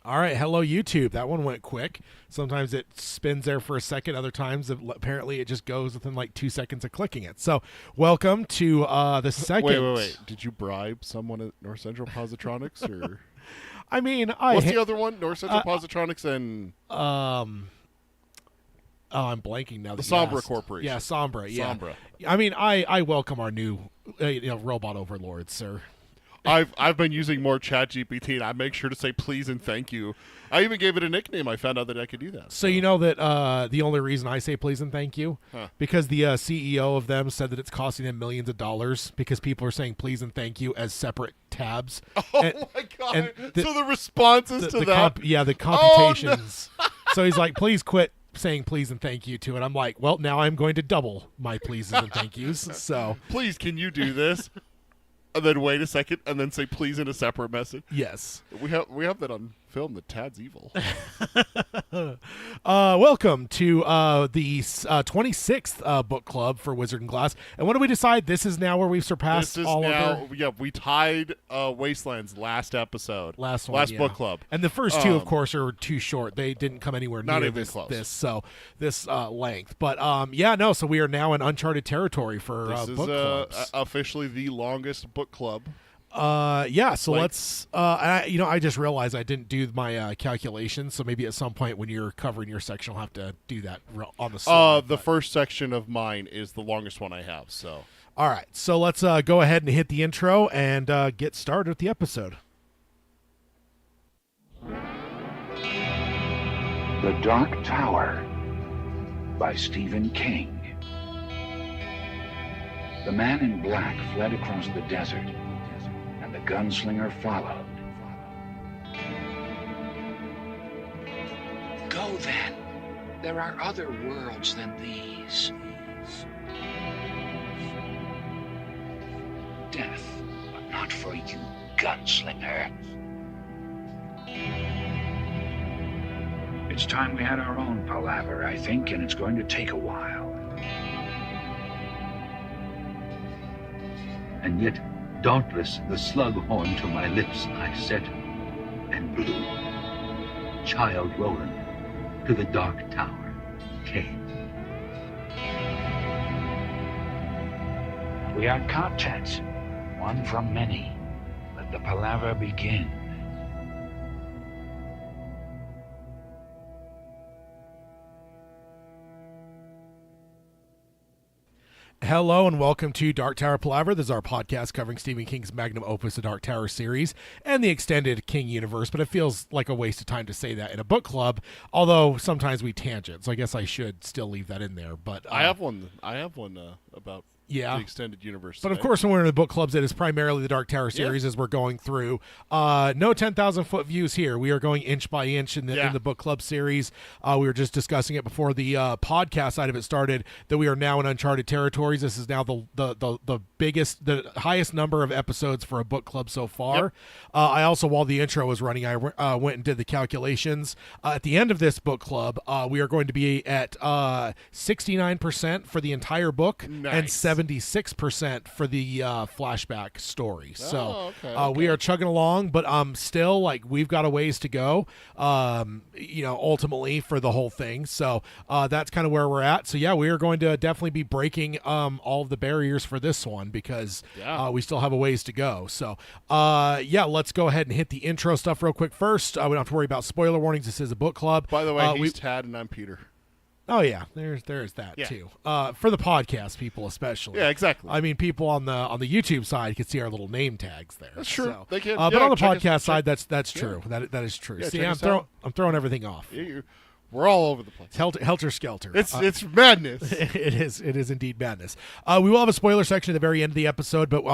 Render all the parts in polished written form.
All right, hello YouTube. That one went quick. Sometimes it spins there for a second. Other times, apparently, it just goes within like 2 seconds of clicking it. So, welcome to the second. Wait. Did you bribe someone at North Central Positronics, or? I mean, what's the other one? North Central Positronics and Oh, I'm blanking now. The Sombra Corporation. Yeah, Sombra. Yeah. Sombra. I mean, I welcome our new robot overlords, sir. I've been using more ChatGPT, and I make sure to say please and thank you. I even gave it a nickname. I found out that I could do that. So you know that the only reason I say please and thank you, because the CEO of them said that it's costing them millions of dollars because people are saying please and thank you as separate tabs. Oh my god! So the responses to the that, the computations. Oh, no. So he's like, please quit saying please and thank you to it. I'm like, well, now I'm going to double my pleases and thank yous. So please, can you do this? And then wait a second, and then say please in a separate message. Yes, we have that on film. That Tad's evil. Welcome to the 26th book club for Wizard and Glass. And what do we decide? This is now where we've surpassed all of Yeah, we tied Wastelands last episode. Last book club. And the first two, of course, are too short. They didn't come anywhere near this close. This length. But so we are now in uncharted territory for book clubs. This is officially the longest book club. So let's I just realized I didn't do my calculations, so maybe at some point when you're covering your section I'll have to do that on the slide. The first section of mine is the longest one I have, so. All right, so let's go ahead and hit the intro and get started with the episode. The Dark Tower by Stephen King. The man in black fled across the desert, and the gunslinger followed. Go then. There are other worlds than these. Death, but not for you, gunslinger. It's time we had our own palaver, I think, and it's going to take a while. And yet, dauntless, the slug horn to my lips I set, and blew. Child Roland to the Dark Tower came. We are content, one from many. Let the palaver begin. Hello and welcome to Dark Tower Palaver. This is our podcast covering Stephen King's magnum opus, the Dark Tower series, and the extended King universe, but it feels like a waste of time to say that in a book club, although sometimes we tangent, so I guess I should still leave that in there. But I have one about the extended universe But today. of course, when we're in the book clubs, it is primarily the Dark Tower series as we're going through. No 10,000-foot views here. We are going inch by inch in the book club series. We were just discussing it before the podcast side of it started, that we are now in uncharted territories. This is now the biggest, the highest number of episodes for a book club so far. Yep. I also, while the intro was running, I went and did the calculations. At the end of this book club, we are going to be at 69% for the entire book and 76% for the flashback story. So okay. We are chugging along, but still, like, we've got a ways to go, ultimately for the whole thing. So that's kind of where we're at. So we are going to definitely be breaking all of the barriers for this one because we still have a ways to go. So let's go ahead and hit the intro stuff real quick first. We don't have to worry about spoiler warnings. This is a book club. By the way, he's Tad and I'm Peter. Oh yeah, there's that too. For the podcast people especially. Yeah, exactly. I mean, people on the YouTube side can see our little name tags there. That's true. So, they can. but on the podcast side, that's true. That is true. Yeah, see, I'm throwing everything off. We're all over the place. Helter skelter. It's madness. It is indeed madness. We will have a spoiler section at the very end of the episode, but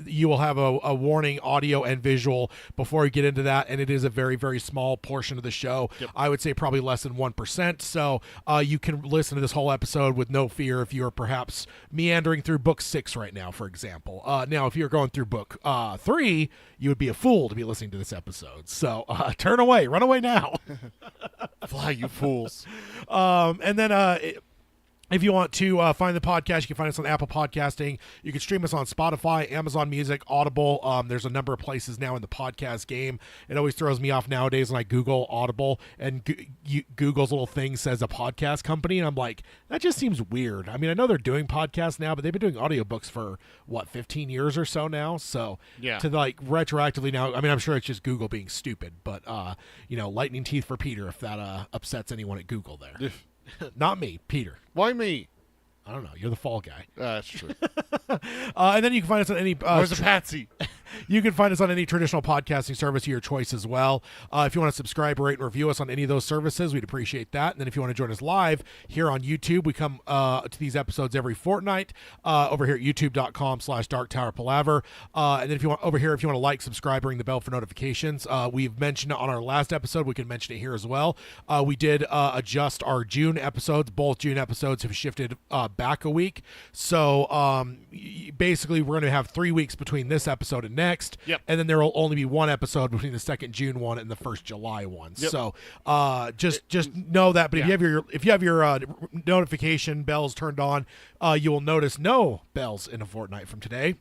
you will have a warning, audio and visual, before you get into that, and it is a very, very small portion of the show. Yep. I would say probably less than 1%. So you can listen to this whole episode with no fear if you are perhaps meandering through book 6 right now, for example. Now, if you're going through book 3, you would be a fool to be listening to this episode. So run away now. Fly, you fools. And then If you want to find the podcast, you can find us on Apple Podcasting. You can stream us on Spotify, Amazon Music, Audible. There's a number of places now in the podcast game. It always throws me off nowadays when I Google Audible and Google's little thing says a podcast company, and I'm like, that just seems weird. I mean, I know they're doing podcasts now, but they've been doing audiobooks for, 15 years or so now? So to like retroactively now, I mean, I'm sure it's just Google being stupid, but, lightning teeth for Peter if that upsets anyone at Google there. Not me, Peter. Why me? I don't know. You're the fall guy. That's true. And then you can find us on any... Where's the Patsy? You can find us on any traditional podcasting service of your choice as well. If you want to subscribe, rate, and review us on any of those services, we'd appreciate that. And then if you want to join us live here on YouTube, we come to these episodes every fortnight over here at youtube.com/darktowerpalaver. And then if you want to like, subscribe, ring the bell for notifications. We've mentioned it on our last episode. We can mention it here as well. We did adjust our June episodes. Both June episodes have shifted back a week. So basically, we're going to have 3 weeks between this episode and next. Yep. And then there will only be one episode between the second June one and the first July one. Yep. So just know that. But if you have your notification bells turned on, you will notice no bells in a fortnight from today.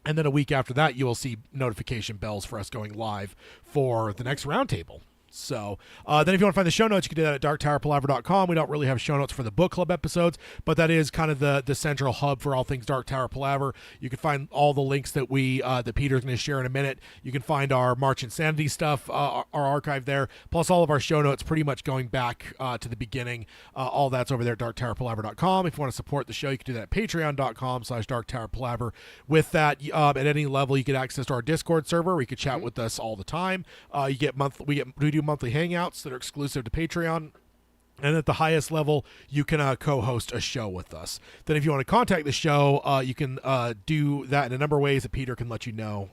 And then a week after that, you will see notification bells for us going live for the next roundtable. So then if you want to find the show notes, you can do that at darktowerpalaver.com. We don't really have show notes for the book club episodes, but that is kind of the central hub for all things Dark Tower Palaver. You can find all the links that that Peter's going to share in a minute. You can find our March Insanity stuff, our archive there, plus all of our show notes pretty much going back to the beginning. All that's over there at darktowerpalaver.com. If you want to support the show, you can do that at patreon.com/darktowerpalaver. With that, at any level, you get access to our Discord server where you can chat with us all the time. We do monthly hangouts that are exclusive to Patreon. And at the highest level, you can co-host a show with us. Then if you want to contact the show, you can do that in a number of ways that Peter can let you know.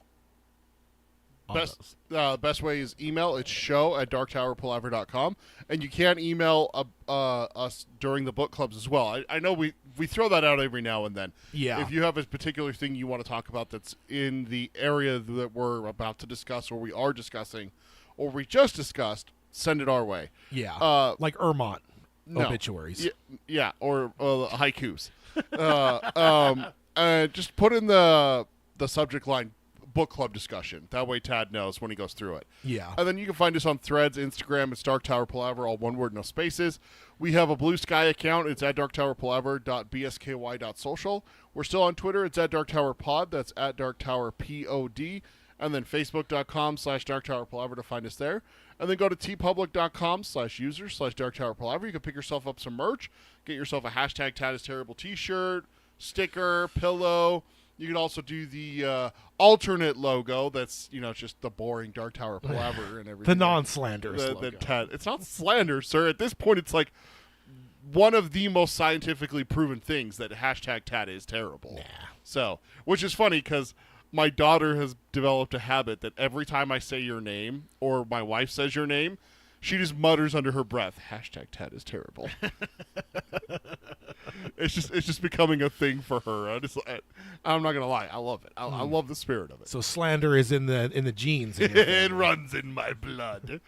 Best way is email. It's show@darktowerpalaver.com. And you can email us during the book clubs as well. I know we throw that out every now and then. Yeah. If you have a particular thing you want to talk about that's in the area that we're about to discuss or we are discussing or we just discussed, send it our way. Yeah. Like Ermont obituaries. Yeah, or haikus. Just put in the subject line book club discussion. That way Tad knows when he goes through it. Yeah. And then you can find us on Threads, Instagram. It's Dark Tower Palaver, all one word, no spaces. We have a Blue Sky account. It's at darktowerpalaver.bsky.social. We're still on Twitter. It's at darktowerpod. That's at darktowerpod. And then facebook.com/darktowerpalaver to find us there. And then go to tpublic.com/user/darktowerpalaver. You can pick yourself up some merch. Get yourself a #TadIsTerrible t-shirt, sticker, pillow. You can also do the alternate logo that's, just the boring Dark Tower Palaver and everything. The non-slanderous logo. It's not slander, sir. At this point, it's like one of the most scientifically proven things that #Tad is terrible. Yeah. So, which is funny because my daughter has developed a habit that every time I say your name or my wife says your name, she just mutters under her breath, #Tad is terrible. It's just becoming a thing for her. I'm not gonna lie, I love it. I love the spirit of it. So slander is in the genes. It runs in my blood.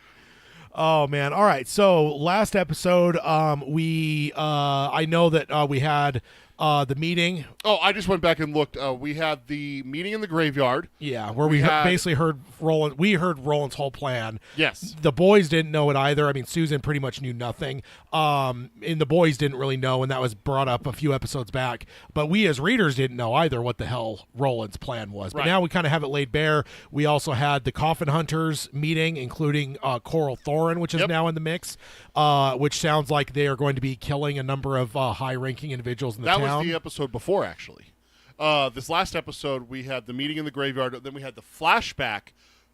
Oh man! All right. So last episode, I know that we had the meeting. Oh, I just went back and looked. We had the meeting in the graveyard. Yeah, where we basically heard Roland. We heard Roland's whole plan. Yes. The boys didn't know it either. I mean, Susan pretty much knew nothing. And the boys didn't really know, and that was brought up a few episodes back. But we as readers didn't know either what the hell Roland's plan was. But now we kind of have it laid bare. We also had the Coffin Hunters meeting, including Coral Thorin, which is now in the mix, which sounds like they are going to be killing a number of high-ranking individuals in the town. That was the episode before, actually. This last episode, we had the meeting in the graveyard. Then we had the flashback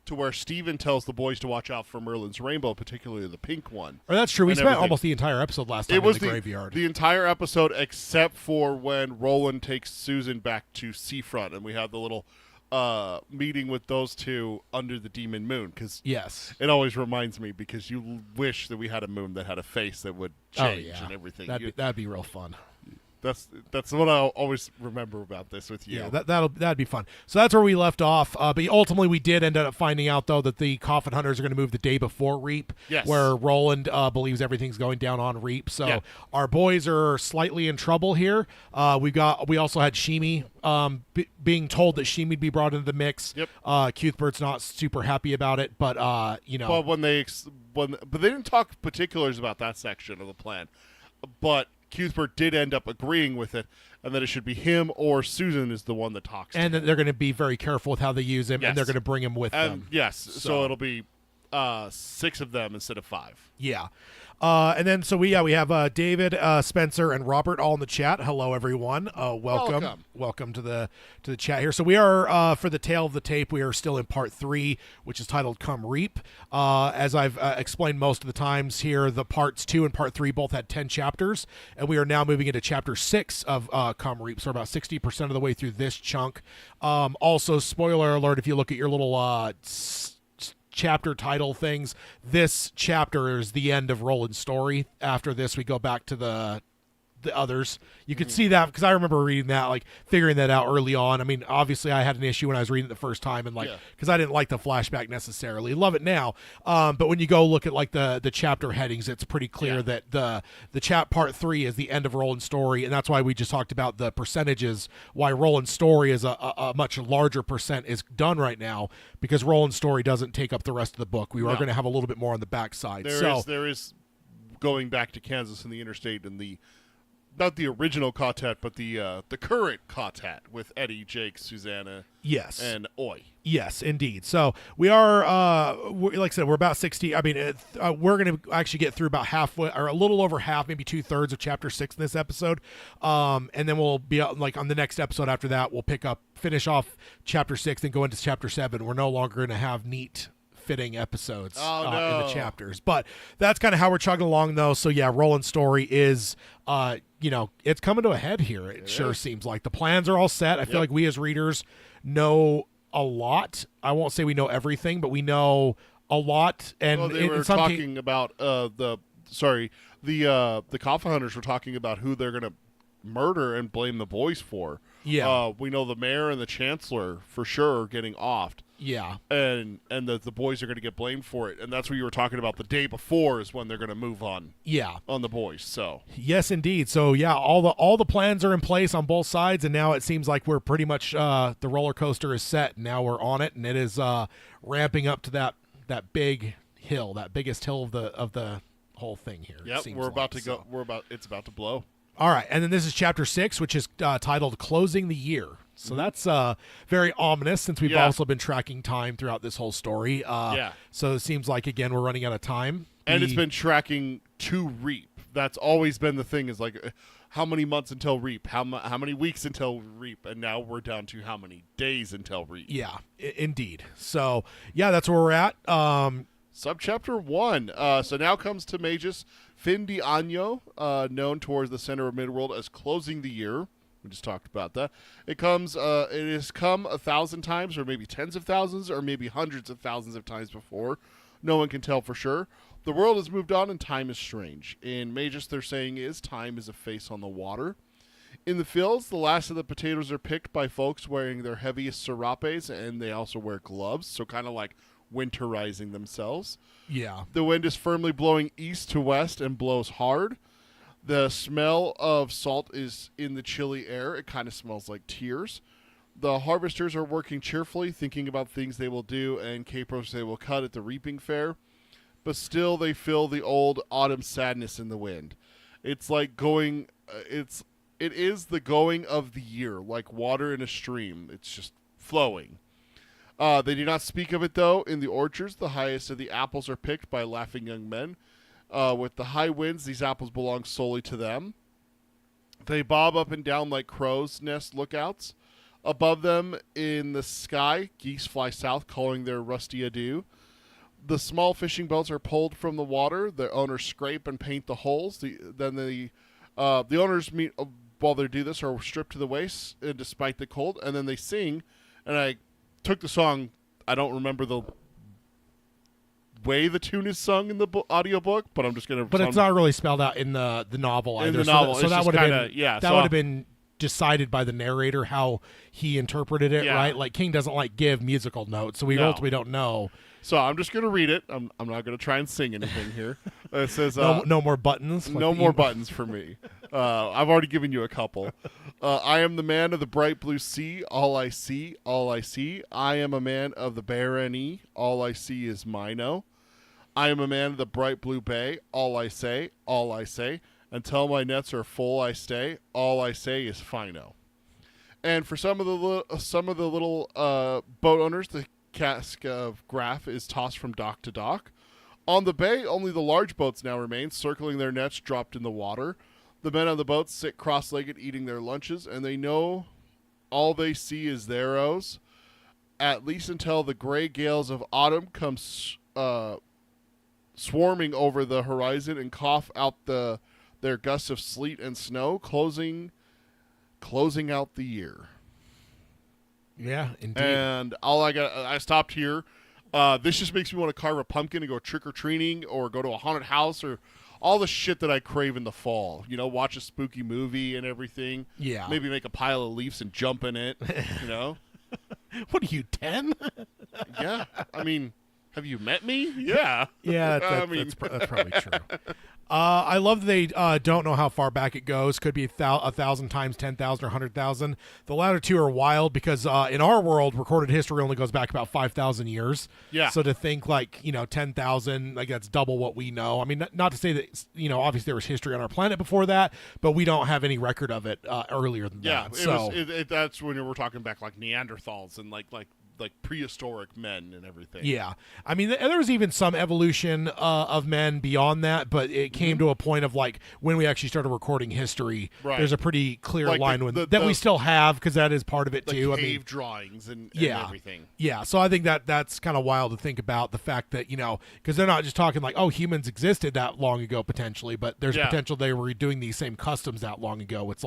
to where Steven tells the boys to watch out for Merlin's rainbow, particularly the pink one. Oh, that's true. We spent almost the entire episode last time in the graveyard. The entire episode except for when Roland takes Susan back to Seafront, and we have the little meeting with those two under the demon moon. Cause yes. It always reminds me because you wish that we had a moon that had a face that would change and everything. That'd be real fun. That's what I always remember about this with you. Yeah, that'd be fun. So that's where we left off. But ultimately, we did end up finding out though that the Coffin Hunters are going to move the day before Reap. Yes. Where Roland believes everything's going down on Reap. So our boys are slightly in trouble here. We also had Sheemie being told that Sheemie'd be brought into the mix. Yep. Cuthbert's not super happy about it, but But when they didn't talk particulars about that section of the plan, but Cuthbert did end up agreeing with it, and that it should be him or Susan is the one that talks. And that they're going to be very careful with how they use him, and they're going to bring him with them. Yes, so it'll be 6 of them instead of 5. Yeah. And then we have David, Spencer, and Robert all in the chat. Hello, everyone. Welcome to the chat here. So we are for the tale of the tape. We are still in part 3, which is titled "Come Reap." As I've explained most of the times here, the parts 2 and part 3 both had 10 chapters, and we are now moving into chapter 6 of "Come Reap." So we're about 60% of the way through this chunk. Also, spoiler alert: if you look at your little chapter title things, this chapter is the end of Roland's story. After this, we go back to the others. You could see that because I remember reading that, like figuring that out early on. I mean, obviously I had an issue when I was reading it the first time, and because I didn't like the flashback necessarily. Love it now, but when you go look at like the chapter headings, it's pretty clear that the part 3 is the end of Roland's story, and that's why we just talked about the percentages. Why Roland's story is a much larger percent is done right now, because Roland's story doesn't take up the rest of the book. We are going to have a little bit more on the backside. There is going back to Kansas and the interstate and the. Not the original quartet, but the current quartet with Eddie, Jake, Susanna, and Oi. Yes, indeed. So we are, like I said, we're about 60. I mean, we're going to actually get through about halfway, or a little over half, maybe 2/3 of chapter 6 in this episode. And then we'll be like on the next episode after that, we'll finish off chapter 6 and go into chapter 7. We're no longer going to have neat fitting episodes in the chapters, but that's kind of how we're chugging along though. So yeah, Roland's story is it's coming to a head here. It sure seems like the plans are all set. I feel like we as readers know a lot. I won't say we know everything, but we know a lot. And they were talking about the Coffin Hunters were talking about who they're gonna murder and blame the boys for. We know the mayor and the chancellor for sure are getting offed. And the boys are going to get blamed for it, and that's what you were talking about. The day before is when they're going to move on. On the boys. So yes, indeed. So yeah, all the plans are in place on both sides, and now it seems like we're pretty much the roller coaster is set. And now we're on it, and it is ramping up to that big hill, that biggest hill of the whole thing here. Yep, it's about to blow. All right, and then this is chapter 6, which is titled "Closing the Year." So that's very ominous, since we've also been tracking time throughout this whole story. So it seems like, again, we're running out of time. And it's been tracking to Reap. That's always been the thing, is like how many months until Reap, how many weeks until Reap, and now we're down to how many days until Reap. Yeah, indeed. So, yeah, that's where we're at. Subchapter 1. So now comes to Mejis Fin de Año, known towards the center of Midworld as Closing the Year. We just talked about that. It has come 1,000 times, or maybe tens of thousands, or maybe hundreds of thousands of times before. No one can tell for sure. The world has moved on, and time is strange. In Mejis, they're saying time is a face on the water. In the fields, the last of the potatoes are picked by folks wearing their heaviest serapes, and they also wear gloves, so kind of like winterizing themselves. The wind is firmly blowing east to west and blows hard. The smell of salt is in the chilly air. It kind of smells like tears. The harvesters are working cheerfully, thinking about things they will do and capers they will cut at the reaping fair. But still, they feel the old autumn sadness in the wind. It's like it is the going of the year, like water in a stream. It's just flowing. They do not speak of it, though. In the orchards, the highest of the apples are picked by laughing young men. With the high winds, these apples belong solely to them. They bob up and down like crow's nest lookouts. Above them in the sky, geese fly south, calling their rusty adieu. The small fishing boats are pulled from the water. Their owners scrape and paint the holes. The owners while they do this are stripped to the waist, despite the cold, and then they sing. And I took the song. I don't remember the way the tune is sung in the audiobook, but I'm just gonna. But it's not really spelled out in the novel either. In the novel, so that would have been yeah. That would have been decided by the narrator how he interpreted it, right? Like King doesn't give musical notes, so we ultimately don't know. So I'm just going to read it. I'm not going to try and sing anything here. It says no more buttons. No more buttons for me. I've already given you a couple. I am the man of the bright blue sea. All I see, all I see. I am a man of the Barony. All I see is Mino. I am a man of the bright blue bay. All I say, all I say. Until my nets are full, I stay. All I say is fino. And for some of the little boat owners, the cask of graf is tossed from dock to dock. On the bay, only the large boats now remain, circling their nets dropped in the water. The men on the boats sit cross-legged eating their lunches, and they know all they see is their oars, at least until the gray gales of autumn come swarming over the horizon and cough out their gusts of sleet and snow, closing out the year. Yeah, indeed. And I stopped here. This just makes me want to carve a pumpkin and go trick-or-treating or go to a haunted house or all the shit that I crave in the fall. You know, watch a spooky movie and everything. Yeah. Maybe make a pile of leaves and jump in it, you know? What are you, 10? Yeah. I mean, have you met me? Yeah. Yeah, that's probably true. I love that they don't know how far back it goes. Could be 1,000 times 10,000 or 100,000. The latter two are wild because in our world, recorded history only goes back about 5,000 years. Yeah. So to think 10,000, that's double what we know. I mean, not to say that obviously there was history on our planet before that, but we don't have any record of it earlier than that. Yeah, that's when we're talking back like Neanderthals and like prehistoric men and everything. Yeah. I mean, there was even some evolution of men beyond that, but it came to a point of when we actually started recording history, there's a pretty clear line that we still have because that is part of it too. Cave drawings and everything. Yeah. So I think that's kind of wild to think about the fact that, because they're not just talking humans existed that long ago potentially, but there's potential they were doing these same customs that long ago. It's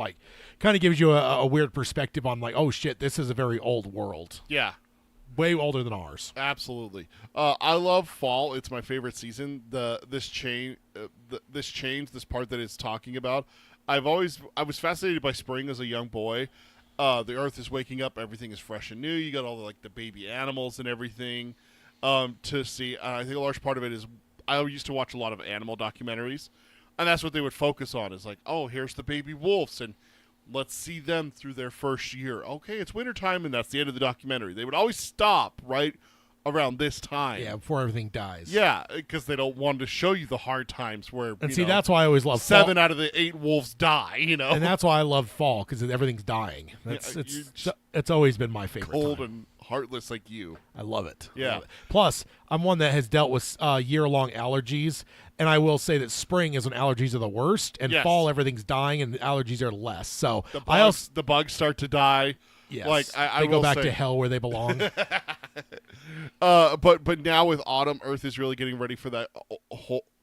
kind of gives you a weird perspective on oh shit, this is a very old world. Yeah. Way older than ours. Absolutely. I love fall. It's my favorite season. This part that it's talking about. I was fascinated by spring as a young boy. The earth is waking up. Everything is fresh and new. You got all the baby animals and everything to see. I think a large part of it is I used to watch a lot of animal documentaries, and that's what they would focus on is here's the baby wolves and let's see them through their first year. Okay, it's wintertime, and that's the end of the documentary. They would always stop right around this time. Yeah, before everything dies. Yeah, because they don't want to show you the hard times where, that's why I always love 7 out of the 8 wolves die, And that's why I love fall, because everything's dying. It's always been my favorite cold time. and heartless like you. I love it. Yeah. Love it. Plus, I'm one that has dealt with year-long allergies, and I will say that spring is when allergies are the worst, and fall everything's dying and allergies are less. So the bugs start to die. Yes. They go back to hell where they belong. But now with autumn, Earth is really getting ready for that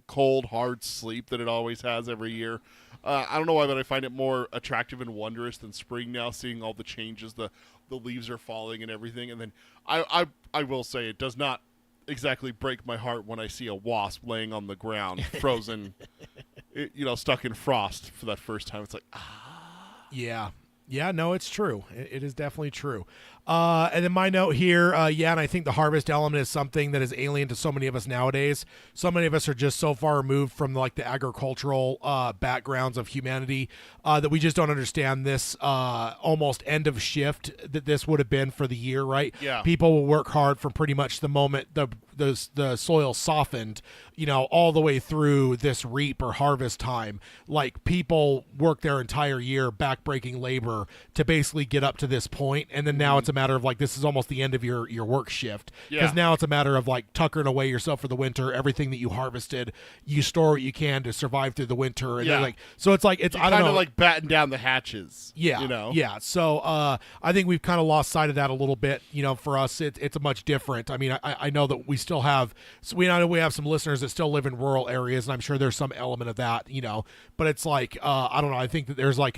cold, hard sleep that it always has every year. I don't know why, but I find it more attractive and wondrous than spring now, seeing all the changes, the leaves are falling and everything. And then I will say it does not exactly break my heart when I see a wasp laying on the ground, frozen, stuck in frost for that first time. It's Yeah. Yeah, no, it's true. It is definitely true. And then my note here, and I think the harvest element is something that is alien to so many of us nowadays. So many of us are just so far removed from the agricultural backgrounds of humanity that we just don't understand this almost end of shift that this would have been for the year, right? Yeah. People will work hard from pretty much the moment the soil softened, all the way through this reap or harvest time. People work their entire year backbreaking labor to basically get up to this point, and then now it's a matter of this is almost the end of your work shift, because now it's a matter of tuckering away yourself for the winter. Everything that you harvested, you store what you can to survive through the winter, and then so it's it's I don't know, batten down the hatches. Yeah. So I think we've kind of lost sight of that a little bit. For us, it's a much different. I mean, I know that we still have we have some listeners that still live in rural areas, and I'm sure there's some element of that. But it's I don't know. I think that there's I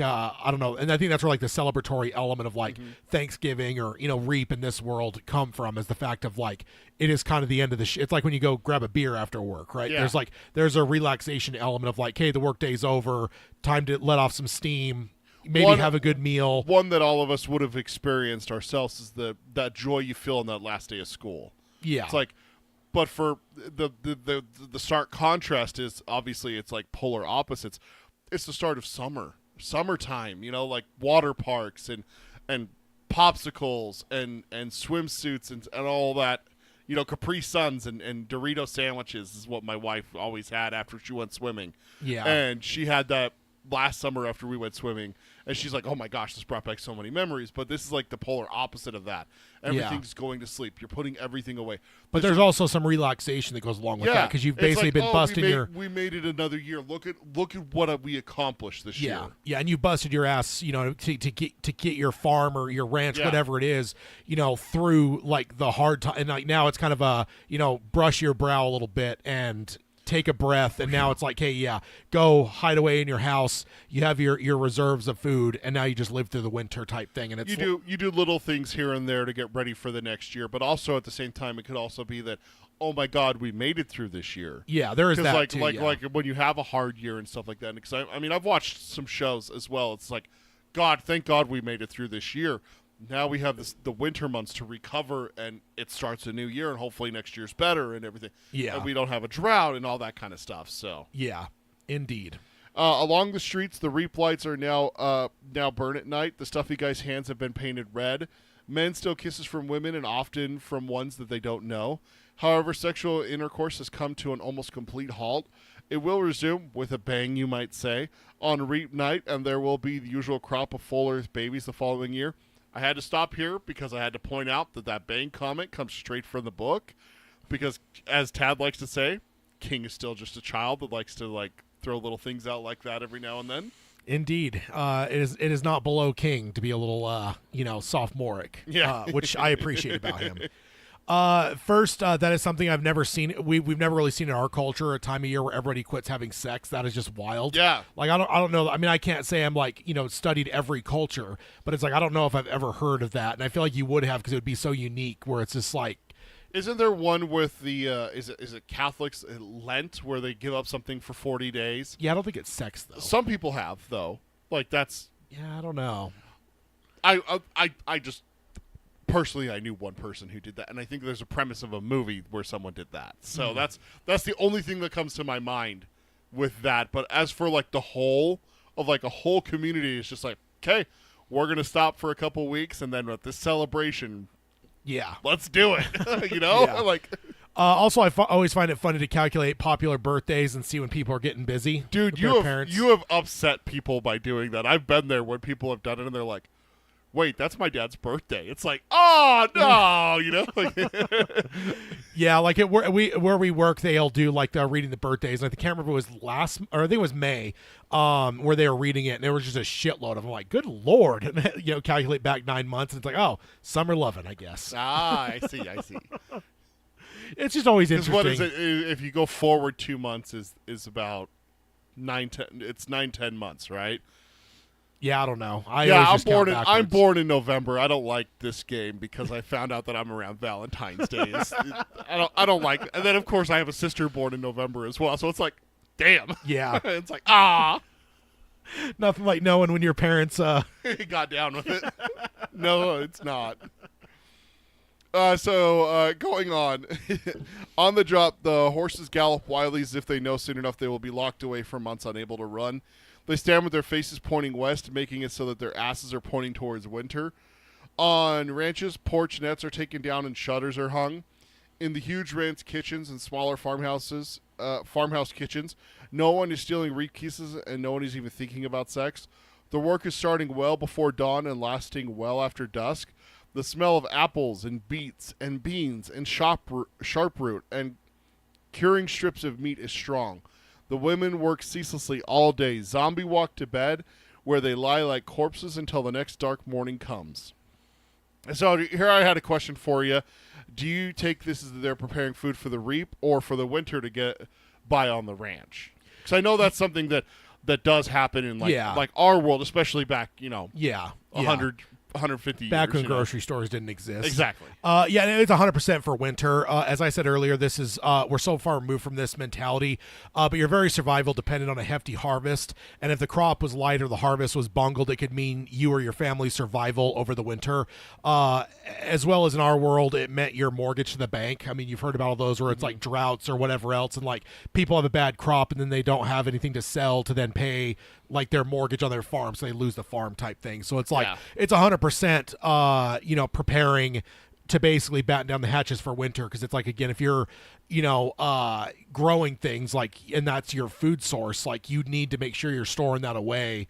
don't know, and I think that's where the celebratory element of Thanksgiving your, reap in this world come from, is the fact of like, it is kind of the end of the it's like when you go grab a beer after work, right? Yeah. There's a relaxation element of like, hey, the workday's over, time to let off some steam, maybe have a good meal. One that all of us would have experienced ourselves is that joy you feel on that last day of school. Yeah. It's like, but for the stark contrast is obviously it's like polar opposites. It's the start of summertime, like water parks and popsicles and swimsuits and all that, Capri Suns and Dorito sandwiches is what my wife always had after she went swimming. Yeah. And she had that last summer after we went swimming, and she's like, oh my gosh, this brought back so many memories. But this is like the polar opposite of that. Everything's going to sleep. You're putting everything away. But there's also some relaxation that goes along with that, because you've basically been busting we made it another year. Look at what we accomplished this year. Yeah, and you busted your ass, to get your farm or your ranch, whatever it is, through like the hard time. And like now it's kind of a, brush your brow a little bit and take a breath, and now it's like, hey, go hide away in your house. You have your reserves of food, and now you just live through the winter type thing. And it's you do little things here and there to get ready for the next year, but also at the same time, it could also be that, oh my God, we made it through this year. Yeah, there is that too. Like when you have a hard year and stuff like that. Because I mean, I've watched some shows as well. It's like, God, thank God we made it through this year. Now we have the winter months to recover, and it starts a new year, and hopefully next year's better and everything. Yeah. And we don't have a drought and all that kind of stuff. So yeah, indeed. Along the streets, the reap lights are now burn at night. The stuffy guy's hands have been painted red. Men still kisses from women, and often from ones that they don't know. However, sexual intercourse has come to an almost complete halt. It will resume, with a bang, you might say, on reap night, and there will be the usual crop of full earth babies the following year. I had to stop here because I had to point out that bang comment comes straight from the book, because, as Tad likes to say, King is still just a child that likes to like throw little things out like that every now and then. Indeed, it is not below King to be a little sophomoric, which I appreciate about him. First, that is something I've never seen. We've never really seen in our culture a time of year where everybody quits having sex. That is just wild. Yeah. Like, I don't know. I mean, I can't say I'm like, studied every culture, but it's like, I don't know if I've ever heard of that. And I feel like you would have, because it would be so unique, where it's just like, isn't there one with the, is it Catholics, Lent, where they give up something for 40 days? Yeah, I don't think it's sex though. Some people have though. Like that's. Yeah, I don't know. I just. Personally, I knew one person who did that, and I think there's a premise of a movie where someone did that. So that's the only thing that comes to my mind with that. But as for like the whole of like a whole community, it's just like, okay, we're gonna stop for a couple weeks, and then with this celebration, let's do it. Like. Also, I always find it funny to calculate popular birthdays and see when people are getting busy. Dude, you have upset people by doing that. I've been there when people have done it, and they're like, wait, that's my dad's birthday. It's like, oh no, Yeah, like where we work, they'll do like the reading the birthdays. And I can't remember if it was I think it was May, where they were reading it, and there was just a shitload of them. Like, good Lord, and, calculate back 9 months, and it's like, oh, summer loving, I guess. I see. It's just always interesting. What is it? If you go forward 2 months, is about 9-10. It's 9-10 months, right? Yeah, I don't know. I'm born in November. I don't like this game because I found out that I'm around Valentine's Day. I don't like it. And then of course I have a sister born in November as well. So it's like, damn. Yeah. It's like, nothing like knowing when your parents got down with it. No, it's not. So going on. On the drop, the horses gallop wildly as if they know soon enough they will be locked away for months, unable to run. They stand with their faces pointing west, making it so that their asses are pointing towards winter. On ranches, porch nets are taken down and shutters are hung. In the huge ranch kitchens and smaller farmhouse kitchens, no one is stealing reap kisses and no one is even thinking about sex. The work is starting well before dawn and lasting well after dusk. The smell of apples and beets and beans and sharp-root and curing strips of meat is strong. The women work ceaselessly all day. Zombie walk to bed, where they lie like corpses until the next dark morning comes. So here I had a question for you. Do you take this as they're preparing food for the reap or for the winter to get by on the ranch? Because I know that's something that does happen in like our world, especially back 100 150 Back years. when grocery stores didn't exist. Exactly. Yeah, it's 100% for winter. As I said earlier, this is we're so far removed from this mentality, but you're very survival dependent on a hefty harvest. And if the crop was light or the harvest was bungled, it could mean you or your family's survival over the winter. As well as in our world, it meant your mortgage to the bank. I mean, you've heard about all those where it's like droughts or whatever else, and like people have a bad crop and then they don't have anything to sell to then pay like their mortgage on their farm, so they lose the farm type thing. So it's like it's 100% preparing to basically batten down the hatches for winter, because it's like, again, if you're growing things like, and that's your food source, like you need to make sure you're storing that away,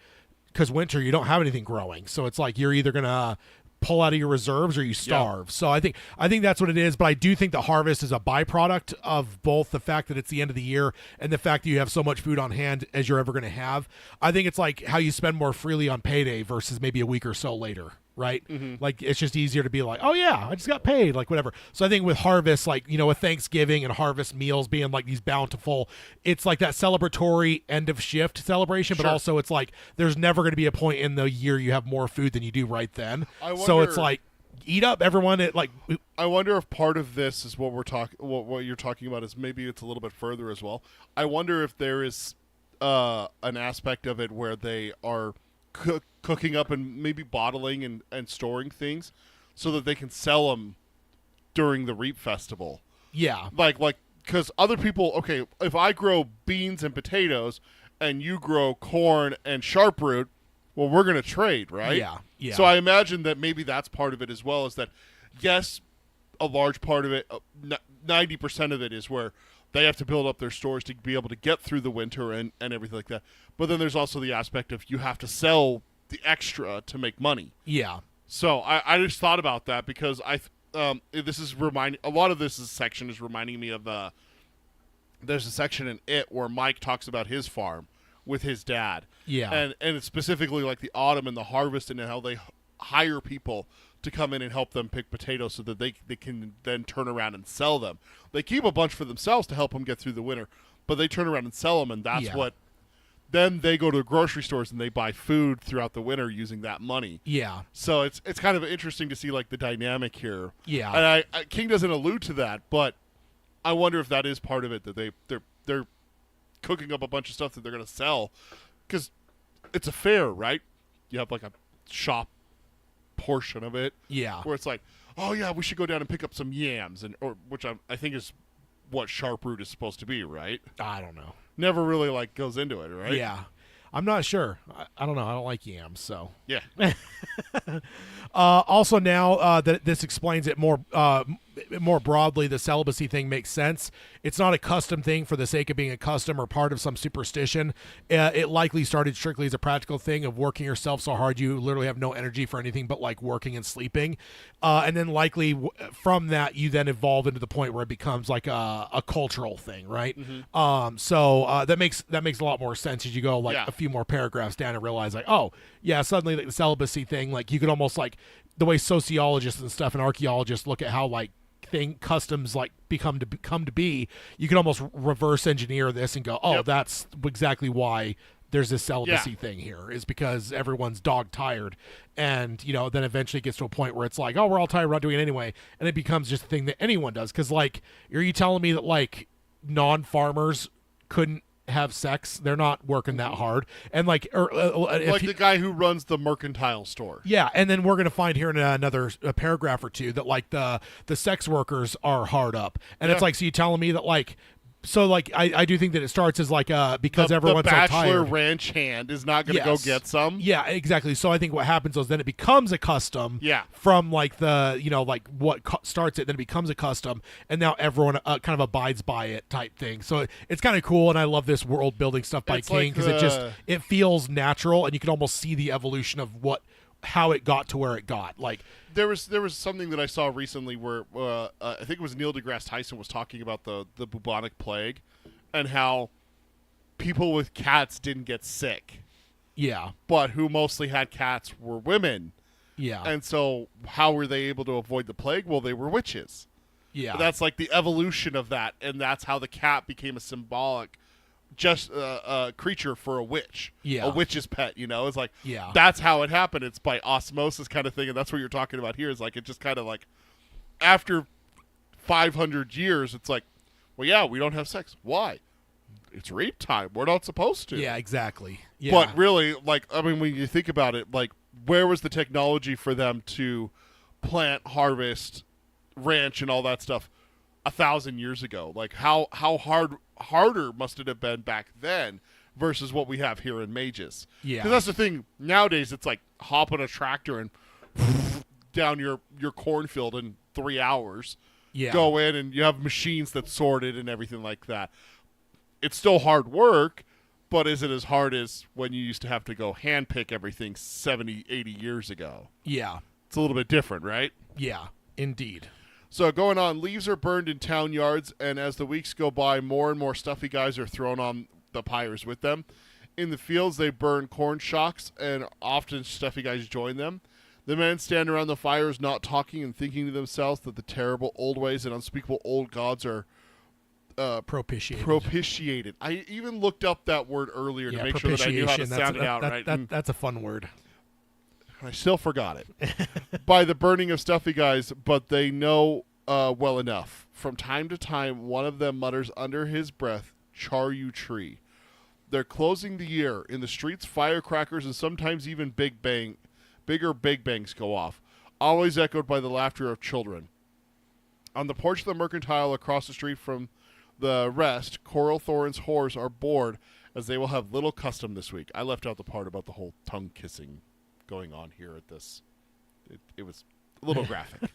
because winter you don't have anything growing. So it's like you're either gonna pull out of your reserves or you starve. So I think that's what it is. But I do think the harvest is a byproduct of both the fact that it's the end of the year and the fact that you have so much food on hand as you're ever going to have. I think it's like how you spend more freely on payday versus maybe a week or so later. Right? Like it's just easier to be like, oh yeah, I just got paid, like whatever. So I think with harvest, like, with Thanksgiving and harvest meals being like these bountiful, it's like that celebratory end of shift celebration, but also it's like there's never going to be a point in the year you have more food than you do right then. So it's like, eat up, everyone. I wonder if part of this is what we're talking, what you're talking about is maybe it's a little bit further as well. I wonder if there is an aspect of it where they are cooking up and maybe bottling and storing things so that they can sell them during the Reap Festival. Yeah. Like, because other people, okay, if I grow beans and potatoes and you grow corn and sharproot, well, we're going to trade, right? Yeah. So I imagine that maybe that's part of it as well, is that, yes, a large part of it, 90% of it is where they have to build up their stores to be able to get through the winter and everything like that. But then there's also the aspect of you have to sell the extra to make money. Yeah. So I just thought about that because this is reminding, a lot of this section is reminding me of there's a section in It where Mike talks about his farm with his dad. Yeah. And it's specifically like the autumn and the harvest and how they hire people to come in and help them pick potatoes so that they can then turn around and sell them. They keep a bunch for themselves to help them get through the winter, but they turn around and sell them, and that's what. Then they go to grocery stores and they buy food throughout the winter using that money. Yeah. So it's kind of interesting to see like the dynamic here. Yeah. And King doesn't allude to that, but I wonder if that is part of it, that they're cooking up a bunch of stuff that they're going to sell, because it's a fair, right? You have like a shop portion of it. Yeah. Where it's like, oh yeah, we should go down and pick up some yams, which I think is what sharproot is supposed to be, right? I don't know. Never really like goes into it, right? Yeah. I'm not sure. I don't know. I don't like yams, so. Yeah. Also, now that this explains it more broadly, the celibacy thing makes sense. It's not a custom thing for the sake of being a custom or part of some superstition. It likely started strictly as a practical thing of working yourself so hard you literally have no energy for anything but like working and sleeping. And then likely from that, you then evolve into the point where it becomes like a cultural thing, right? So that makes a lot more sense as you go like a few more paragraphs down and realize like, oh yeah, suddenly like the celibacy thing, like you could almost like the way sociologists and stuff and archaeologists look at how like customs like come to be, you can almost reverse engineer this and go, oh, that's exactly why there's this celibacy thing here, is because everyone's dog tired, and then eventually it gets to a point where it's like, oh, we're all tired, we're not doing it anyway, and it becomes just a thing that anyone does. Because like, are you telling me that like non-farmers couldn't have sex? They're not working that hard. And like like the guy who runs the mercantile store. Yeah, and then we're going to find here in another paragraph or two that like the sex workers are hard up. And it's like, so you telling me that like, so like I do think that it starts as like because everyone's so tired. The bachelor ranch hand is not going to go get some. Yeah, exactly. So I think what happens is then it becomes a custom. Yeah. From like the like what starts it, then it becomes a custom, and now everyone kind of abides by it type thing. So it's kind of cool, and I love this world building stuff by King, because it feels natural, and you can almost see the evolution of how it got to where it got. Like there was something that I saw recently where I think it was Neil deGrasse Tyson was talking about the bubonic plague and how people with cats didn't get sick. Yeah. But who mostly had cats were women. Yeah. And so how were they able to avoid the plague? Well, they were witches. Yeah. That's like the evolution of that, and that's how the cat became a symbolic just a creature for a witch. Yeah. A witch's pet, It's like, Yeah. that's how it happened. It's by osmosis kind of thing, and that's what you're talking about here. Is like, it just kind of like, after 500 years, it's like, well, yeah, we don't have sex. Why? It's rape time. We're not supposed to. Yeah, exactly. Yeah. But really, like, I mean, when you think about it, like, where was the technology for them to plant, harvest, ranch, and all that stuff 1,000 years ago? Like, how harder must it have been back then versus what we have here in Mejis? Yeah. Because that's the thing. Nowadays, it's like hop on a tractor and down your cornfield in 3 hours. Yeah. Go in and you have machines that sort it and everything like that. It's still hard work, but is it as hard as when you used to have to go hand pick everything 70, 80 years ago? Yeah. It's a little bit different, right? Yeah, indeed. So going on, leaves are burned in town yards, and as the weeks go by, more and more stuffy guys are thrown on the pyres with them. In the fields, they burn corn shocks, and often stuffy guys join them. The men stand around the fires not talking and thinking to themselves that the terrible old ways and unspeakable old gods are propitiated. I even looked up that word earlier to make sure that I knew how to sound it out right. That's a fun word. I still forgot it. By the burning of stuffy guys, but they know well enough. From time to time, one of them mutters under his breath, "Char you tree." They're closing the year. In the streets, firecrackers and sometimes even bigger big bangs go off, always echoed by the laughter of children. On the porch of the Mercantile across the street from the rest, Coral Thorin's whores are bored as they will have little custom this week. I left out the part about the whole tongue kissing going on here at this. It was a little graphic.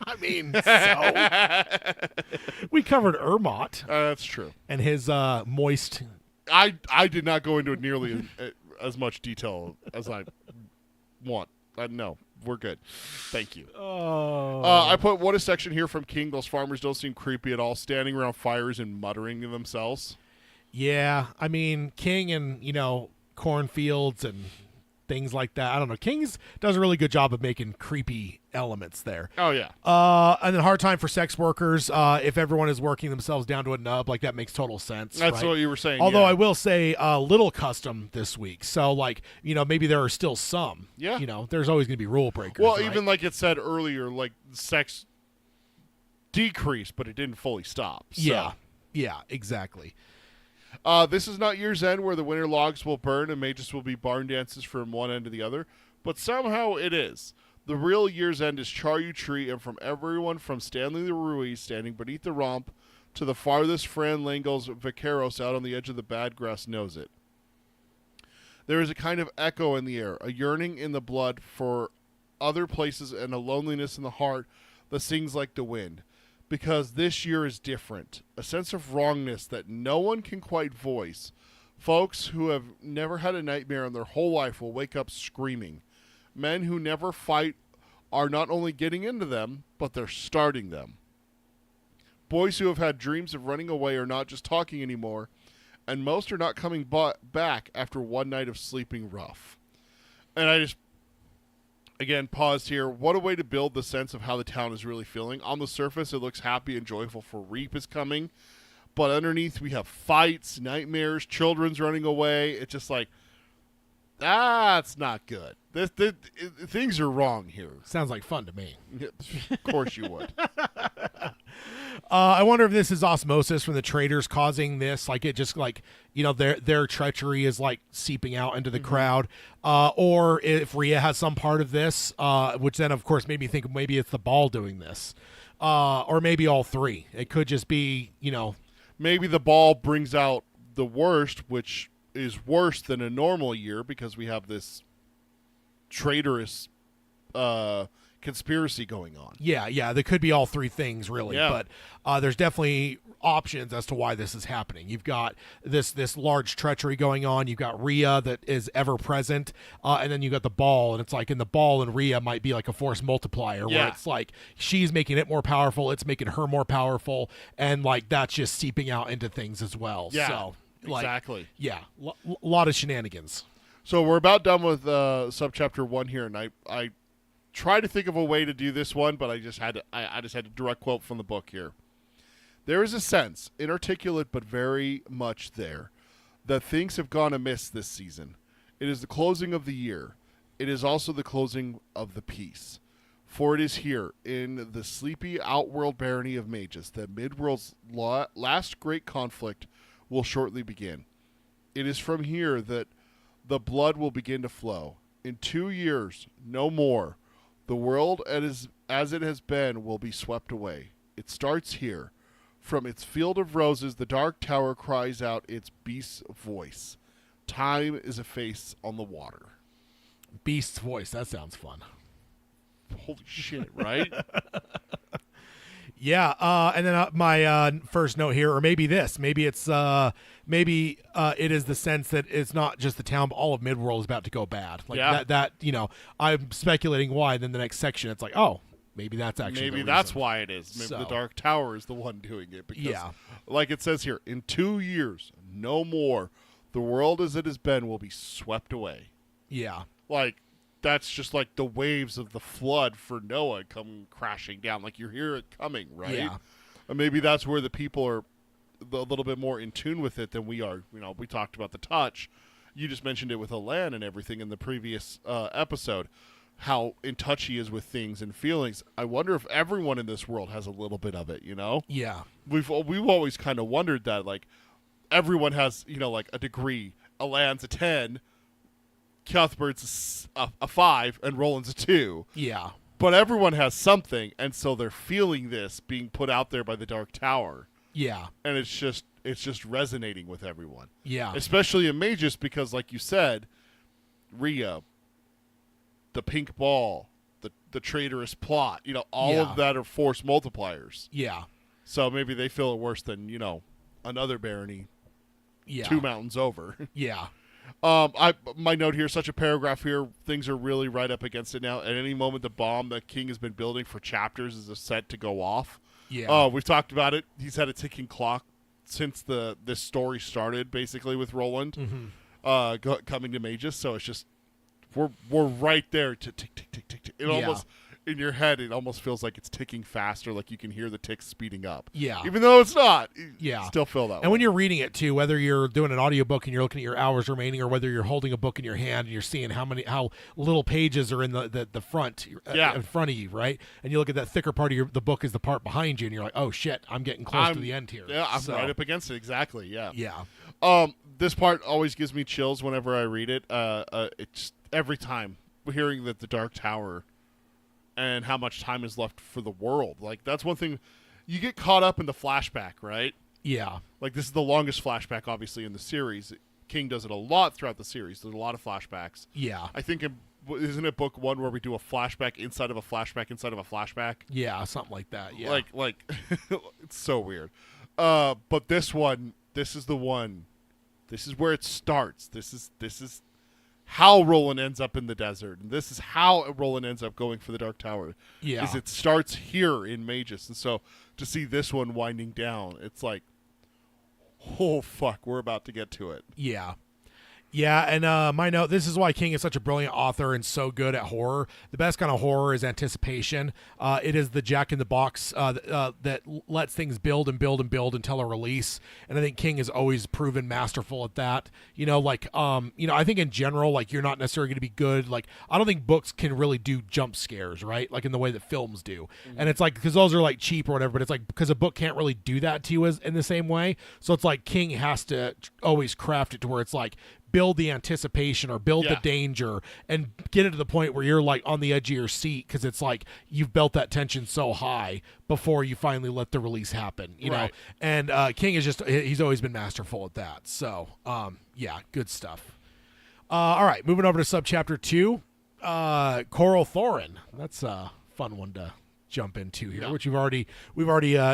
I mean, so we covered Ermot. That's true. And his moist. I did not go into it nearly as much detail as I want. No, we're good. Thank you. Oh. I put what a section here from King. Those farmers don't seem creepy at all, standing around fires and muttering to themselves. Yeah, I mean, King and, cornfields and things like that. I don't know. King's does a really good job of making creepy elements there. Oh, yeah. And then hard time for sex workers. If everyone is working themselves down to a nub, like that makes total sense. That's right? what you were saying. Although yeah. I will say little custom this week. So, like, maybe there are still some. Yeah. There's always going to be rule breakers. Well, right? even like it said earlier, like sex decreased, but it didn't fully stop. So. Yeah. Yeah, exactly. This is not year's end where the winter logs will burn and Mejis will be barn dances from one end to the other, but somehow it is. The real year's end is Char You Tree, and from everyone from Stanley the Ruiz standing beneath the romp to the farthest Fran Langle's Vaqueros out on the edge of the bad grass knows it. There is a kind of echo in the air, a yearning in the blood for other places and a loneliness in the heart that sings like the wind. Because this year is different. A sense of wrongness that no one can quite voice. Folks who have never had a nightmare in their whole life will wake up screaming. Men who never fight are not only getting into them, but they're starting them. Boys who have had dreams of running away are not just talking anymore, and most are not coming back after one night of sleeping rough. And I just... Again, paused here. What a way to build the sense of how the town is really feeling. On the surface, it looks happy and joyful for Reap is coming. But underneath, we have fights, nightmares, children's running away. It's just like, that's not good. Things are wrong here. Sounds like fun to me. Of course you would. I wonder if this is osmosis from the traders causing this, like it just like, their treachery is like seeping out into the crowd, or if Rhea has some part of this, which then of course made me think maybe it's the ball doing this, or maybe all three. It could just be, maybe the ball brings out the worst, which is worse than a normal year because we have this traitorous conspiracy going on. Yeah, there could be all three things really, but there's definitely options as to why this is happening. You've got this large treachery going on. You've got Rhea that is ever present, and then you got the ball, and it's like in the ball and Rhea might be like a force multiplier where it's like she's making it more powerful, it's making her more powerful, and like that's just seeping out into things as well. Yeah, so, like, exactly. Yeah, lot of shenanigans. So we're about done with subchapter 1 here, and I try to think of a way to do this one, but I just had to direct quote from the book here. There is a sense, inarticulate but very much there, that things have gone amiss this season. It is the closing of the year. It is also the closing of the peace. For it is here, in the sleepy outworld barony of Mejis, that Midworld's last great conflict will shortly begin. It is from here that the blood will begin to flow. In 2 years, no more, the world as it has been will be swept away. It starts here. From its field of roses, the Dark Tower cries out its beast's voice. Time is a face on the water. Beast's voice. That sounds fun. Holy shit, right? Yeah, and then my first note here, or maybe this, maybe it is the sense that it's not just the town, but all of Midworld is about to go bad. Like that, I'm speculating why. Then the next section, it's like, oh, maybe that's actually maybe the that's reason. why it is. Maybe the Dark Tower is the one doing it. Because, yeah, like it says here, in 2 years, no more, the world as it has been will be swept away. Yeah, like. That's just like the waves of the flood for Noah come crashing down. Like you hear it coming, right? Yeah. And maybe that's where the people are a little bit more in tune with it than we are. We talked about the touch. You just mentioned it with Alain and everything in the previous episode, how in touch he is with things and feelings. I wonder if everyone in this world has a little bit of it, Yeah. We've always kind of wondered that, like, everyone has, like a degree. Alain's a 10. Cuthbert's a 5 and Roland's a 2. Yeah. But everyone has something, and so they're feeling this being put out there by the Dark Tower. Yeah. And it's just resonating with everyone. Yeah. Especially in Mejis because, like you said, Rhea, the pink ball, the traitorous plot, all of that are force multipliers. Yeah. So maybe they feel it worse than, another barony 2 mountains over. Yeah. My note here, such a paragraph here, things are really right up against it now. At any moment, the bomb that King has been building for chapters is set to go off. Yeah. We've talked about it. He's had a ticking clock since this story started, basically, with Roland coming to Mejis. So it's just, we're right there to tick, tick, tick, tick, tick. It almost, in your head, it almost feels like it's ticking faster, like you can hear the ticks speeding up. Yeah. Even though it's not. Yeah. Still feel that way. And when you're reading it, too, whether you're doing an audiobook and you're looking at your hours remaining or whether you're holding a book in your hand and you're seeing how little pages are in the front in front of you, right? And you look at that thicker part of the book is the part behind you and you're like, oh, shit, I'm getting close to the end here. Yeah, I'm right up against it. Exactly, yeah. Yeah. This part always gives me chills whenever I read it. It's every time hearing that the Dark Tower and how much time is left for the world. Like, that's one thing. You get caught up in the flashback, right? Yeah. Like, this is the longest flashback, obviously, in the series. King does it a lot throughout the series. There's a lot of flashbacks. Yeah. I think, isn't it book 1 where we do a flashback inside of a flashback inside of a flashback? Yeah, something like that, yeah. Like it's so weird. But this one, this is the one. This is where it starts. This is how Roland ends up in the desert, and this is how Roland ends up going for the Dark Tower. Yeah, is it starts here in Mejis, and so to see this one winding down, it's like, oh fuck, we're about to get to it. Yeah. Yeah, and my note, this is why King is such a brilliant author and so good at horror. The best kind of horror is anticipation. It is the jack-in-the-box that lets things build and build and build until a release. And I think King has always proven masterful at that. I think in general, like, you're not necessarily going to be good. Like, I don't think books can really do jump scares, right? Like in the way that films do. Mm-hmm. And it's like, because those are like cheap or whatever, but it's like, because a book can't really do that to you in the same way. So it's like King has to always craft it to where it's like, build the anticipation or build the danger and get it to the point where you're like on the edge of your seat because it's like you've built that tension so high before you finally let the release happen, you know. And King is he's always been masterful at that. So good stuff. All right, moving over to subchapter 2, Coral Thorin. That's a fun one to jump into here, which we've already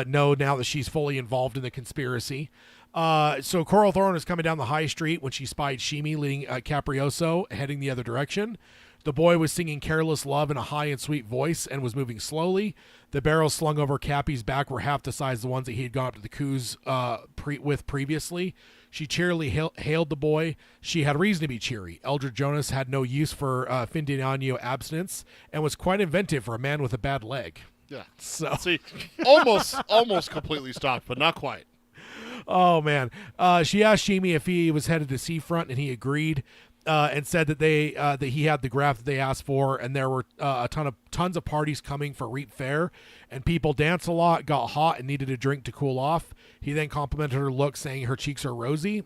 know now that she's fully involved in the conspiracy. So Coral Thorin was coming down the high street when she spied Sheemie leading Caprioso heading the other direction. The boy was singing Careless Love in a high and sweet voice and was moving slowly. The barrels slung over Cappy's back were half the size of the ones that he had gone up to the coups with previously. She cheerily hailed the boy. She had reason to be cheery. Eldred Jonas had no use for fin de agno abstinence and was quite inventive for a man with a bad leg. Yeah. So see, almost completely stopped, but not quite. Oh man. She asked Sheemie if he was headed to Seafront, and he agreed. And said that that he had the graph that they asked for, and there were tons of parties coming for Reap Fair, and people danced a lot, got hot, and needed a drink to cool off. He then complimented her look, saying her cheeks are rosy.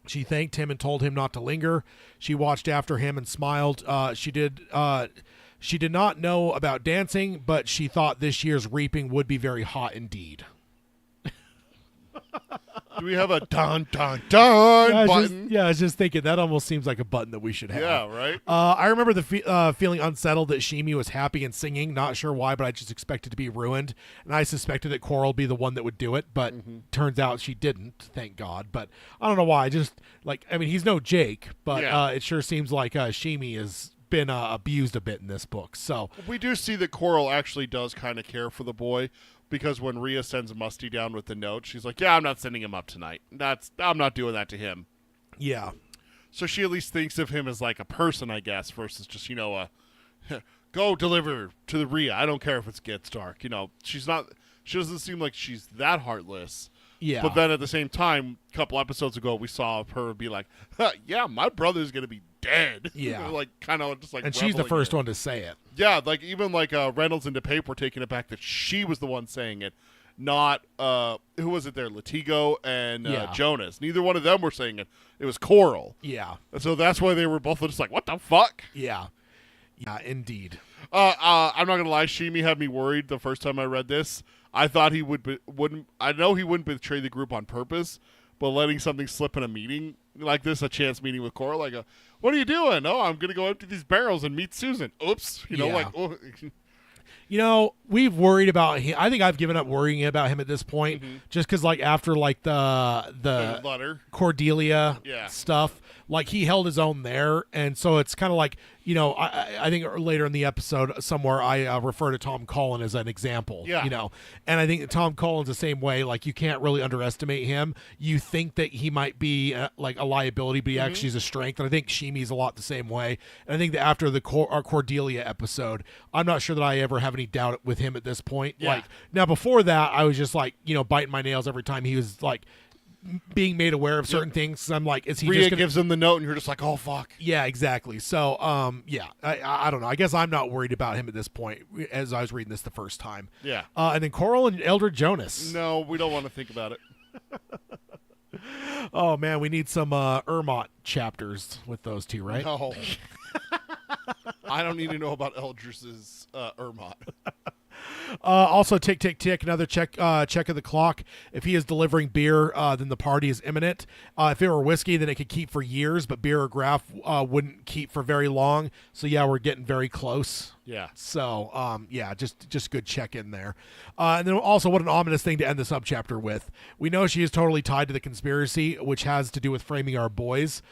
She thanked him and told him not to linger. She watched after him and smiled. She did not know about dancing, but she thought this year's reaping would be very hot indeed. Do we have a dun dun dun button? I was just thinking that almost seems like a button that we should have. Yeah, right. I remember the feeling unsettled that Sheemie was happy and singing. Not sure why, but I just expected to be ruined, and I suspected that Coral would be the one that would do it, but turns out she didn't. Thank God. But I don't know why. He's no Jake, but it sure seems like Sheemie has been abused a bit in this book. So we do see that Coral actually does kind of care for the boy. Because when Rhea sends Musty down with the note, she's like, yeah, I'm not sending him up tonight. I'm not doing that to him. Yeah. So she at least thinks of him as like a person, I guess, versus just, go deliver to the Rhea. I don't care if it gets dark. She doesn't seem like she's that heartless. Yeah. But then at the same time, a couple episodes ago, we saw her be like, yeah, my brother's going to be dead. Yeah. And she's the first one to say it. Yeah, even Reynolds and DePape were taking it back that she was the one saying it, not, who was it there? Latigo and Jonas. Neither one of them were saying it. It was Coral. Yeah. And so that's why they were both just like, what the fuck? Yeah. Yeah, indeed. I'm not going to lie. Sheemie had me worried the first time I read this. I thought he wouldn't. I know he wouldn't betray the group on purpose, but letting something slip in a meeting like this, a chance meeting with Coral, what are you doing? Oh, I'm gonna go empty these barrels and meet Susan. Oops, we've worried about him. I think I've given up worrying about him at this point, just because after the letter Cordelia stuff, he held his own there, and so it's kind of I think later in the episode somewhere I refer to Tom Cullen as an example. Yeah. And I think that Tom Cullen's the same way. You can't really underestimate him. You think that he might be a liability, but he actually is a strength. And I think Sheemie's a lot the same way. And I think that after the Cordelia episode, I'm not sure that I ever have any doubt with him at this point. Yeah. Now before that, I was just biting my nails every time he was being made aware of certain things. I'm like, is he Rhea just gonna... gives him the note and you're just like, oh fuck. Yeah, exactly. So I don't know. I guess I'm not worried about him at this point as I was reading this the first time. Yeah. And then Coral and Eldred Jonas. No, we don't want to think about it. Oh man, we need some Ermot chapters with those two, right? No. I don't need to know about Eldridge's Ermot. Also, tick, tick, tick. Another check of the clock. If he is delivering beer, then the party is imminent. If it were whiskey, then it could keep for years, but beer or graf wouldn't keep for very long. So yeah, we're getting very close. Yeah. So just good check in there. And then also, what an ominous thing to end the subchapter with. We know she is totally tied to the conspiracy, which has to do with framing our boys.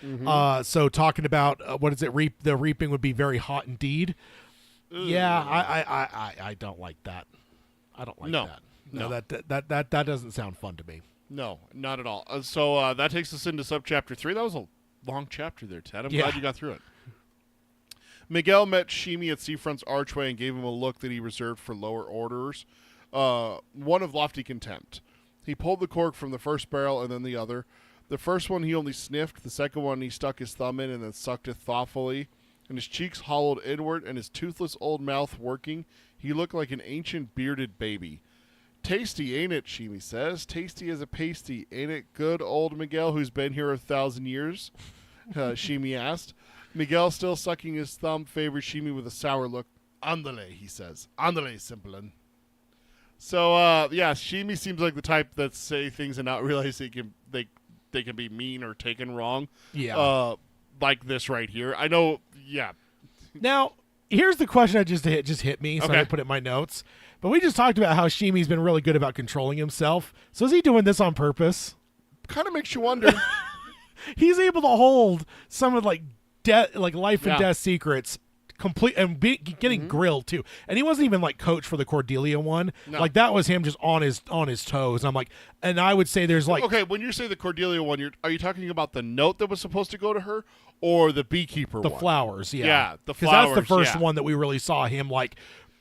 So talking about what is it? The reaping would be very hot indeed. Yeah, I don't like that. I don't like that. No, that doesn't sound fun to me. No, not at all. So that takes us into subchapter 3. That was a long chapter there, Ted. I'm glad you got through it. Miguel met Sheemie at Seafront's archway and gave him a look that he reserved for lower orders, one of lofty contempt. He pulled the cork from the first barrel and then the other. The first one he only sniffed. The second one he stuck his thumb in and then sucked it thoughtfully. And his cheeks hollowed inward and his toothless old mouth working, he looked like an ancient bearded baby. Tasty, ain't it, Sheemie says. Tasty as a pasty. Ain't it good, old Miguel, who's been here 1,000 years? Sheemie asked. Miguel, still sucking his thumb, favors Sheemie with a sour look. Andale, he says. Andale, simpleton. So, Sheemie seems like the type that say things and not realize they can be mean or taken wrong. Yeah. Like this right here. I know, yeah. Now, here's the question that just hit me, so I put it in my notes. But we just talked about how Sheemie's been really good about controlling himself. So is he doing this on purpose? Kind of makes you wonder. He's able to hold some of life and death secrets complete and getting grilled too. And he wasn't even coach for the Cordelia one. No. That was him just on his toes. And I'm and I would say there's okay, when you say the Cordelia one, are you talking about the note that was supposed to go to her or the beekeeper one? The flowers, yeah. Yeah, the flowers. Because that's the first one that we really saw him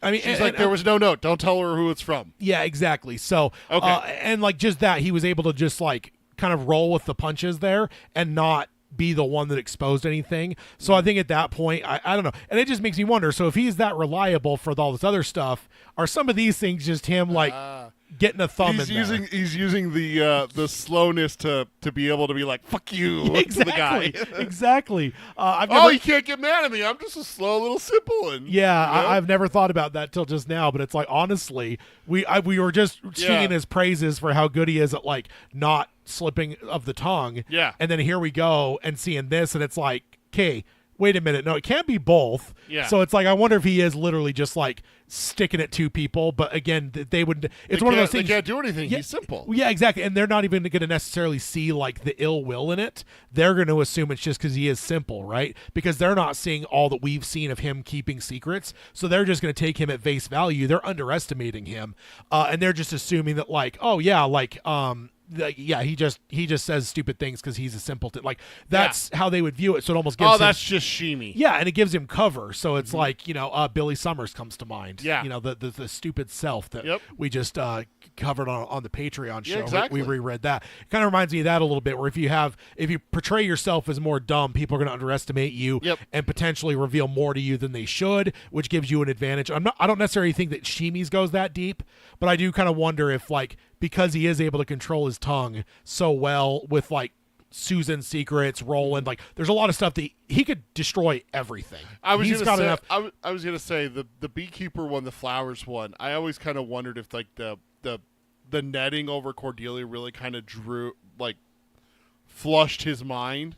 I mean, she's like, there was no note. Don't tell her who it's from. Yeah, exactly. So, and like just that, he was able to just like kind of roll with the punches there and not be the one that exposed anything. So I think at that point, I don't know. And it just makes me wonder, so if he's that reliable for all this other stuff, are some of these things just him like getting a thumb in there? He's using the slowness to be able to be like, fuck you, to the guy. Exactly. You can't get mad at me. I'm just a slow little simple. And, yeah, I've never thought about that till just now, but it's like, honestly, we were just singing his praises for how good he is at like not slipping of the tongue. Yeah. And then here we go and seeing this, and it's like, okay, wait a minute. No, it can't be both. Yeah. So it's like, I wonder if he is literally just like sticking it to people. But again, they would. It's one of those things. They can't do anything. Yeah, He's simple. Yeah, exactly. And they're not even going to necessarily see like the ill will in it. They're going to assume it's just because he is simple, right? Because they're not seeing all that we've seen of him keeping secrets. So they're just going to take him at face value. They're underestimating him, and they're just assuming that like, oh yeah, he just says stupid things because he's a simpleton. Like that's how they would view it. So it almost gives him, that's just Sheemie. Yeah, and it gives him cover. So it's like, Billy Summers comes to mind. Yeah, the stupid self that we just covered on the Patreon show. Yeah, exactly. We reread that. It kind of reminds me of that a little bit. Where if you portray yourself as more dumb, people are going to underestimate you and potentially reveal more to you than they should, which gives you an advantage. I don't necessarily think that Sheemie's goes that deep, but I do kind of wonder if like, because he is able to control his tongue so well with like Susan's secrets, Roland, like there's a lot of stuff that he could destroy everything. I was gonna say the beekeeper one, the flowers one. I always kind of wondered if like the netting over Cordelia really kind of flushed his mind.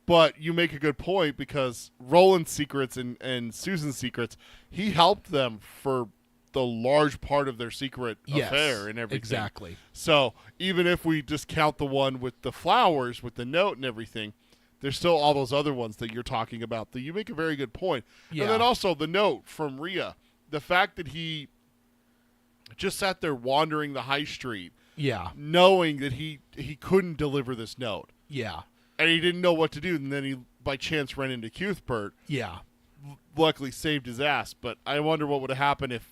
But you make a good point, because Roland's secrets and Susan's secrets, he helped them for the large part of their secret affair and everything. Exactly. So even if we discount the one with the flowers, with the note and everything, there's still all those other ones that you're talking about. That you make a very good point. Yeah. And then also the note from Rhea, the fact that he just sat there wandering the high street, knowing that he couldn't deliver this note, and he didn't know what to do, and then he by chance ran into Cuthbert. Luckily saved his ass, but I wonder what would have happened if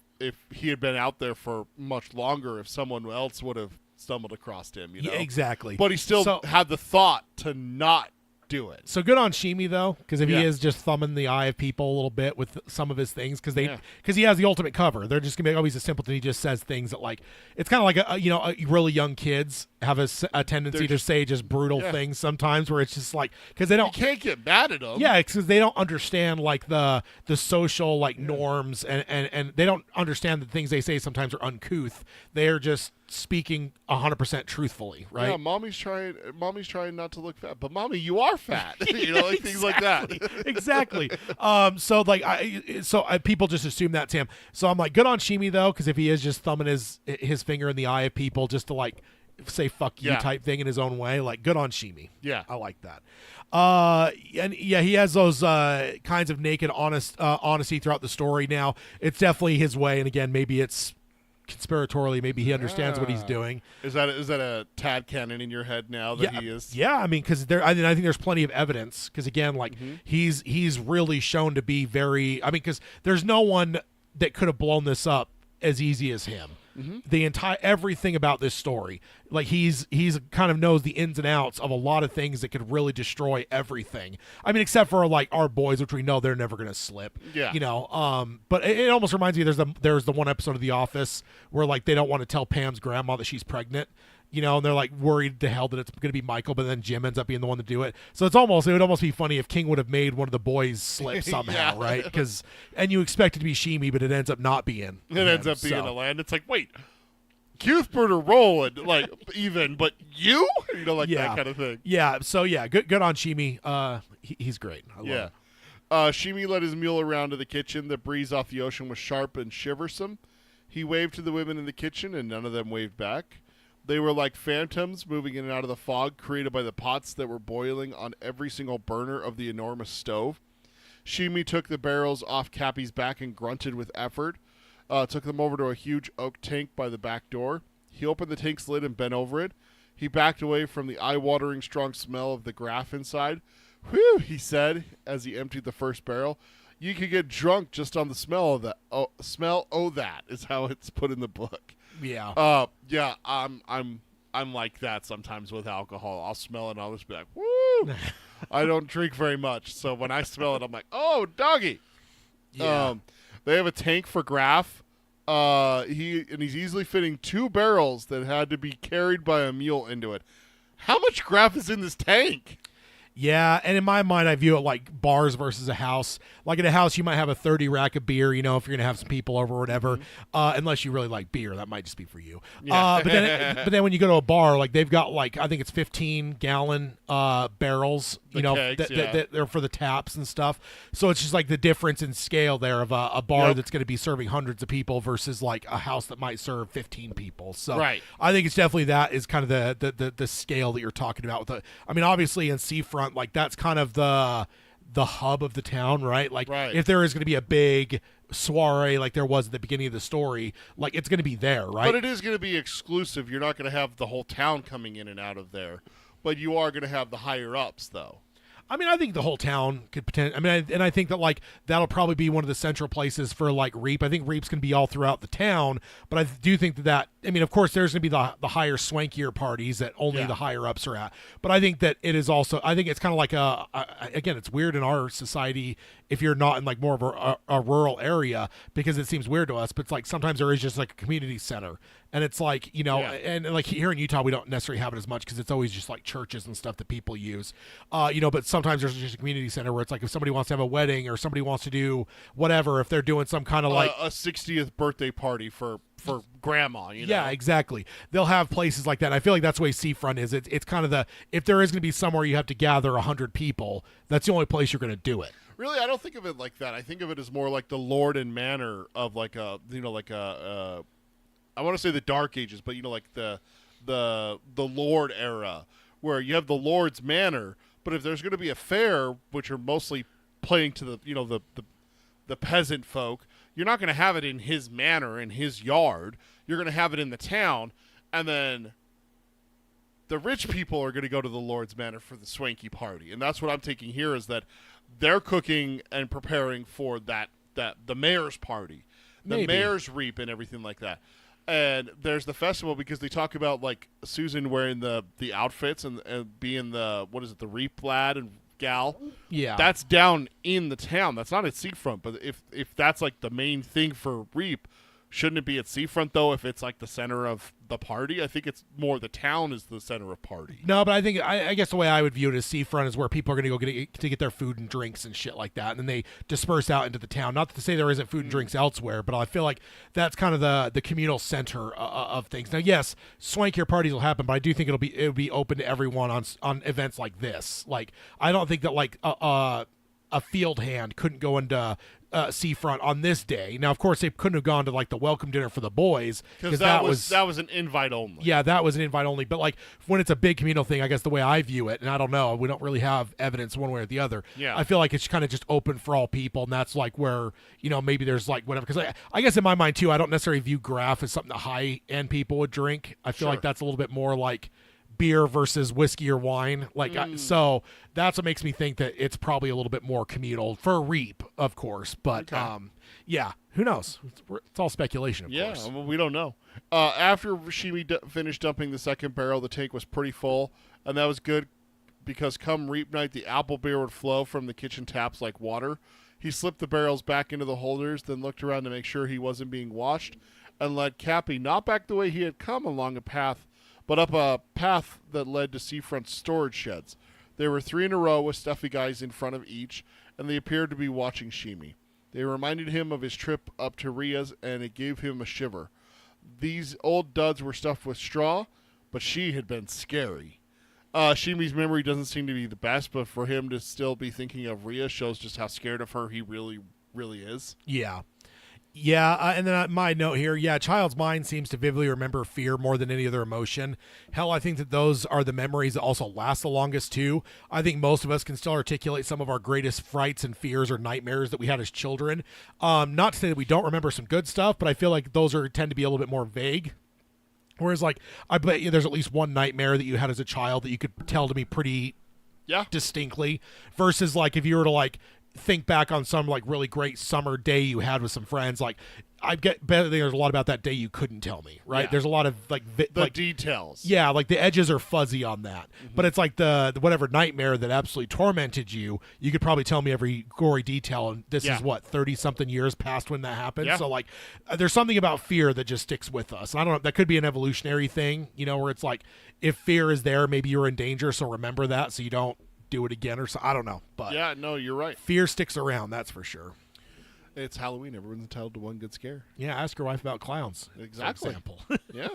he had been out there for much longer, if someone else would have stumbled across him, Yeah, exactly. But he still had the thought to not do it. So good on Sheemie, though, because if he is just thumbing the eye of people a little bit with some of his things, because he has the ultimate cover. They're just gonna be, he's a simpleton. He just says things that like, it's kind of like really young kids have a tendency to say just brutal things sometimes, where it's just like, because they don't, you can't get mad at them. Yeah, because they don't understand like the social like norms, and they don't understand that things they say sometimes are uncouth. They're just speaking 100% truthfully, right? Yeah, mommy's trying not to look fat, but mommy, you are fat. Like things like that. Exactly. So people just assume that's him. So I'm like, good on Sheemie though, because if he is just thumbing his finger in the eye of people just to like say fuck you type thing in his own way, like good on Sheemie. Yeah, I like that. And he has those kinds of naked honesty throughout the story. Now it's definitely his way, and again, maybe it's conspiratorially, maybe he understands what he's doing. Is that a tad canon in your head now that he is? Yeah, I mean, because I think there's plenty of evidence. Because again, like he's really shown to be very. I mean, because there's no one that could have blown this up as easy as him. The entire everything about this story, like he's kind of knows the ins and outs of a lot of things that could really destroy everything. I mean, except for like our boys, which we know they're never going to slip. Yeah, but it almost reminds me. There's the one episode of The Office where like they don't want to tell Pam's grandma that she's pregnant. And they're like worried to hell that it's going to be Michael, but then Jim ends up being the one to do it. So it would almost be funny if King would have made one of the boys slip somehow, right? And you expect it to be Sheemie, but it ends up not being. It ends up being Alain. It's like, wait, Cuthbert or Roland, like even, but you, that kind of thing. Yeah. So good on Sheemie. He's great. I love him. Sheemie led his mule around to the kitchen. The breeze off the ocean was sharp and shiversome. He waved to the women in the kitchen, and none of them waved back. They were like phantoms moving in and out of the fog created by the pots that were boiling on every single burner of the enormous stove. Sheemie took the barrels off Cappy's back and grunted with effort. Took them over to a huge oak tank by the back door. He opened the tank's lid and bent over it. He backed away from the eye-watering strong smell of the graf inside. Whew, he said as he emptied the first barrel. you could get drunk just on the smell of that. That is how it's put in the book. Yeah. Yeah. I'm like that sometimes with alcohol. I'll smell it and I'll just be like, woo. I don't drink very much, so when I smell it, I'm like, oh, doggy. Yeah. They have a tank for Graf. He's easily fitting 2 barrels that had to be carried by a mule into it. How much Graf is in this tank? Yeah, and in my mind, I view it like bars versus a house. Like in a house, you might have a 30 rack of beer, if you're going to have some people over or whatever, unless you really like beer. That might just be for you. Yeah. But then when you go to a bar, like they've got I think it's 15-gallon barrels, kegs, that they're for the taps and stuff. So it's just like the difference in scale there of a bar that's going to be serving hundreds of people versus like a house that might serve 15 people. So right. I think it's definitely that is kind of the scale that you're talking about. Obviously in Seafront, like that's kind of the hub of the town, right? Like if there is going to be a big soiree like there was at the beginning of the story, like it's going to be there, right? But it is going to be exclusive. You're not going to have the whole town coming in and out of there, but you are going to have the higher ups though. I mean, I think the whole town could potentially. I think that like that'll probably be one of the central places for like Reap. I think Reap's going to be all throughout the town, but I do think that. I mean, of course, there's going to be the higher, swankier parties that only the higher ups are at. But I think that it is also. I think it's kind of like again, it's weird in our society if you're not in like more of a rural area because it seems weird to us. But it's like sometimes there is just like a community center. And it's like, and like here in Utah, we don't necessarily have it as much because it's always just like churches and stuff that people use, but sometimes there's just a community center where it's like if somebody wants to have a wedding or somebody wants to do whatever, if they're doing some kind of like a 60th birthday party for grandma, Yeah, exactly. They'll have places like that. And I feel like that's the way Seafront is. It's kind of if there is going to be somewhere you have to gather 100 people, that's the only place you're going to do it. Really, I don't think of it like that. I think of it as more like the lord and manor of I want to say the Dark Ages, but like the Lord era, where you have the Lord's manor. But if there's going to be a fair, which are mostly playing to the peasant folk, you're not going to have it in his manor in his yard. You're going to have it in the town, and then the rich people are going to go to the Lord's manor for the swanky party. And that's what I'm taking here is that they're cooking and preparing for the mayor's party, the mayor's reap, and everything like that. And there's the festival because they talk about like Susan wearing the outfits and being the reap lad and gal. Yeah, that's down in the town. That's not at Seafront. But if that's like the main thing for reap, shouldn't it be at Seafront though? If it's like the center of the party, I think it's more the town is the center of party. No, but I think I guess the way I would view it is Seafront is where people are going to go get their food and drinks and shit like that, and then they disperse out into the town. Not to say there isn't food and drinks elsewhere, but I feel like that's kind of the communal center of things. Now, yes, swankier parties will happen, but I do think it'll be open to everyone on events like this. Like I don't think that like a field hand couldn't go into Seafront on this day. Now, of course, they couldn't have gone to like the welcome dinner for the boys because that was an invite only. Yeah, that was an invite only. But like when it's a big communal thing, I guess the way I view it, and I don't know, we don't really have evidence one way or the other. Yeah, I feel like it's kind of just open for all people, and that's like where maybe there's like whatever. Because I guess in my mind too, I don't necessarily view graf as something that high end people would drink. I feel like that's a little bit more like beer versus whiskey or wine, so that's what makes me think that it's probably a little bit more communal for reap, of course. But yeah, who knows? It's all speculation, of course. Yeah, well, we don't know. After Sheemie finished dumping the second barrel, the tank was pretty full, and that was good because come reap night, the apple beer would flow from the kitchen taps like water. He slipped the barrels back into the holders, then looked around to make sure he wasn't being watched, and led Cappy not back the way he had come along a path, but up a path that led to Seafront's storage sheds. There were 3 in a row with stuffy guys in front of each, and they appeared to be watching Sheemie. They reminded him of his trip up to Rhea's, and it gave him a shiver. These old duds were stuffed with straw, but she had been scary. Sheemie's memory doesn't seem to be the best, but for him to still be thinking of Rhea shows just how scared of her he really, really is. Yeah. Yeah, and then my note here, child's mind seems to vividly remember fear more than any other emotion. Hell, I think that those are the memories that also last the longest, too. I think most of us can still articulate some of our greatest frights and fears or nightmares that we had as children. Not to say that we don't remember some good stuff, but I feel like those tend to be a little bit more vague. Whereas, like, I bet you there's at least one nightmare that you had as a child that you could tell to me pretty distinctly, versus, like, if you were to, like, think back on some like really great summer day you had with some friends, like I bet there's a lot about that day you couldn't tell me, right? Yeah. There's a lot of like the details. Yeah, like the edges are fuzzy on that. But it's like the whatever nightmare that absolutely tormented you, you could probably tell me every gory detail, and this is what 30-something years past when that happened. Yeah. So like there's something about fear that just sticks with us. And I don't know, that could be an evolutionary thing, you know, where it's like if fear is there, maybe you're in danger, so remember that so you don't do it again or so. I don't know, but Yeah, no, you're right. fear sticks around, that's for sure. It's Halloween. Everyone's entitled to one good scare. Yeah, ask your wife about clowns. Exactly. For example. Yeah.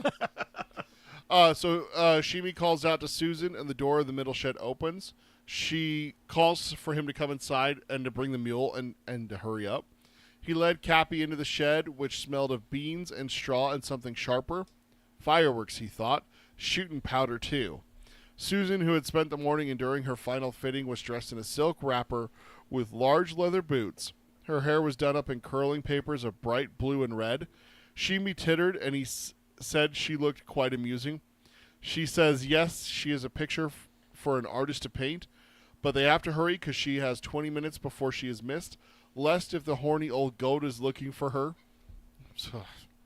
So Sheemie calls out to Susan, and the door of the middle shed opens. She calls for him to come inside and to bring the mule and to hurry up. He led Cappy into the shed, which smelled of beans and straw and something sharper. Fireworks, he thought. Shooting powder, too. Susan, who had spent the morning enduring her final fitting, was dressed in a silk wrapper with large leather boots. Her hair was done up in curling papers of bright blue and red. Sheemie tittered, and he said she looked quite amusing. She says, yes, she is a picture for an artist to paint, but they have to hurry because she has 20 minutes before she is missed, lest if the horny old goat is looking for her.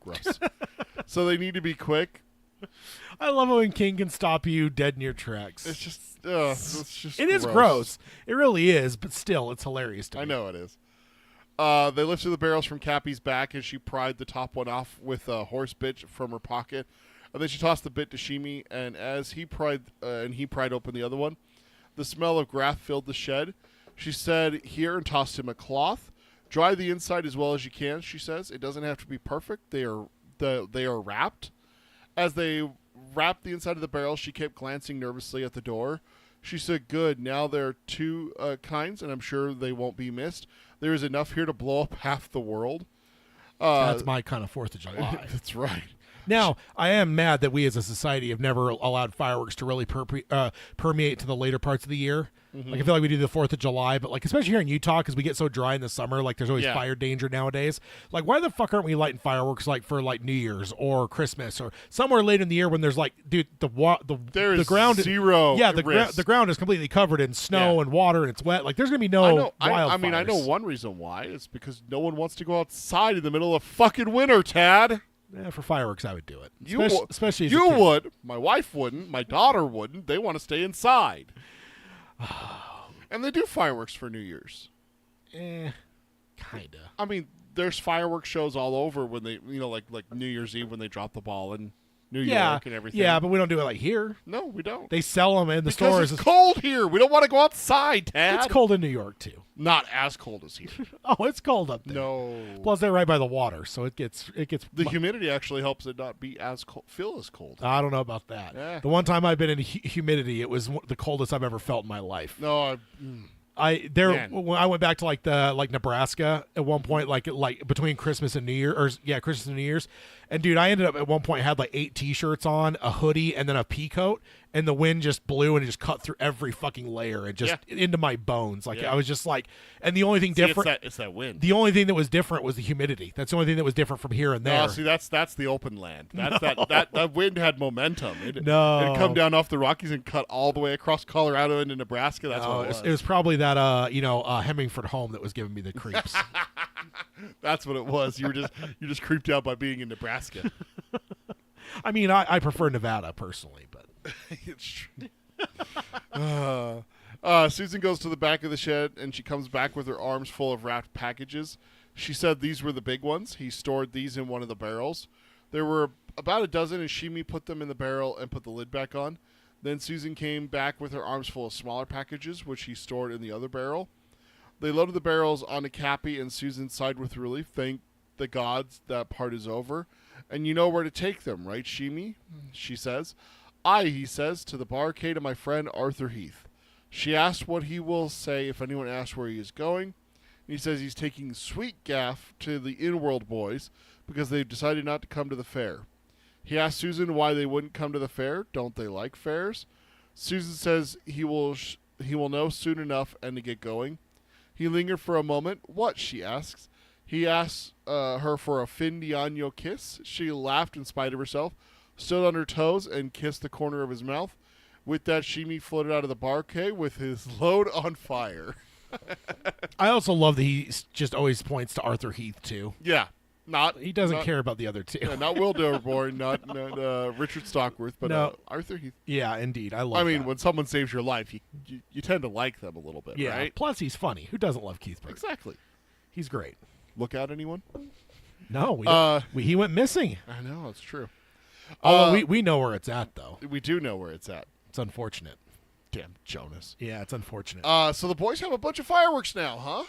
Gross. So they need to be quick. I love it when King can stop you dead in your tracks. It's just It is gross. It really is, but still, it's hilarious to me. I know it is. They lifted the barrels from Cappy's back, and she pried the top one off with a horse bit from her pocket. And then she tossed the bit to Sheemie, and as he pried open the other one, the smell of graf filled the shed. She said, here, and tossed him a cloth. Dry the inside as well as you can, she says. It doesn't have to be perfect. They are wrapped. As they wrapped the inside of the barrel, she kept glancing nervously at the door. She said, good, now there are two kinds, and I'm sure they won't be missed. There is enough here to blow up half the world. That's my kind of 4th of July. That's right. Now, I am mad that we as a society have never allowed fireworks to really permeate to the later parts of the year. Like I feel like we do the 4th of July, but like especially here in Utah because we get so dry in the summer, like there's always fire danger nowadays. Like why the fuck aren't we lighting fireworks like for like New Year's or Christmas or somewhere late in the year when there's like, dude, the ground zero the ground is completely covered in snow and water and it's wet. Like there's gonna be no wildfires. I know one reason why. It's because no one wants to go outside in the middle of fucking winter, Tad. Yeah, for fireworks, I would do it. Especially as you would. My wife wouldn't. My daughter wouldn't. They want to stay inside. And they do fireworks for New Year's. Kinda. I mean, there's fireworks shows all over when they, like New Year's Eve when they drop the ball in New York and everything. Yeah, but we don't do it like here. No, we don't. They sell them in the because stores. It's cold here. We don't want to go outside, Tad. It's cold in New York too. Not as cold as here. Oh, it's cold up there. No. Plus, they're right by the water, so it gets. The humidity actually helps it not be as cold, feel as cold. I don't know about that. Yeah. The one time I've been in humidity, it was the coldest I've ever felt in my life. No, when I went back to like Nebraska at one point, like between Christmas and New Year, Christmas and New Year's, and dude, I ended up at one point had like 8 t-shirts on, a hoodie, and then a pea coat, and the wind just blew and it just cut through every fucking layer and just into my bones. Like I was just like, and the only thing different, it's that wind. The only thing that was different was the humidity. That's the only thing that was different from here and there. See, that's the open land. That wind had momentum. It'd come down off the Rockies and cut all the way across Colorado into Nebraska. That's what it was. It was probably that Hemingford home that was giving me the creeps. That's what it was. You just creeped out by being in Nebraska. I mean, I prefer Nevada personally, but it's true. Susan goes to the back of the shed and she comes back with her arms full of wrapped packages. She said these were the big ones. He stored these in one of the barrels. There were about a dozen, and Sheemie put them in the barrel and put the lid back on. Then Susan came back with her arms full of smaller packages, which he stored in the other barrel. They loaded the barrels onto Cappy, and Susan sighed with relief. Thank the gods that part is over. And you know where to take them, right, Sheemie? She says. Aye, he says, to the barricade of my friend Arthur Heath. She asked what he will say if anyone asks where he is going. And he says he's taking Sweet Gaff to the In-World boys because they've decided not to come to the fair. He asked Susan why they wouldn't come to the fair. Don't they like fairs? Susan says he will know soon enough and to get going. He lingered for a moment. What, she asks. He asks her for a fin di agno kiss. She laughed in spite of herself, stood on her toes, and kissed the corner of his mouth. With that, Sheemie floated out of the barquet with his load on fire. I also love that he just always points to Arthur Heath too. Yeah. He doesn't care about the other two. Yeah, not Will Doverbourne, not Richard Stockworth, but Arthur Heath. Yeah, indeed. I love that. When someone saves your life, you tend to like them a little bit, yeah. right? Plus, he's funny. Who doesn't love Cuthbert? Exactly. He's great. Look out, anyone? No, he went missing. I know, it's true. Although we know where it's at, though. We do know where it's at. It's unfortunate. Damn Jonas. Yeah, it's unfortunate. So the boys have a bunch of fireworks now, huh?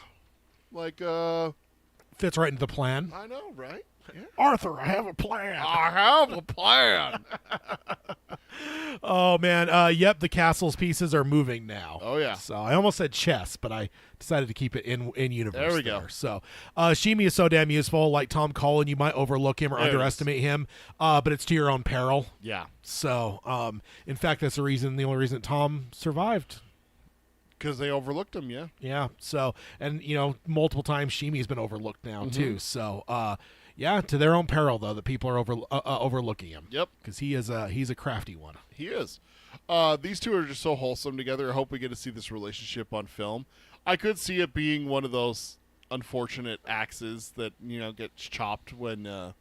Like, fits right into the plan. I know, right? Yeah. Arthur, I have a plan. I have a plan. Oh, man. Yep, the castle's pieces are moving now. Oh, yeah. So I almost said chess, but I decided to keep it in universe. There we go. So Sheemie is so damn useful. Like Tom Cullen, you might overlook him or underestimate him, but it's to your own peril. Yeah. So, in fact, that's the only reason Tom survived. Because they overlooked him, yeah. Yeah. So, and, multiple times Sheemie's been overlooked now, too. So, yeah, to their own peril, though, that people are overlooking him. Yep. Because he's a crafty one. He is. These two are just so wholesome together. I hope we get to see this relationship on film. I could see it being one of those unfortunate axes that, gets chopped when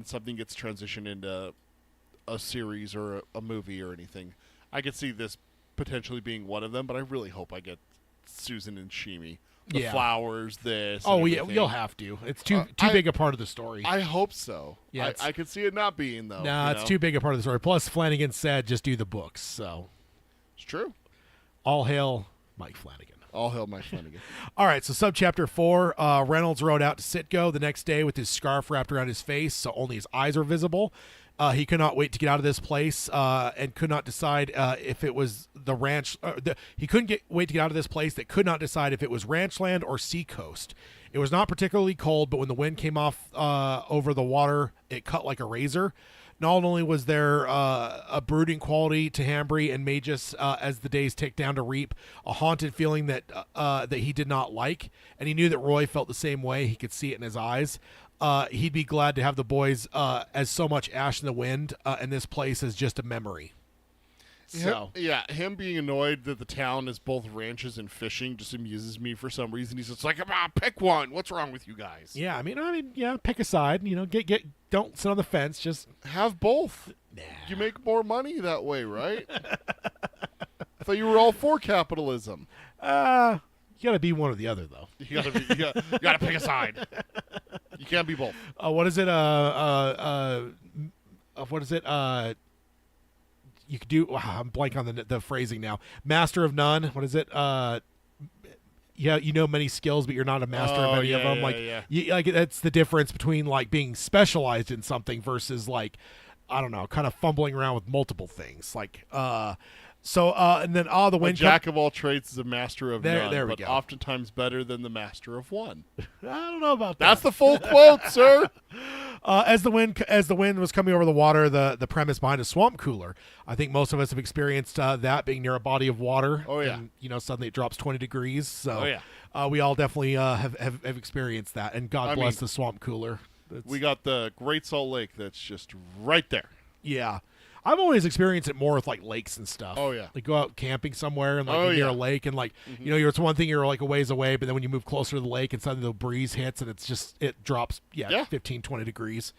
something gets transitioned into a series or a movie or anything. I could see this potentially being one of them, but I really hope I get Susan and Sheemie. The flowers, this. Oh, yeah, you'll have to. It's too big a part of the story. I hope so. Yeah, I could see it not being, though. Nah, it's too big a part of the story. Plus, Flanagan said just do the books, so. It's true. All hail Mike Flanagan. All hail Mike Flanagan. All right, so Subchapter 4, Reynolds rode out to Citgo the next day with his scarf wrapped around his face, so only his eyes were visible. He could not wait to get out of this place and could not decide if it was the ranch. He couldn't wait to get out of this place that could not decide if it was ranch land or seacoast. It was not particularly cold, but when the wind came off over the water, it cut like a razor. Not only was there a brooding quality to Hambry and Mejis as the days ticked down to reap, a haunted feeling that he did not like, and he knew that Roy felt the same way. He could see it in his eyes. He'd be glad to have the boys as so much ash in the wind, and this place as just a memory. So him being annoyed that the town is both ranches and fishing just amuses me for some reason. He's just like, pick one. What's wrong with you guys? Yeah, I mean, pick a side. Don't sit on the fence. Just have both. Nah. You make more money that way, right? I thought you were all for capitalism. You got to be one or the other, though. You got to pick a side. You can't be both. What is it? What is it? You could do. Wow, I'm blank on the phrasing now. Master of none. What is it? Many skills, but you're not a master of any of them. That's the difference between like being specialized in something versus like, I don't know, kind of fumbling around with multiple things. Like, and then the wind. A jack of all trades is a master of none, there we but go. Oftentimes better than the master of one. I don't know about that. That's the full quote, sir. As the wind was coming over the water, the premise behind a swamp cooler. I think most of us have experienced that being near a body of water. Oh yeah. And, suddenly it drops 20 degrees. So oh yeah. We all definitely have experienced that. And God bless the swamp cooler. We got the Great Salt Lake that's just right there. Yeah. I've always experienced it more with like lakes and stuff. Oh yeah, like go out camping somewhere and like near a lake and like it's one thing you're like a ways away, but then when you move closer to the lake and suddenly the breeze hits and it drops 15-20 degrees.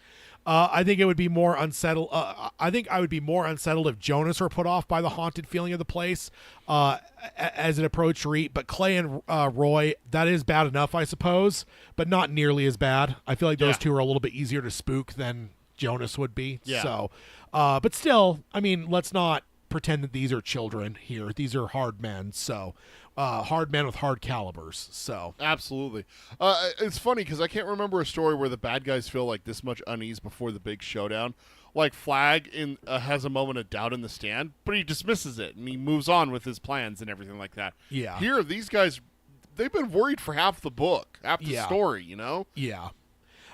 I think it would be more unsettled. I think I would be more unsettled if Jonas were put off by the haunted feeling of the place as it approached Reap. But Clay and Roy, that is bad enough, I suppose, but not nearly as bad. I feel like those two are a little bit easier to spook than Jonas would be. Yeah. So, but still, I mean, let's not pretend that these are children here. These are hard men. So, hard men with hard calibers. So, absolutely. It's funny because I can't remember a story where the bad guys feel like this much unease before the big showdown. Like Flag has a moment of doubt in the stand, but he dismisses it and he moves on with his plans and everything like that. Yeah. Here, these guys, they've been worried for half the book, half the story. Yeah.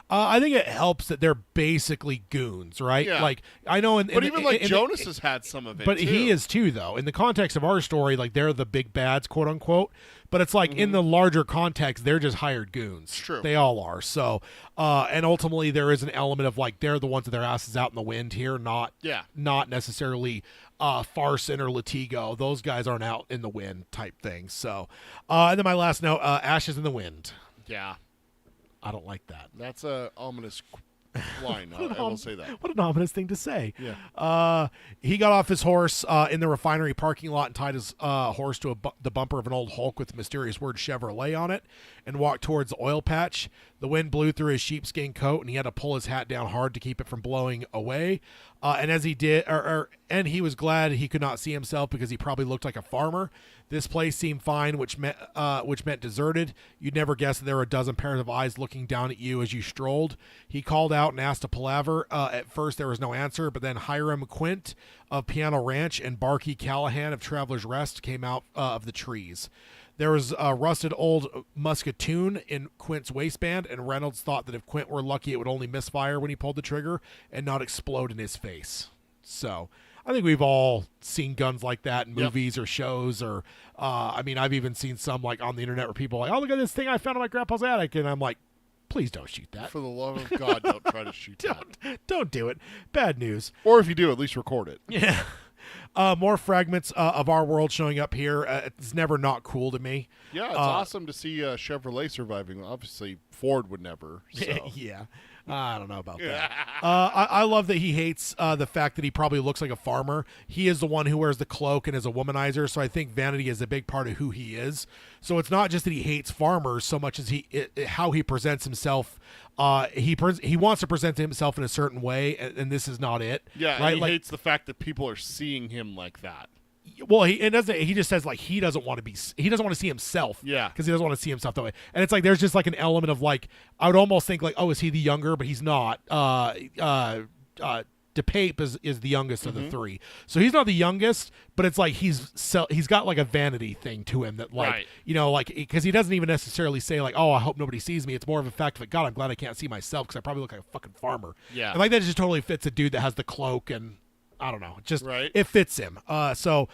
I think it helps that they're basically goons, right? Yeah. Like I know, but even Jonas has had some of it. But too. he is too, though. In the context of our story, like they're the big bads, quote unquote. But it's like in the larger context, they're just hired goons. True. They all are. So, and ultimately, there is an element of like they're the ones with their asses out in the wind here, not necessarily Farson or Latigo. Those guys aren't out in the wind type thing. So, and then my last note, Ashes in the Wind. Yeah. I don't like that. That's a ominous line. I will say that. What an ominous thing to say. Yeah. He got off his horse in the refinery parking lot and tied his horse to the bumper of an old Hulk with the mysterious word Chevrolet on it and walked towards the oil patch. The wind blew through his sheepskin coat, and he had to pull his hat down hard to keep it from blowing away. And as he did, and he was glad he could not see himself because he probably looked like a farmer. This place seemed fine, which meant deserted. You'd never guess that there were a dozen pairs of eyes looking down at you as you strolled. He called out and asked to palaver. At first, there was no answer, but then Hiram Quint of Piano Ranch and Barkey Callahan of Traveler's Rest came out of the trees. There was a rusted old musketoon in Quint's waistband, and Reynolds thought that if Quint were lucky, it would only misfire when he pulled the trigger and not explode in his face. So I think we've all seen guns like that in movies or shows, or I mean, I've even seen some like on the internet where people are like, oh, look at this thing I found in my grandpa's attic, and I'm like, please don't shoot that. For the love of God, don't try to shoot that. Don't do it. Bad news. Or if you do, at least record it. Yeah. More fragments of our world showing up here. It's never not cool to me. Yeah, it's awesome to see Chevrolet surviving. Obviously, Ford would never. So. Yeah. I don't know about that. I love that he hates the fact that he probably looks like a farmer. He is the one who wears the cloak and is a womanizer, so I think vanity is a big part of who he is. So it's not just that he hates farmers so much as how he presents himself. He wants to present himself in a certain way, and this is not it. Yeah, right? And he hates the fact that people are seeing him like that. Well, he just says like he doesn't want to see himself. Yeah, because he doesn't want to see himself that way. And it's like there's just like an element of like I would almost think like, oh, is he the younger? But he's not. DePape is the youngest of the three, so he's not the youngest. But it's like he's got like a vanity thing to him that like like because he doesn't even necessarily say like, oh, I hope nobody sees me. It's more of a fact of God, I'm glad I can't see myself because I probably look like a fucking farmer. Yeah, and like that just totally fits a dude that has the cloak and. I don't know. Just it fits him. So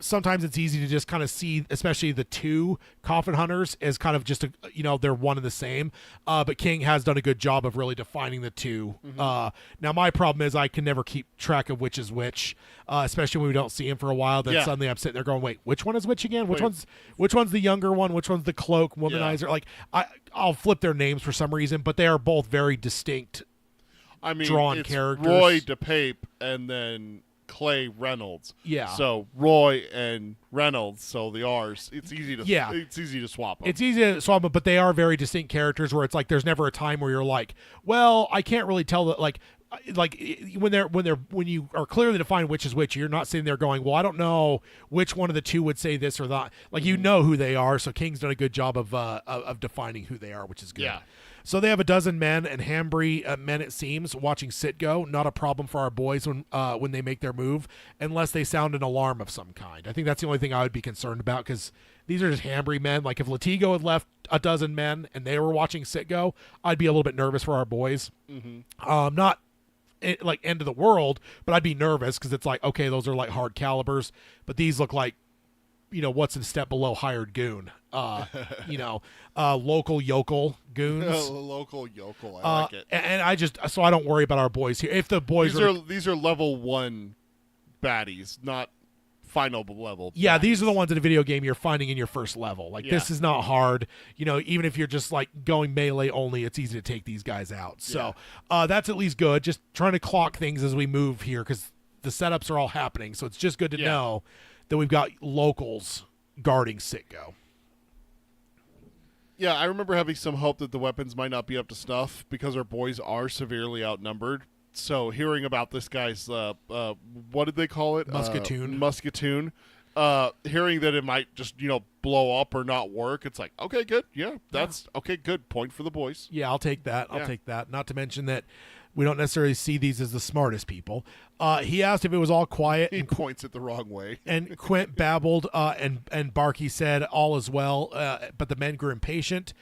sometimes it's easy to just kind of see, especially the two coffin hunters, as kind of just they're one and the same. But King has done a good job of really defining the two. Now my problem is I can never keep track of which is which, especially when we don't see him for a while. Then suddenly I'm sitting there going, wait, which one is which again? Which one's the younger one? Which one's the cloak womanizer? Like I'll flip their names for some reason, but they are both very distinct. I mean, drawn it's characters. Roy DePape and then Clay Reynolds. Yeah. So Roy and Reynolds. So the R's. It's easy to It's easy to swap them. It's easy to swap them, but they are very distinct characters. Where it's like there's never a time where you're like, well, I can't really tell that like when you are clearly defined which is which, you're not sitting there going, well, I don't know which one of the two would say this or that. Like you know who they are. So King's done a good job of defining who they are, which is good. Yeah. So they have a dozen men and Hambry men, it seems, watching Citgo. Not a problem for our boys when they make their move, unless they sound an alarm of some kind. I think that's the only thing I would be concerned about, because these are just Hambry men. Like if Latigo had left a dozen men and they were watching Citgo, I'd be a little bit nervous for our boys. Not like end of the world, but I'd be nervous because it's like, okay, those are like hard calibers, but these look like, what's a step below hired goon. Local yokel goons. Local yokel, I like it. And I don't worry about our boys here. If the boys these are level 1 baddies, not final level. Yeah, baddies. These are the ones in a video game you're finding in your first level. Like this is not hard. Even if you're just like going melee only, it's easy to take these guys out. So that's at least good. Just trying to clock things as we move here because the setups are all happening. So it's just good to know that we've got locals guarding Citgo. Yeah, I remember having some hope that the weapons might not be up to snuff because our boys are severely outnumbered. So hearing about this guy's, what did they call it? Musketoon. Hearing that it might just, blow up or not work, it's like, okay, good. Yeah, that's okay, good. Point for the boys. Yeah, I'll take that. I'll take that. Not to mention that we don't necessarily see these as the smartest people. He asked if it was all quiet. He points it the wrong way. And Quint babbled, and Barkey said all is well, but the men grew impatient,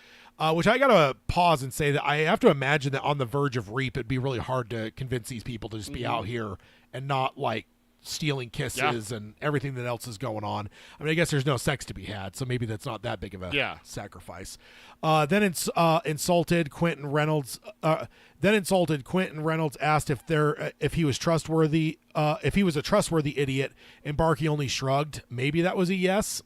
which I got to pause and say that I have to imagine that on the verge of Reap, it'd be really hard to convince these people to just be out here and not, like, stealing kisses and everything that else is going on. I mean, I guess there's no sex to be had, so maybe that's not that big of a sacrifice. Then insulted Quentin Reynolds. Then insulted Quentin Reynolds asked if he was trustworthy. If he was a trustworthy idiot, and Barkey only shrugged. Maybe that was a yes.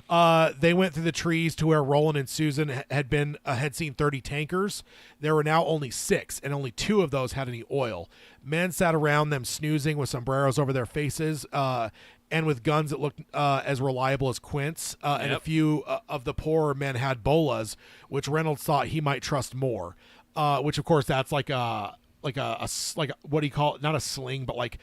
They went through the trees to where Roland and Susan had seen 30 tankers. There were now only 6, and only 2 of those had any oil. Men sat around them snoozing with sombreros over their faces, and with guns that looked as reliable as Quint's. And a few of the poorer men had bolas, which Reynolds thought he might trust more. Which of course that's like a what do you call it? Not a sling, but like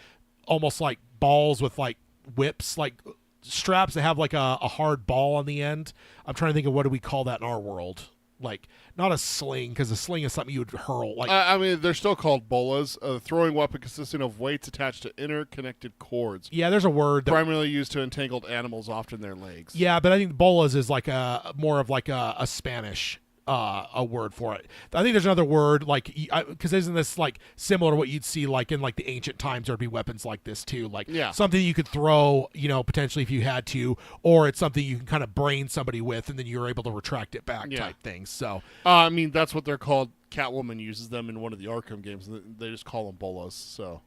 almost like balls with like whips, like straps that have like a hard ball on the end. I'm trying to think of what do we call that in our world. Like not a sling, because a sling is something you would hurl. Like I mean, they're still called bolas, a throwing weapon consisting of weights attached to interconnected cords. Yeah, there's a word primarily used to entangled animals, often their legs. Yeah, but I think bolas is like more of like a Spanish a word for it. I think there's another word, like, because isn't this like similar to what you'd see like in like the ancient times? There'd be weapons like this too, like something you could throw, potentially if you had to, or it's something you can kind of brain somebody with, and then you're able to retract it back type things. So I mean, that's what they're called. Catwoman uses them in one of the Arkham games. They just call them bolas. So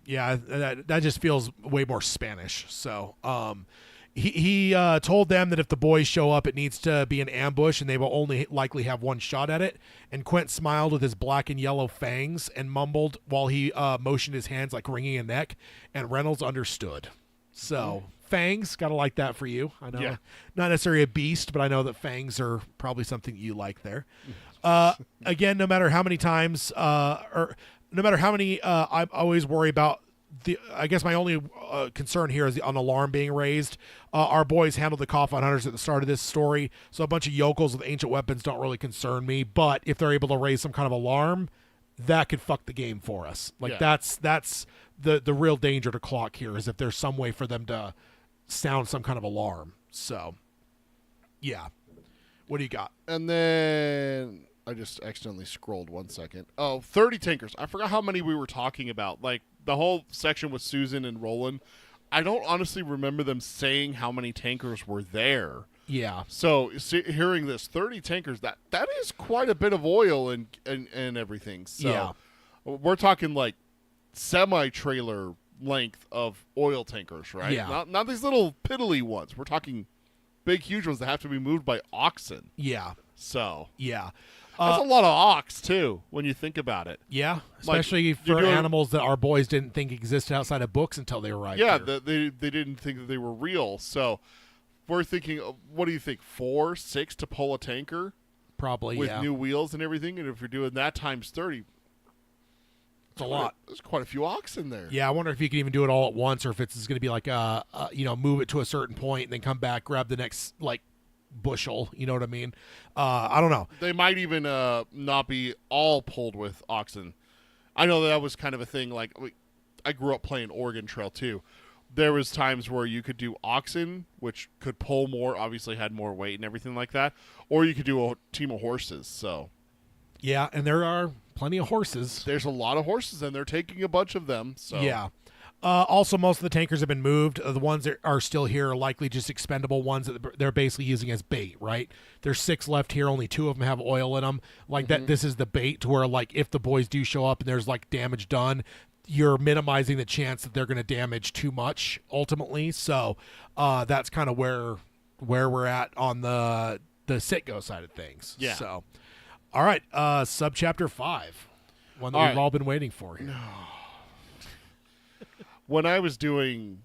yeah, that just feels way more Spanish. So He told them that if the boys show up, it needs to be an ambush, and they will only likely have one shot at it. And Quint smiled with his black and yellow fangs and mumbled while he motioned his hands like wringing a neck, and Reynolds understood. So fangs, gotta like that for you. I know, not necessarily a beast, but I know that fangs are probably something you like there. Again, no matter how many times, or no matter how many, I always worry about. I guess my only concern here is an alarm being raised. Our boys handled the coffin hunters at the start of this story, so a bunch of yokels with ancient weapons don't really concern me. But if they're able to raise some kind of alarm, that could fuck the game for us. Like that's the real danger to Clock here, is if there's some way for them to sound some kind of alarm. So, yeah. What do you got? And then I just accidentally scrolled 1 second. Oh, 30 tankers. I forgot how many we were talking about. Like, the whole section with Susan and Roland, I don't honestly remember them saying how many tankers were there. Yeah. So hearing this 30 tankers, that is quite a bit of oil and everything. So we're talking like semi-trailer length of oil tankers, right? Yeah. Not these little piddly ones. We're talking big, huge ones that have to be moved by oxen. Yeah. So yeah. That's a lot of ox, too, when you think about it. Yeah, especially for animals that our boys didn't think existed outside of books until they arrived here. They didn't think that they were real. So we're thinking, what do you think, 4, 6 to pull a tanker? Probably, with new wheels and everything? And if you're doing that times 30, it's a lot. There's quite a few ox in there. Yeah, I wonder if you can even do it all at once, or if it's going to be like, move it to a certain point and then come back, grab the next, like, bushel, you know what I mean? I don't know. They might even not be all pulled with oxen. I know that was kind of a thing. Like, I grew up playing Oregon Trail too. There was times where you could do oxen, which could pull more, obviously had more weight and everything like that, or you could do a team of horses. So yeah, and there are plenty of horses. There's a lot of horses, and they're taking a bunch of them. So yeah. Also, most of the tankers have been moved. The ones that are still here are likely just expendable ones that they're basically using as bait, right? There's 6 left here. Only 2 of them have oil in them. Like that, this is the bait to where, like, if the boys do show up and there's, like, damage done, you're minimizing the chance that they're going to damage too much ultimately. So that's kind of where we're at on the Citgo side of things. Yeah. So, all right, Subchapter 5. One that we've all been waiting for here. When I was doing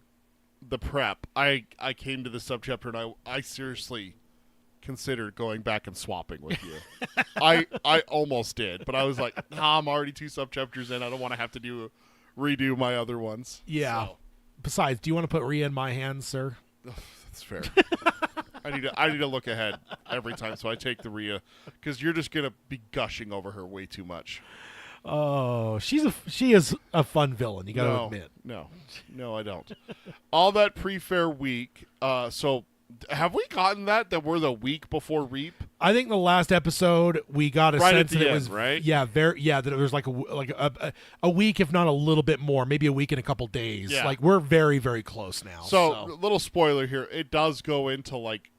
the prep, I came to the subchapter, and I seriously considered going back and swapping with you. I almost did, but I was like, nah, I'm already 2 subchapters in. I don't want to have to redo my other ones. Yeah. So. Besides, do you want to put Rhea in my hands, sir? That's fair. I need to look ahead every time, so I take the Rhea, because you're just gonna be gushing over her way too much. Oh, she is a fun villain. You got to admit. No, I don't. All that pre-fair week. So, have we gotten that we're the week before Reap? I think the last episode we got a Right sense at the that it end, was right? that it was like a week, if not a little bit more, maybe a week and a couple days. Yeah. Like we're very, very close now. So, little spoiler here. It does go into like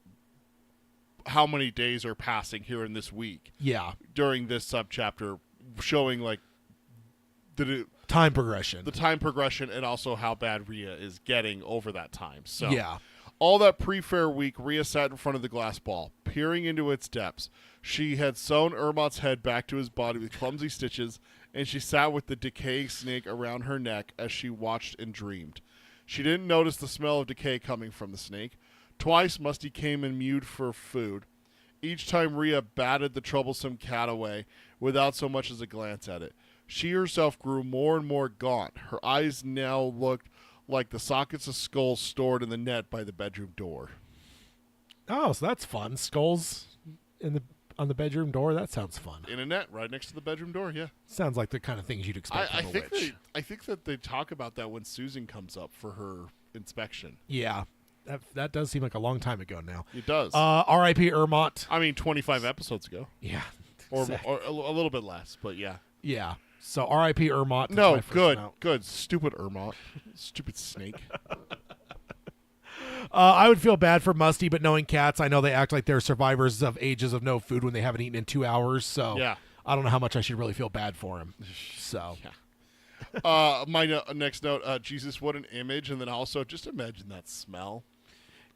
how many days are passing here in this week. Yeah. During this subchapter, showing like the Time progression. and also how bad Rhea is getting over that time. So Yeah. all that pre-fair week, Rhea sat in front of the glass ball, peering into its depths. She had sewn Ermot's head back to his body with clumsy stitches, and she sat with the decaying snake around her neck as she watched and dreamed. She didn't notice the smell of decay coming from the snake. Twice Musty came and mewed for food. Each time Rhea batted the troublesome cat away without so much as a glance at it. She herself grew more and more gaunt. Her eyes now looked like the sockets of skulls stored in the net by the bedroom door. Oh, so that's fun. Skulls on the bedroom door. That sounds fun. In a net right next to the bedroom door, yeah. Sounds like the kind of things you'd expect from a witch. I think that they talk about that when Susan comes up for her inspection. Yeah. That does seem like a long time ago now. It does. R.I.P. Ermot. I mean, 25 episodes ago. Yeah. Or Exactly. a little bit less, but yeah. Yeah. So R.I.P. Ermot. That's No, my first good, note. good. Stupid Ermot. Stupid snake. I would feel bad for Musty, but knowing cats, I know they act like they're survivors of ages of no food when they haven't eaten in 2 hours. So Yeah. I don't know how much I should really feel bad for him. So My next note, Jesus, what an image. And then also, just imagine that smell.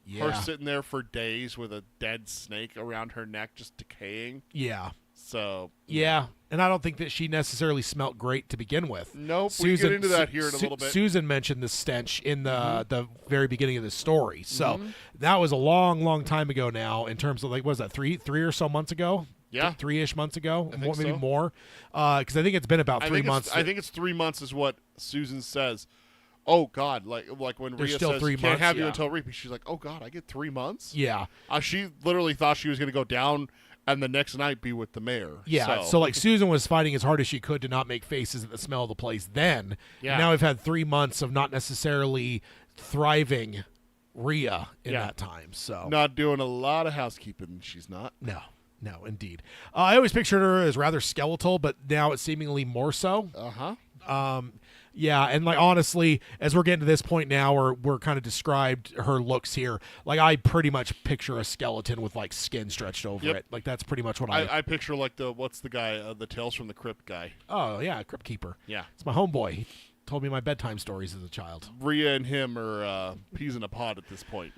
yeah, Her sitting there for days with a dead snake around her neck, just decaying. yeah, So, yeah. And I don't think that she necessarily smelt great to begin with. nope. We get into that here in a little bit. Susan mentioned the stench in the very beginning of the story. So that was a long, long time ago now. In terms of like, what was that, three or so months ago? Yeah. 3-ish months ago, think maybe so. more. Because I think it's been about 3 months. I think it's 3 months is what Susan says. Oh God! Like when There's Rhea still says 3 can't months, have you yeah. until reaping, she's like, oh God, I get 3 months. Yeah. She literally thought she was going to go down and the next night be with the mayor. Yeah, so like Susan was fighting as hard as she could to not make faces at the smell of the place then. Yeah. And now we've had 3 months of not necessarily thriving Rhea in Yeah. that time. So not doing a lot of housekeeping. She's not. No, indeed. I always pictured her as rather skeletal, but now it's seemingly more so. Yeah, and like honestly, as we're getting to this point now where we're kind of described her looks here, like I pretty much picture a skeleton with like skin stretched over Yep. it. Like that's pretty much what I picture like what's the guy, the Tales from the Crypt guy. Oh yeah, Crypt Keeper. Yeah. It's my homeboy. He told me my bedtime stories as a child. Rhea and him are peas in a pod at this point.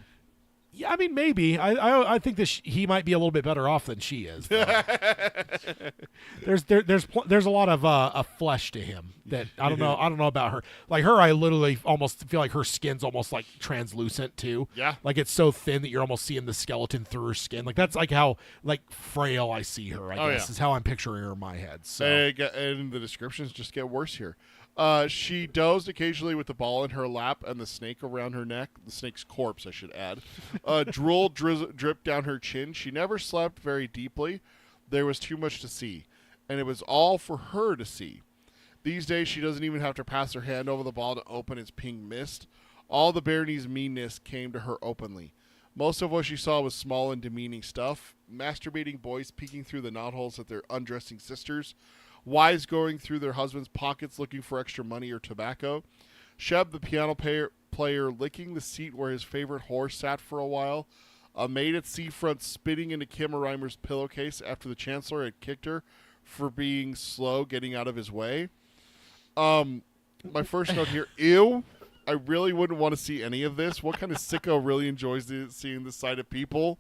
Yeah, I mean maybe. I think that he might be a little bit better off than she is. There's a lot of flesh to him that I don't know about her. Like her, I literally almost feel like her skin's almost like translucent too. Yeah. Like it's so thin that you're almost seeing the skeleton through her skin. Like that's like how like frail I see her. I guess yeah. is how I'm picturing her in my head. So And the descriptions just get worse here. She dozed occasionally with the ball in her lap and the snake around her neck. The snake's corpse, I should add. Drool dripped down her chin. She never slept very deeply. There was too much to see, and it was all for her to see. These days, she doesn't even have to pass her hand over the ball to open its pink mist. All the Barony's meanness came to her openly. Most of what she saw was small and demeaning stuff. Masturbating boys peeking through the knotholes at their undressing sisters. Wives going through their husbands' pockets looking for extra money or tobacco. Sheb, the piano player, licking the seat where his favorite horse sat for a while. A maid at Seafront spitting into Kim Reimer's pillowcase after the Chancellor had kicked her for being slow getting out of his way. My first note here, ew. I really wouldn't want to see any of this. What kind of sicko really enjoys seeing this side of people?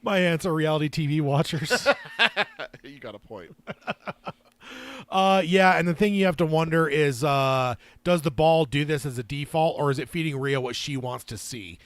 my aunts are reality TV watchers. You got a point. Yeah, and the thing you have to wonder is, does the ball do this as a default, or is it feeding Rhea what she wants to see?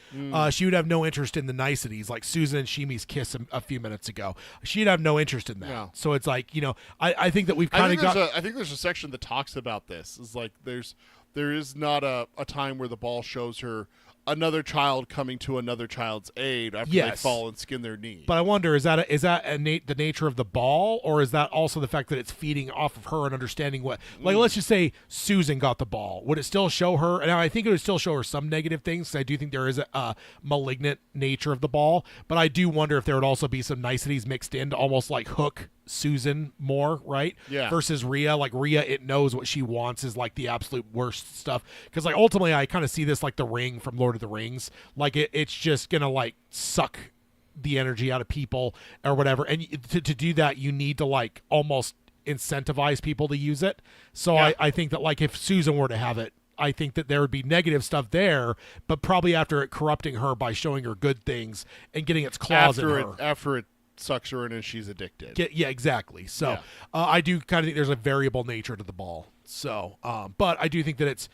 She would have no interest in the niceties, like Susan and Sheemie's kiss a few minutes ago. She'd have no interest in that. Yeah. So it's like, I think that we've kind of got... I think there's a section that talks about this. It's like there is not a time where the ball shows her another child coming to another child's aid after they fall and skin their knee. But I wonder, is that the nature of the ball, or is that also the fact that it's feeding off of her and understanding what? Like, let's just say Susan got the ball. Would it still show her? And I think it would still show her some negative things, because I do think there is a malignant nature of the ball. But I do wonder if there would also be some niceties mixed in to almost like hook Susan more, right? Yeah. Versus Rhea. Like Rhea, it knows what she wants is like the absolute worst stuff. Because like ultimately, I kind of see this like the ring from Lord of the Rings. Like it's just gonna like suck the energy out of people or whatever. And to do that, you need to like almost incentivize people to use it. So I think that like if Susan were to have it, I think that there would be negative stuff there, but probably after it corrupting her by showing her good things and getting its claws in her. After it sucks her in and she's addicted. Yeah, exactly. So I do kind of think there's a variable nature to the ball. So, but I do think that it's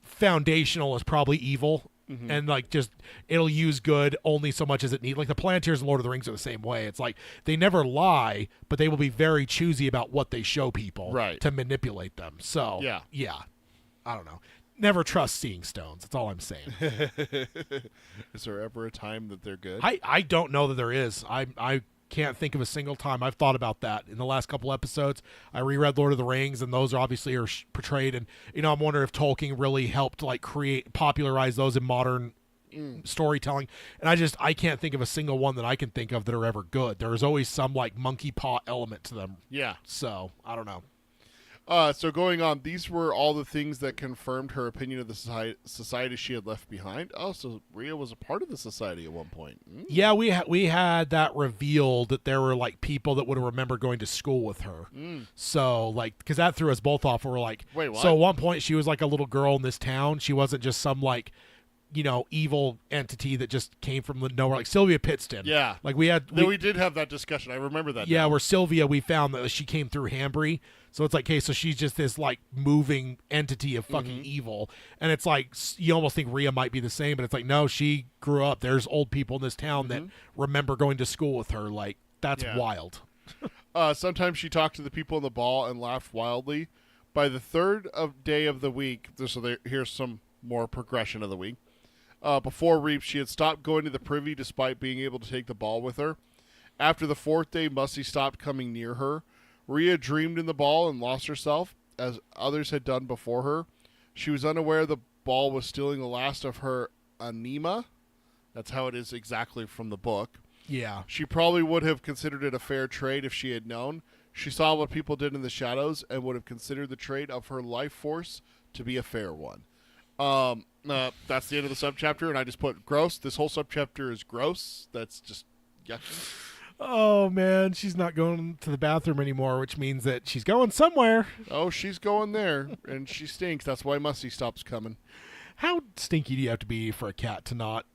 foundational is probably evil. And like just it'll use good only so much as it needs. Like the Palantirs and Lord of the Rings are the same way. It's like they never lie, but they will be very choosy about what they show people to manipulate them. So yeah, I don't know. Never trust seeing stones. That's all I'm saying. Is there ever a time that they're good? I don't know that there is. I can't think of a single time. I've thought about that in the last couple episodes. I reread Lord of the Rings, and those obviously are portrayed. And I'm wondering if Tolkien really helped like popularize those in modern storytelling. And I can't think of a single one that I can think of that are ever good. There is always some like monkey paw element to them. Yeah. So I don't know. So going on, these were all the things that confirmed her opinion of the society she had left behind. Oh, so Rhea was a part of the society at one point. Yeah, we had that revealed that there were like people that would have remembered going to school with her. So like, because that threw us both off. We're like, wait, what? So at one point she was like a little girl in this town. She wasn't just some like, evil entity that just came from nowhere, like Sylvia Pittston. Yeah. Like we did have that discussion. I remember that. Yeah, now. where Sylvia, we found that she came through Hambry. So it's like, okay, so she's just this like moving entity of fucking evil. And it's like, you almost think Rhea might be the same, but it's like, no, she grew up. There's old people in this town that remember going to school with her. Like, that's wild. Sometimes she talked to the people in the ball and laughed wildly. By the third day of the week, here's some more progression of the week. Before Reap, she had stopped going to the privy despite being able to take the ball with her. After the fourth day, Musty stopped coming near her. Rhea dreamed in the ball and lost herself, as others had done before her. She was unaware the ball was stealing the last of her anima. That's how it is exactly from the book. Yeah. She probably would have considered it a fair trade if she had known. She saw what people did in the shadows and would have considered the trade of her life force to be a fair one. That's the end of the subchapter, and I just put gross. This whole subchapter is gross. That's just yucky. Oh, man, she's not going to the bathroom anymore, which means that she's going somewhere. Oh, she's going there, and she stinks. That's why Musty stops coming. How stinky do you have to be for a cat to not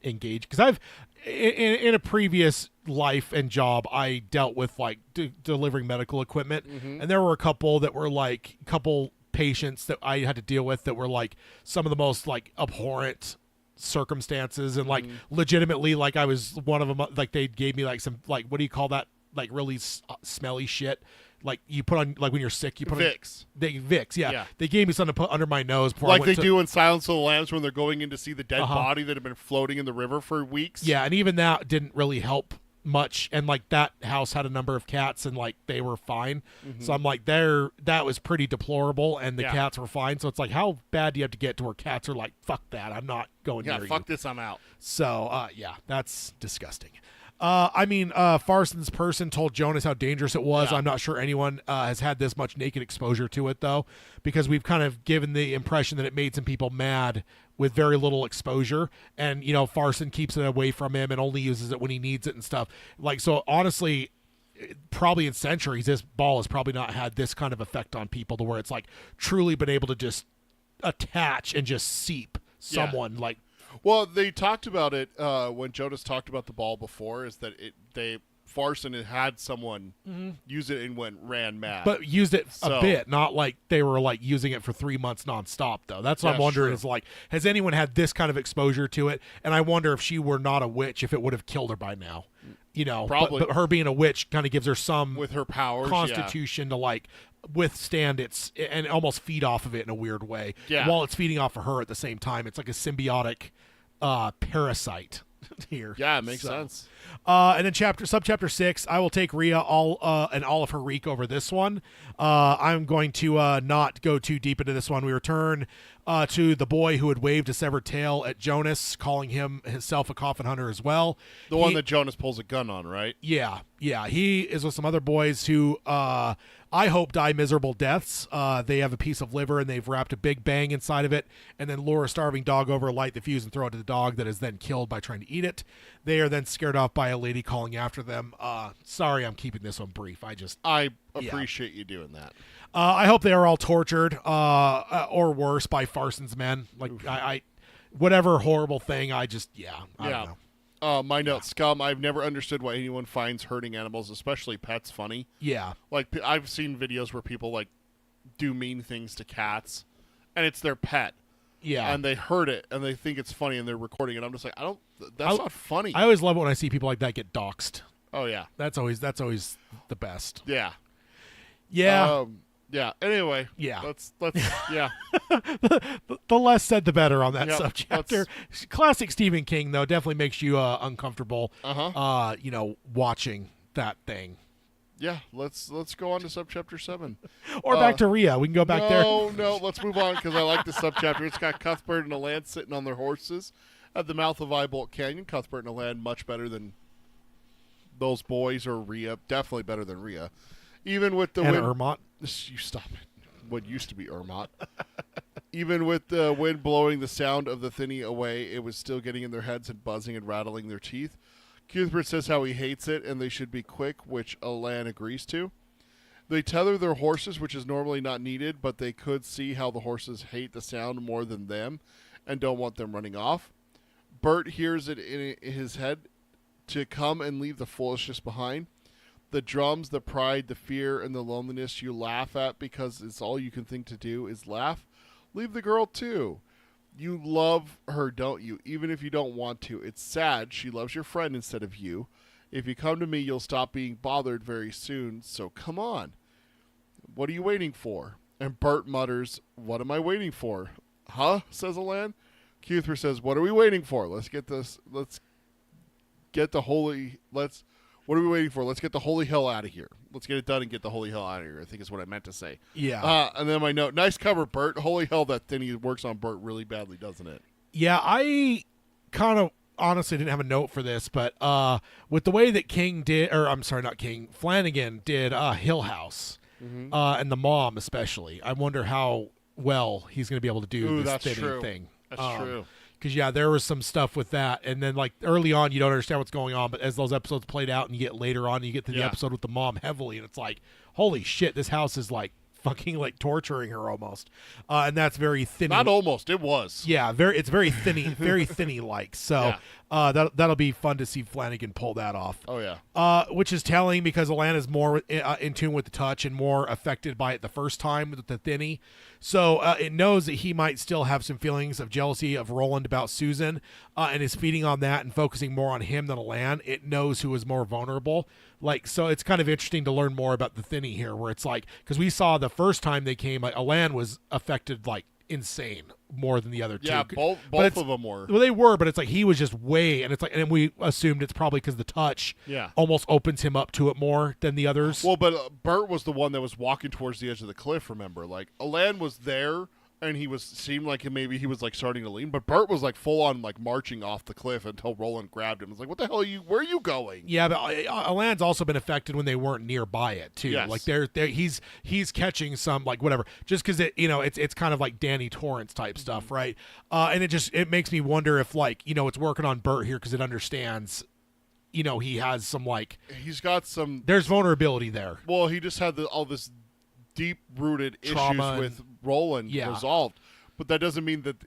engage? Because I've, in a previous life and job, I dealt with, like, delivering medical equipment, and there were a couple that were, like, patients that I had to deal with that were, like, some of the most, like, abhorrent circumstances, and like legitimately, like I was one of them, like they gave me like some, like, what do you call that, like really smelly shit, like you put on, like when you're sick you put Vicks. Vicks, yeah. They gave me something to put under my nose before like they do in Silence of the Lambs when they're going in to see the dead body that had been floating in the river for weeks. Yeah, and even that didn't really help much, and like that house had a number of cats and like they were fine, so I'm like, that was pretty deplorable, and the cats were fine. So it's like, how bad do you have to get to where cats are like, fuck that, I'm not going near you. Fuck this, I'm out. So that's disgusting. Farson's person told Jonas how dangerous it was. I'm not sure anyone has had this much naked exposure to it, though, because we've kind of given the impression that it made some people mad with very little exposure. And, Farson keeps it away from him and only uses it when he needs it and stuff. Like, so honestly, probably in centuries, this ball has probably not had this kind of effect on people to where it's like truly been able to just attach and just seep someone like. Well, they talked about it when Jonas talked about the ball before, is that Farson had someone use it and ran mad. But used it a bit, not like they were like using it for 3 months nonstop, though. That's what I'm wondering, is like, has anyone had this kind of exposure to it? And I wonder if she were not a witch, if it would have killed her by now. Probably. But her being a witch kind of gives her some, with her powers, constitution to like withstand its and almost feed off of it in a weird way. Yeah. While it's feeding off of her at the same time, it's like a symbiotic parasite here. Yeah, it makes sense. And then subchapter 6, I will take Rhea and all of her reek over this one. I'm going to not go too deep into this one. We return to the boy who had waved a severed tail at Jonas, calling himself a coffin hunter as well. The one that Jonas pulls a gun on, right? Yeah. He is with some other boys who I hope die miserable deaths. They have a piece of liver and they've wrapped a big bang inside of it and then lure a starving dog over, light the fuse, and throw it to the dog that is then killed by trying to eat it. They are then scared off by a lady calling after them. Sorry, I'm keeping this one brief. I appreciate you doing that. I hope they are all tortured or worse by Farson's men. Like, I whatever horrible thing, I don't know. My note, scum. I've never understood why anyone finds hurting animals, especially pets, funny. Yeah. Like, I've seen videos where people, like, do mean things to cats, and it's their pet. Yeah. And they hurt it, and they think it's funny, and they're recording it. I'm just like, that's not funny. I always love it when I see people like that get doxxed. Oh, yeah. That's always the best. Yeah. Yeah. Yeah. Anyway. Yeah. Let's yeah. the less said, the better on that Yep, subchapter. Classic Stephen King, though, definitely makes you uncomfortable. Watching that thing. Yeah. Let's go on to subchapter 7. Or back to Rhea. We can go back there. No. Let's move on because I like this subchapter. It's got Cuthbert and Alain sitting on their horses at the mouth of Eyebolt Canyon. Cuthbert and Alain much better than those boys or Rhea. Definitely better than Rhea. Even with the and wind, Ermont. You stop it. What used to be Ermont. Even with the wind blowing the sound of the thinny away, it was still getting in their heads and buzzing and rattling their teeth. Cuthbert says how he hates it and they should be quick, which Alain agrees to. They tether their horses, which is normally not needed, but they could see how the horses hate the sound more than them and don't want them running off. Bert hears it in his head to come and leave the foolishness behind. The drums, the pride, the fear, and the loneliness you laugh at because it's all you can think to do is laugh. Leave the girl too. You love her, don't you? Even if you don't want to. It's sad. She loves your friend instead of you. If you come to me, you'll stop being bothered very soon. So come on. What are you waiting for? And Bert mutters, what am I waiting for? Huh? Says Alain. Cuthbert says, what are we waiting for? What are we waiting for? Let's get the holy hell out of here. Let's get it done and get the holy hell out of here, I think is what I meant to say. Yeah. And then my note, nice cover, Bert. Holy hell, that thing he works on Bert really badly, doesn't it? Yeah, I kind of honestly didn't have a note for this, but with the way that Flanagan did Hill House, and the mom especially, I wonder how well he's going to be able to do this thinning thing. That's true. Because, there was some stuff with that. And then, like, early on, you don't understand what's going on. But as those episodes played out and you get later on, you get to the episode with the mom heavily. And it's like, holy shit, this house is, like, fucking, like, torturing her almost. And that's very thinny. Not almost. It was. Yeah, it's very thinny, very thinny-like. So that'll be fun to see Flanagan pull that off. Oh, yeah. Which is telling because Alain is more in tune with the touch and more affected by it the first time with the thinny. So it knows that he might still have some feelings of jealousy of Roland about Susan and is feeding on that and focusing more on him than Alain. It knows who is more vulnerable. Like, so it's kind of interesting to learn more about the thinny here where it's like, because we saw the first time they came, like Alain was affected like insane more than the other two. Yeah, both of them were. Well, they were, but it's like he was just way, and it's like, and we assumed it's probably because the touch almost opens him up to it more than the others. Well, but Bert was the one that was walking towards the edge of the cliff, remember? Like, Alain was there, and seemed like maybe he was like starting to lean, but Bert was like full on like marching off the cliff until Roland grabbed him. It's like, what the hell where are you going? Yeah, but Alain's also been affected when they weren't nearby it too. Yes. Like he's catching some like whatever, just because it's kind of like Danny Torrance type stuff, right? And it makes me wonder if like it's working on Bert here because it understands. He has some like he's got some. There's vulnerability there. Well, he just had all this deep-rooted trauma issues with Roland resolved, but that doesn't mean that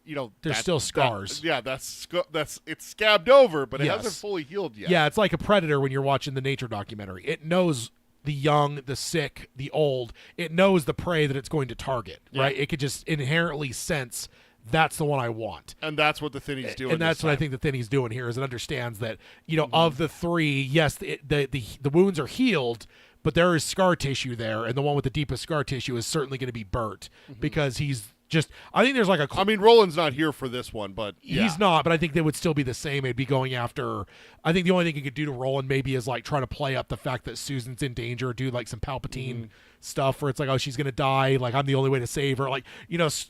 there's still scars. It's scabbed over, but it hasn't fully healed yet. Yeah, it's like a predator when you're watching the nature documentary. It knows the young, the sick, the old. It knows the prey that it's going to target. Right? It could just inherently sense that's the one I want, and that's what the thinny's doing. And that's what I think the thinny's doing here is it understands that of the three, yes, the wounds are healed. But there is scar tissue there, and the one with the deepest scar tissue is certainly going to be Bert because he's I think there's like a. I mean, Roland's not here for this one, but he's not. But I think they would still be the same. It'd be going after. I think the only thing you could do to Roland maybe is like try to play up the fact that Susan's in danger, do like some Palpatine stuff where it's like, oh, she's gonna die. Like I'm the only way to save her. Like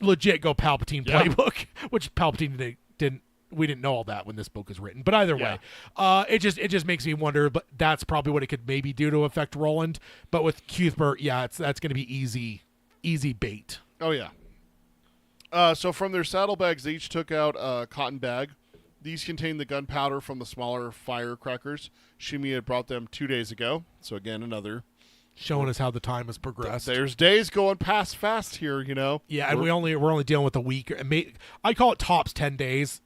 legit go Palpatine playbook, which Palpatine didn't. We didn't know all that when this book was written, but either way, it just makes me wonder. But that's probably what it could maybe do to affect Roland. But with Cuthbert, that's going to be easy bait. Oh yeah. So from their saddlebags, they each took out a cotton bag. These contain the gunpowder from the smaller firecrackers. Sheemie had brought them 2 days ago. So again, another showing us how the time has progressed. There's days going past fast here, Yeah, and we're only dealing with a week. I call it tops 10 days.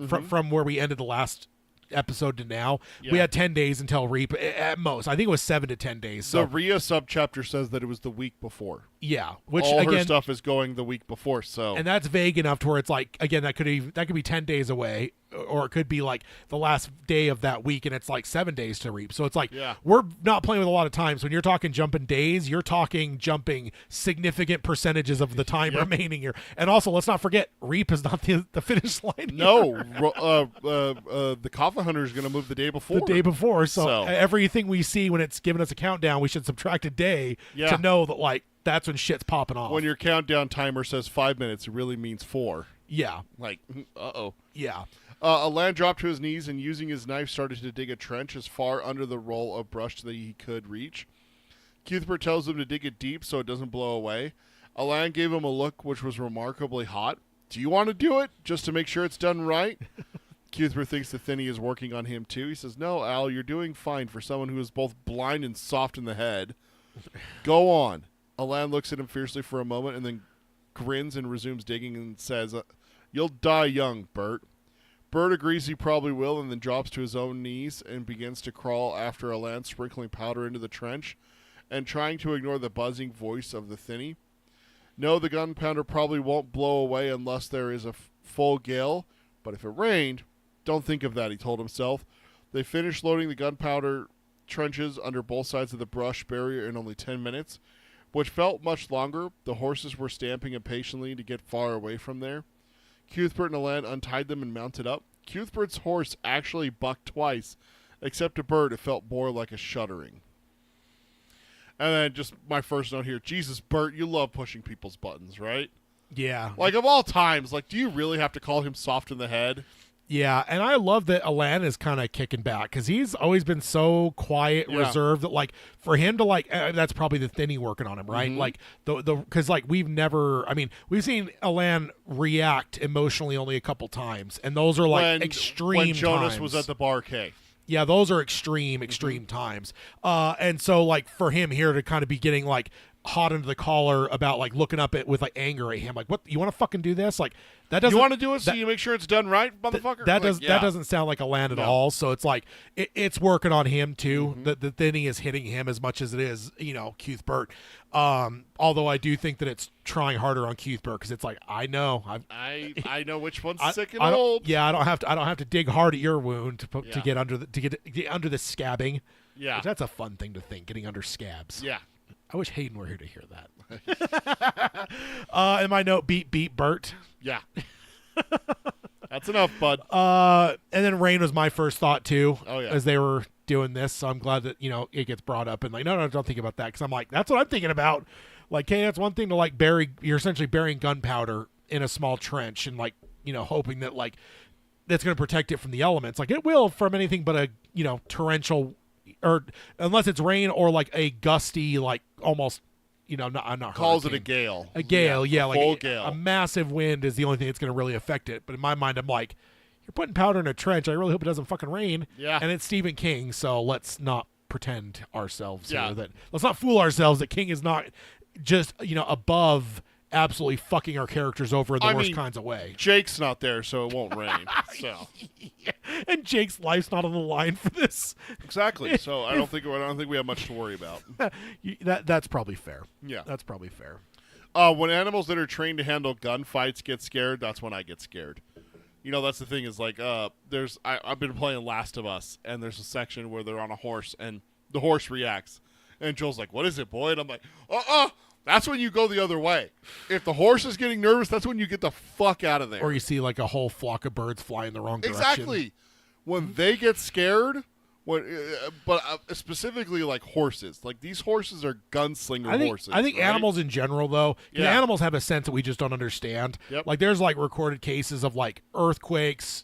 From where we ended the last episode to now, we had 10 days until Reap at most. I think it was 7 to 10 days. So the Rhea subchapter says that it was the week before. Yeah, which all again, her stuff is going the week before. So and that's vague enough to where it's like again that could be 10 days away, or it could be like the last day of that week, and it's like 7 days to Reap. So it's like we're not playing with a lot of times. When you're talking jumping days, you're talking jumping significant percentages of the time remaining here. And also, let's not forget, Reap is not the finish line. No, the Coffin Hunter is going to move the day before. The day before. So everything we see when it's giving us a countdown, we should subtract a day to know that like that's when shit's popping off. When your countdown timer says 5 minutes, it really means 4. Yeah. Like, uh-oh. Yeah. Alain dropped to his knees and using his knife started to dig a trench as far under the roll of brush that he could reach. Cuthbert tells him to dig it deep so it doesn't blow away. Alain gave him a look which was remarkably hot. Do you want to do it? Just to make sure it's done right? Cuthbert thinks the Thinny is working on him too. He says, no, Al, you're doing fine for someone who is both blind and soft in the head. Go on. Alain looks at him fiercely for a moment and then grins and resumes digging and says, you'll die young, Bert. Bert agrees he probably will and then drops to his own knees and begins to crawl after Alain, sprinkling powder into the trench and trying to ignore the buzzing voice of the Thinny. No, the gunpowder probably won't blow away unless there is a full gale, but if it rained, don't think of that, he told himself. They finished loading the gunpowder trenches under both sides of the brush barrier in only 10 minutes, which felt much longer. The horses were stamping impatiently to get far away from there. Cuthbert and Alain untied them and mounted up. Cuthbert's horse actually bucked twice, except to Bert it felt more like a shuddering. And then just my first note here, Jesus, Bert, you love pushing people's buttons, right? Yeah. Like, of all times, like, do you really have to call him soft in the head? Yeah, and I love that Alain is kind of kicking back because he's always been so quiet, reserved that like for him to like that's probably the Thinny working on him, right? Like the because like we've seen Alain react emotionally only a couple times, and those are like extreme. When Jonas times. was at the Barcade. Yeah, those are extreme times. And so like for him here to kind of be getting like hot under the collar about like looking up at with like anger at him, like what you want to fucking do this? Like that doesn't. You want to do it so you make sure it's done right, motherfucker. That doesn't sound like Alain at all. So it's like it's working on him too. The Thinny is hitting him as much as it is Cuthbert. Although I do think that it's trying harder on Cuthbert because it's like I know I know which one's sick and old. Yeah, I don't have to dig hard at your wound to get under the under the scabbing. Yeah, which that's a fun thing to think, getting under scabs. Yeah. I wish Hayden were here to hear that. In my note, beat Bert. Yeah. That's enough, bud. And then rain was my first thought, too, as they were doing this. So I'm glad that, it gets brought up. And like, no, don't think about that. Because I'm like, that's what I'm thinking about. Like, hey, that's one thing to, like, you're essentially burying gunpowder in a small trench and, like, hoping that, like, that's going to protect it from the elements. Like, it will from anything but a, torrential or unless it's rain or like a gusty, like almost, not calls it a gale. A gale, like full gale. A massive wind is the only thing that's going to really affect it. But in my mind, I'm like, you're putting powder in a trench. I really hope it doesn't fucking rain. Yeah. And it's Stephen King, so let's not pretend ourselves here that let's not fool ourselves that King is not just above absolutely fucking our characters over in the worst kinds of way. Jake's not there, so it won't rain. So, and Jake's life's not on the line for this. Exactly. So I don't think we have much to worry about. That's probably fair. Yeah, that's probably fair. When animals that are trained to handle gunfights get scared, that's when I get scared. That's the thing is like I've been playing Last of Us, and there's a section where they're on a horse, and the horse reacts, and Joel's like, "What is it, boy?" And I'm like, That's when you go the other way. If the horse is getting nervous, that's when you get the fuck out of there. Or you see like a whole flock of birds fly in the wrong direction. Exactly. When they get scared, but specifically like horses. Like these horses are gunslinger horses. I think right? animals in general, though, 'cause Yeah. animals have a sense that we just don't understand. Yep. Like there's like recorded cases of like earthquakes,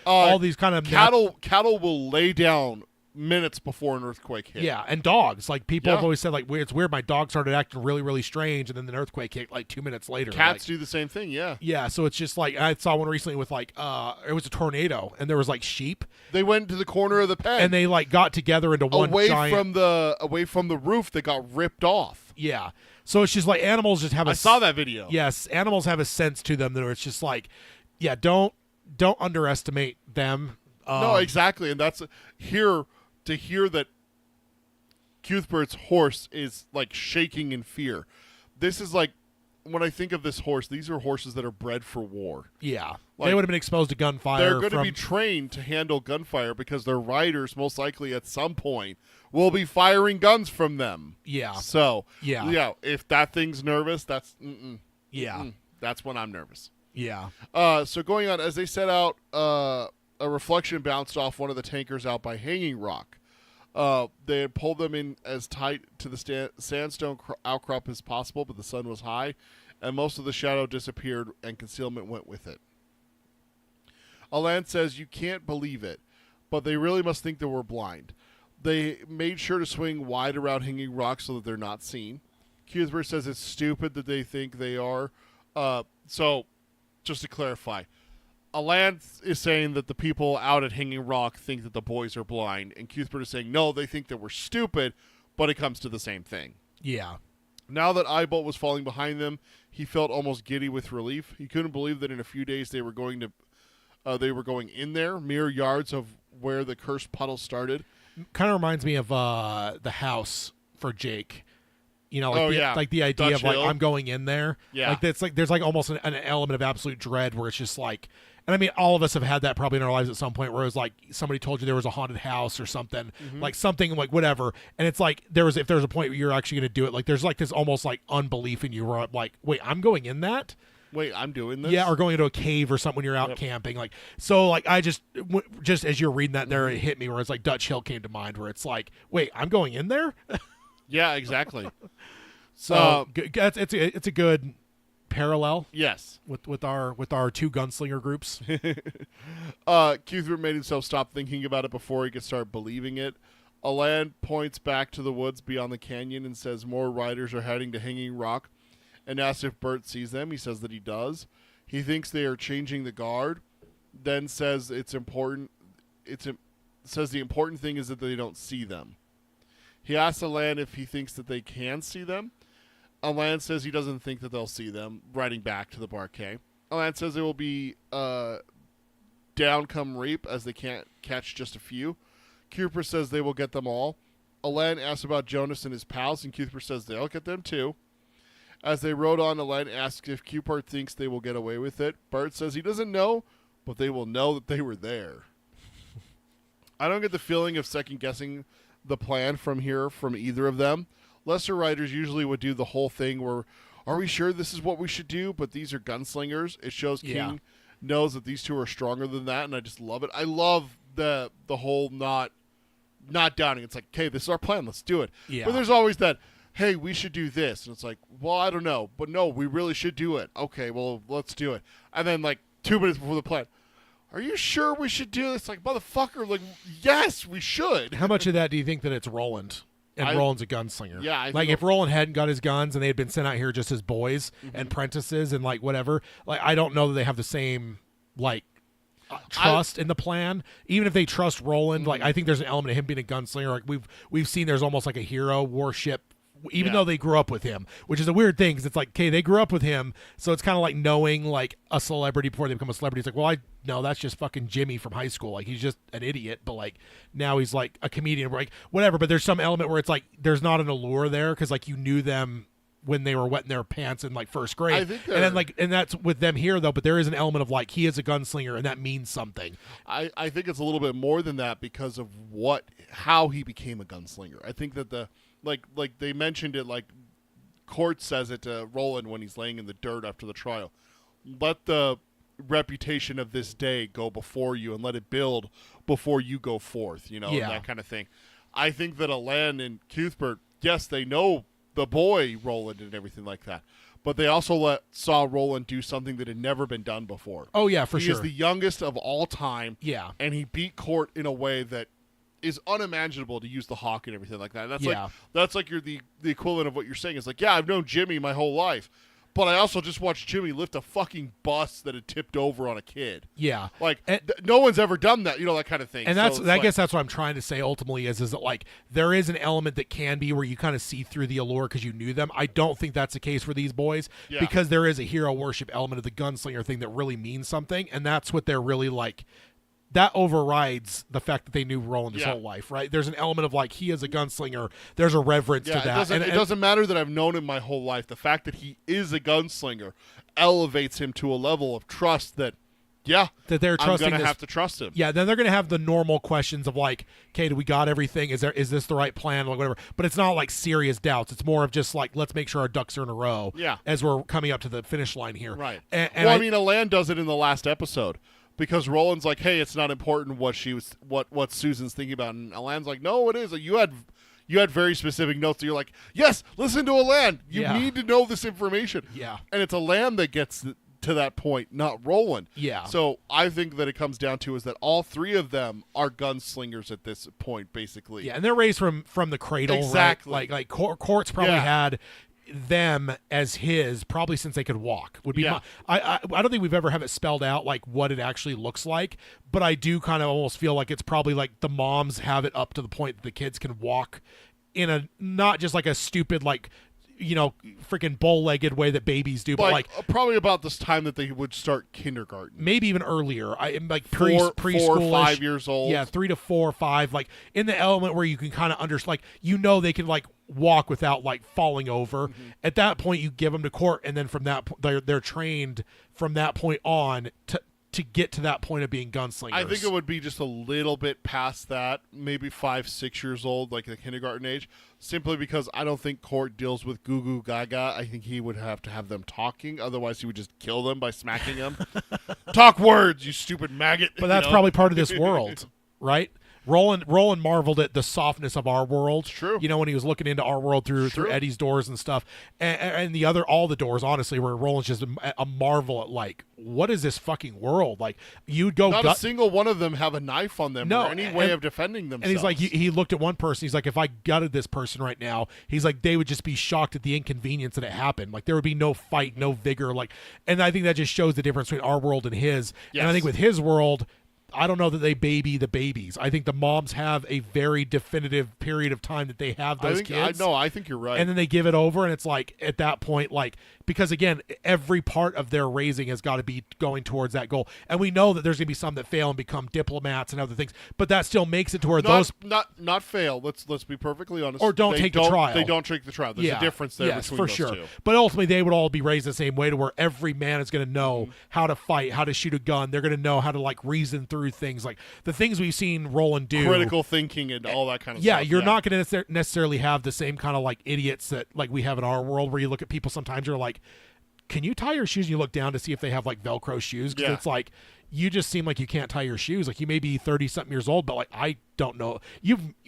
all these kind of cattle will lay down minutes before an earthquake hit. Yeah, and dogs. Like people Yeah. have always said, like it's weird. My dog started acting really, really strange, and then the earthquake hit like 2 minutes later. Cats do the same thing. Yeah. Yeah, so it's just like I saw one recently with like it was a tornado, and there was like sheep, They went to the corner of the pen and they like got together into one away giant. from the roof that got ripped off. Yeah, so it's just like animals just have. I saw that video. Yes, animals have a sense to them that it's just like, yeah, don't underestimate them. No, exactly, and that's to hear that Cuthbert's horse is like shaking in fear. This is like when I think of this horse, these are horses that are bred for war. Yeah, Like, they would have been exposed to gunfire. They're going to be trained to handle gunfire because their riders, most likely at some point, will be firing guns from them. Yeah. So, yeah, if that thing's nervous, that's that's when I'm nervous. Yeah. So going on, as they set out, a reflection bounced off one of the tankers out by Hanging Rock. They had pulled them in as tight to the sandstone outcrop as possible, but the sun was high, and most of the shadow disappeared, and concealment went with it. Alain says, "You can't believe it, but they really must think that we're blind." They made sure to swing wide around Hanging Rock so that they're not seen. Cuthbert says it's stupid that they think they are. So, just to clarify, Alain is saying that the people out at Hanging Rock think that the boys are blind, and Cuthbert is saying, no, they think that we're stupid, but it comes to the same thing. Yeah. Now that Eyebolt was falling behind them, he felt almost giddy with relief. He couldn't believe that in a few days they were going in there, mere yards of where the cursed puddle started. Kind of reminds me of the house for Jake. Like the idea Dutch of like Hill. I'm going in there. Yeah. Like that's like there's like almost an element of absolute dread where it's just like, and I mean all of us have had that probably in our lives at some point where it was like somebody told you there was a haunted house or something, like something like whatever, and it's like if there's a point where you're actually going to do it, like there's like this almost like unbelief in you where I'm like, wait, I'm going in that. Wait, I'm doing this? Yeah, or going into a cave or something when you're out camping. Like, so like I just as you're reading that there, it hit me where it's like Dutch Hill came to mind where it's like, wait, I'm going in there. Yeah, exactly. So it's a good parallel. Yes. With our two gunslinger groups. Cuthbert made himself stop thinking about it before he could start believing it. Alain points back to the woods beyond the canyon and says more riders are heading to Hanging Rock, and asks if Bert sees them. He says that he does. He thinks they are changing the guard, then says it's important. Says the important thing is that they don't see them. He asks Alain if he thinks that they can see them. Alain says he doesn't think that they'll see them, riding back to the Barquet. Alain says it will be down come reap as they can't catch just a few. Cuthbert says they will get them all. Alain asks about Jonas and his pals, and Cuthbert says they'll get them too. As they rode on, Alain asks if Cuthbert thinks they will get away with it. Bert says he doesn't know, but they will know that they were there. I don't get the feeling of second-guessing the plan from either of them. Lesser writers usually would do the whole thing where, are we sure this is what we should do? But these are gunslingers. It shows King knows that these two are stronger than that, and I just love it. I love the whole not doubting. It's like, okay, this is our plan. Let's do it. Yeah. But there's always that, hey, we should do this. And it's like, well, I don't know. But no, we really should do it. Okay, well, let's do it. And then, like, 2 minutes before the plan, are you sure we should do this? Like, motherfucker, like, yes, we should. How much of that do you think that it's Roland? And Roland's a gunslinger. Yeah. Like, if Roland hadn't got his guns and they had been sent out here just as boys and apprentices and, like, whatever, like, I don't know that they have the same, like, trust in the plan. Even if they trust Roland, like, I think there's an element of him being a gunslinger. Like, we've seen there's almost like a hero warship, even though they grew up with him, which is a weird thing because it's like, okay, they grew up with him, so it's kind of like knowing like a celebrity before they become a celebrity. It's like, well, I know that's just fucking Jimmy from high school. Like, he's just an idiot, but like now he's like a comedian, like whatever. But there's some element where it's like there's not an allure there because like you knew them when they were wetting their pants in like first grade, and then like, and that's with them here though. But there is an element of like he is a gunslinger, and that means something. I think it's a little bit more than that because of how he became a gunslinger. I think that like they mentioned it, like Court says it to Roland when he's laying in the dirt after the trial. Let the reputation of this day go before you and let it build before you go forth, that kind of thing. I think that Alain and Cuthbert, yes, they know the boy Roland and everything like that, but they also saw Roland do something that had never been done before. Oh, yeah, for sure. He is the youngest of all time, and he beat Court in a way that is unimaginable, to use the hawk and everything like that. That's like you're the equivalent of what you're saying. It's like, yeah, I've known Jimmy my whole life, but I also just watched Jimmy lift a fucking bus that had tipped over on a kid. Yeah. Like, no one's ever done that, that kind of thing. And I guess that's what I'm trying to say ultimately is that, like, there is an element that can be where you kind of see through the allure because you knew them. I don't think that's the case for these boys because there is a hero worship element of the gunslinger thing that really means something, and that's what they're really like. That overrides the fact that they knew Roland his whole life, right? There's an element of, like, he is a gunslinger. There's a reverence to that. It doesn't matter that I've known him my whole life. The fact that he is a gunslinger elevates him to a level of trust that they're trusting. I'm going to have to trust him. Yeah, then they're going to have the normal questions of, like, okay, do we got everything? Is this the right plan? Like, whatever. But it's not, like, serious doubts. It's more of just, like, let's make sure our ducks are in a row as we're coming up to the finish line here. Right. I mean, Alain does it in the last episode. Because Roland's like, hey, it's not important what Susan's thinking about, and Alain's like, no, it is. You had very specific notes. That you're like, yes, listen to Alain. You need to know this information. Yeah, and it's Alain that gets to that point, not Roland. Yeah. So I think that it comes down to is that all three of them are gunslingers at this point, basically. Yeah, and they're raised from the cradle. Exactly. Right? Like Court's probably had them as his probably since they could walk would be I don't think we've ever have it spelled out like what it actually looks like, but I do kind of almost feel like it's probably like the moms have it up to the point that the kids can walk in a not just like a stupid like freaking bow-legged way that babies do, but like probably about this time that they would start kindergarten, maybe even earlier. I am like preschool, 4 or 5 years old. Yeah, 3 to 4 or 5, like in the element where you can kind of understand, like they can like walk without like falling over. Mm-hmm. At that point, you give them to Court, and then from that they're trained from that point on to get to that point of being gunslingers. I think it would be just a little bit past that, maybe 5, 6 years old, like the kindergarten age, simply because I don't think Court deals with goo goo gaga. I think he would have to have them talking, otherwise he would just kill them by smacking them. Talk words, you stupid maggot. But that's probably part of this world, right? Roland marveled at the softness of our world. True. When he was looking into our world through Eddie's doors and stuff, and all the doors, honestly, where Roland's just a marvel at like, what is this fucking world? Like, you'd go. Not a single one of them have a knife on them or any way of defending themselves. And he's like, he looked at one person. He's like, if I gutted this person right now, he's like, they would just be shocked at the inconvenience that it happened. Like, there would be no fight, no vigor. Like, and I think that just shows the difference between our world and his. Yes. And I think with his world, I don't know that they baby the babies. I think the moms have a very definitive period of time that they have those kids. I think you're right. And then they give it over, and it's like, at that point, like, because again, every part of their raising has got to be going towards that goal. And we know that there's going to be some that fail and become diplomats and other things, but that still makes it to where not fail. Let's be perfectly honest. Or don't take the trial. They don't take the trial. There's a difference there between those two. But ultimately, they would all be raised the same way, to where every man is going to know how to fight, how to shoot a gun. They're going to know how to like reason through things, like the things we've seen Roland do, critical thinking and all that kind of stuff. stuff. You're not going to necessarily have the same kind of like idiots that like we have in our world, where you look at people sometimes, you're like, can you tie your shoes? And you look down to see if they have like Velcro shoes, because it's like, you just seem like you can't tie your shoes. Like, you may be 30-something years old, but like, I don't know.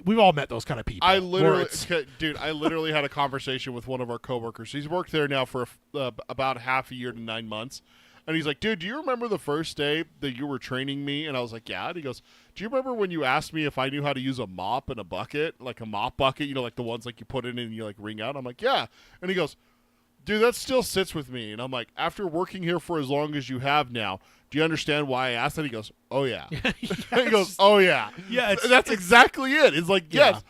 We've all met those kind of people. I literally had a conversation with one of our coworkers. He's worked there now for about half a year to 9 months. And he's like, dude, do you remember the first day that you were training me? And I was like, yeah. And he goes, do you remember when you asked me if I knew how to use a mop and a bucket, like a mop bucket, like the ones like you put in and you like wring out? I'm like, yeah. And he goes, dude, that still sits with me. And I'm like, after working here for as long as you have now, do you understand why I asked that? He goes, oh, yeah. He goes, oh, yeah. Yeah, that's exactly it. It's like, yes,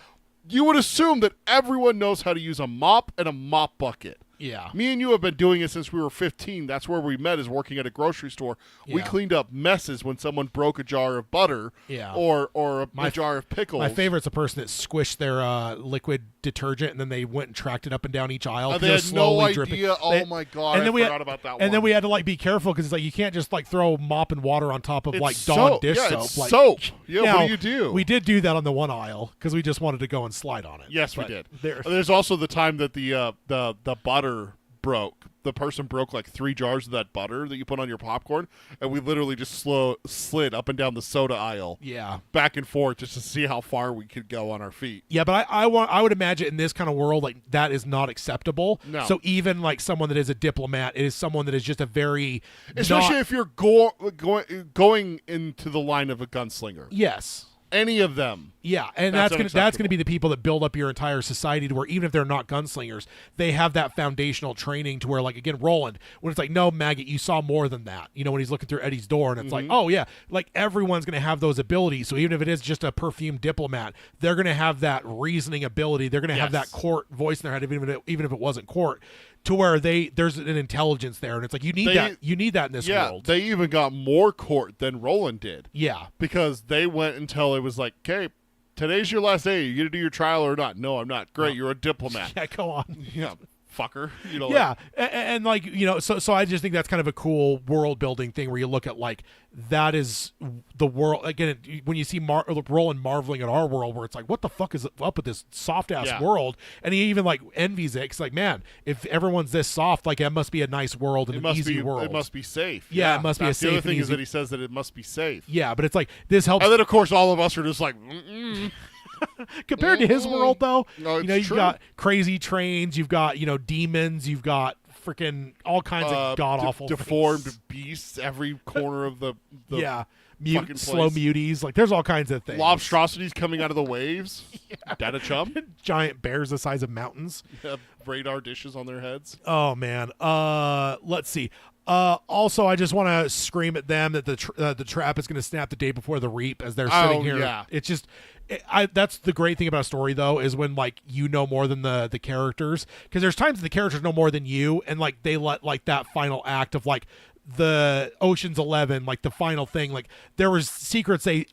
you would assume that everyone knows how to use a mop and a mop bucket. Yeah. Me and you have been doing it since we were 15. That's where we met, is working at a grocery store. We cleaned up messes when someone broke a jar of butter or a jar of pickles. My favorite's a person that squished their liquid detergent and then they went and tracked it up and down each aisle. They had no idea. Oh, my God. I forgot about that one. And then we had to, like, be careful because it's like you can't just, like, throw mop and water on top of, it's like, soap. Dawn dish yeah, soap. It's like, soap. Yeah, now, what do you do? We did do that on the one aisle because we just wanted to go and slide on it. Yes, we did. There's also the time that the butter broke. The person broke like 3 jars of that butter that you put on your popcorn, and we literally just slid up and down the soda aisle, back and forth, just to see how far we could go on our feet. Yeah, but I would imagine in this kind of world, like, that is not acceptable. No. So even like someone that is a diplomat, it is someone that is just a very especially if you're going into the line of a gunslinger. Yes. Any of them. Yeah, and that's gonna be the people that build up your entire society to where even if they're not gunslingers, they have that foundational training to where, like, again, Roland, when it's like, no, Maggot, you saw more than that. You know, when he's looking through Eddie's door and it's like, oh yeah, like everyone's gonna have those abilities. So even if it is just a perfumed diplomat, they're gonna have that reasoning ability. They're gonna have that court voice in their head, even if it wasn't court. To where there's an intelligence there, and it's like you need that in this world. They even got more court than Roland did. Yeah, because they went until it was like, okay, today's your last day. Are you gonna do your trial or not? No, I'm not. Great, you're a diplomat. Yeah, go on. Yeah, fucker. You know. Yeah, and like, you know, so I just think that's kind of a cool world building thing where you look at, like, that is the world. Again, when you see Roland marveling at our world, where it's like, what the fuck is up with this soft ass world? And he even, like, envies it. It's like, man, if everyone's this soft, like, it must be a nice world and an easy world. It must be safe. Yeah, it must be a safe. The other thing is that he says that it must be safe. Yeah, but it's like this helps. And then of course all of us are just like. Compared to his world, though, no, you know, you've got crazy trains, you've got, you know, demons, you've got freaking all kinds of god awful deformed beasts every corner of the slow muties. Like, there's all kinds of things. Lobstrosities coming out of the waves. Data chum. Giant bears the size of mountains. Radar dishes on their heads. Oh man. Let's see. Also, I just want to scream at them that the trap is going to snap the day before the reap as they're sitting here. Yeah. It's just, that's the great thing about a story, though, is when, like, you know more than the characters, because there's times the characters know more than you, and, like, they let, like, that final act of, like, the Ocean's 11, like, the final thing, like, there was secrets they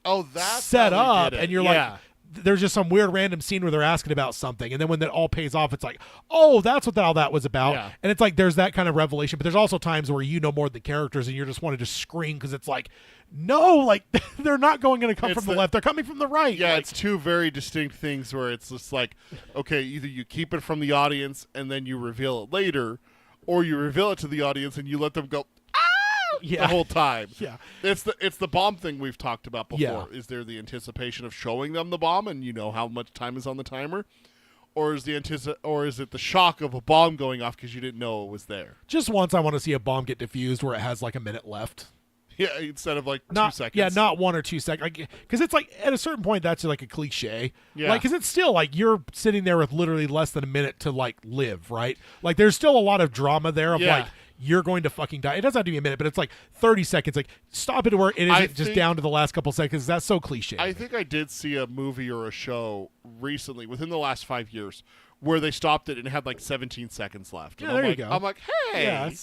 set up, and you're like, there's just some weird random scene where they're asking about something, and then when that all pays off, it's like, oh, that's what all that was about. And it's like there's that kind of revelation, but there's also times where you know more than the characters and you're just wanting to scream because it's like, no, like, they're not going to come from the left, they're coming from the right. Yeah, like, it's two very distinct things where it's just like, okay, either you keep it from the audience and then you reveal it later, or you reveal it to the audience and you let them go the whole time. It's the bomb thing we've talked about before. Is there the anticipation of showing them the bomb and you know how much time is on the timer, or is it the shock of a bomb going off because you didn't know it was there? Just once I want to see a bomb get defused where it has like a minute left. Yeah, instead of like 2 seconds. Yeah, not 1 or 2 seconds. Because it's like, at a certain point, that's like a cliche. Yeah. Like, because it's still like you're sitting there with literally less than a minute to, like, live, right? Like, there's still a lot of drama there of like, you're going to fucking die. It doesn't have to be a minute, but it's like 30 seconds. Like, stop it to where it isn't just down to the last couple seconds. That's so cliche. I think I did see a movie or a show recently, within the last 5 years, where they stopped it and it had like 17 seconds left. Yeah, there you go. I'm like, hey.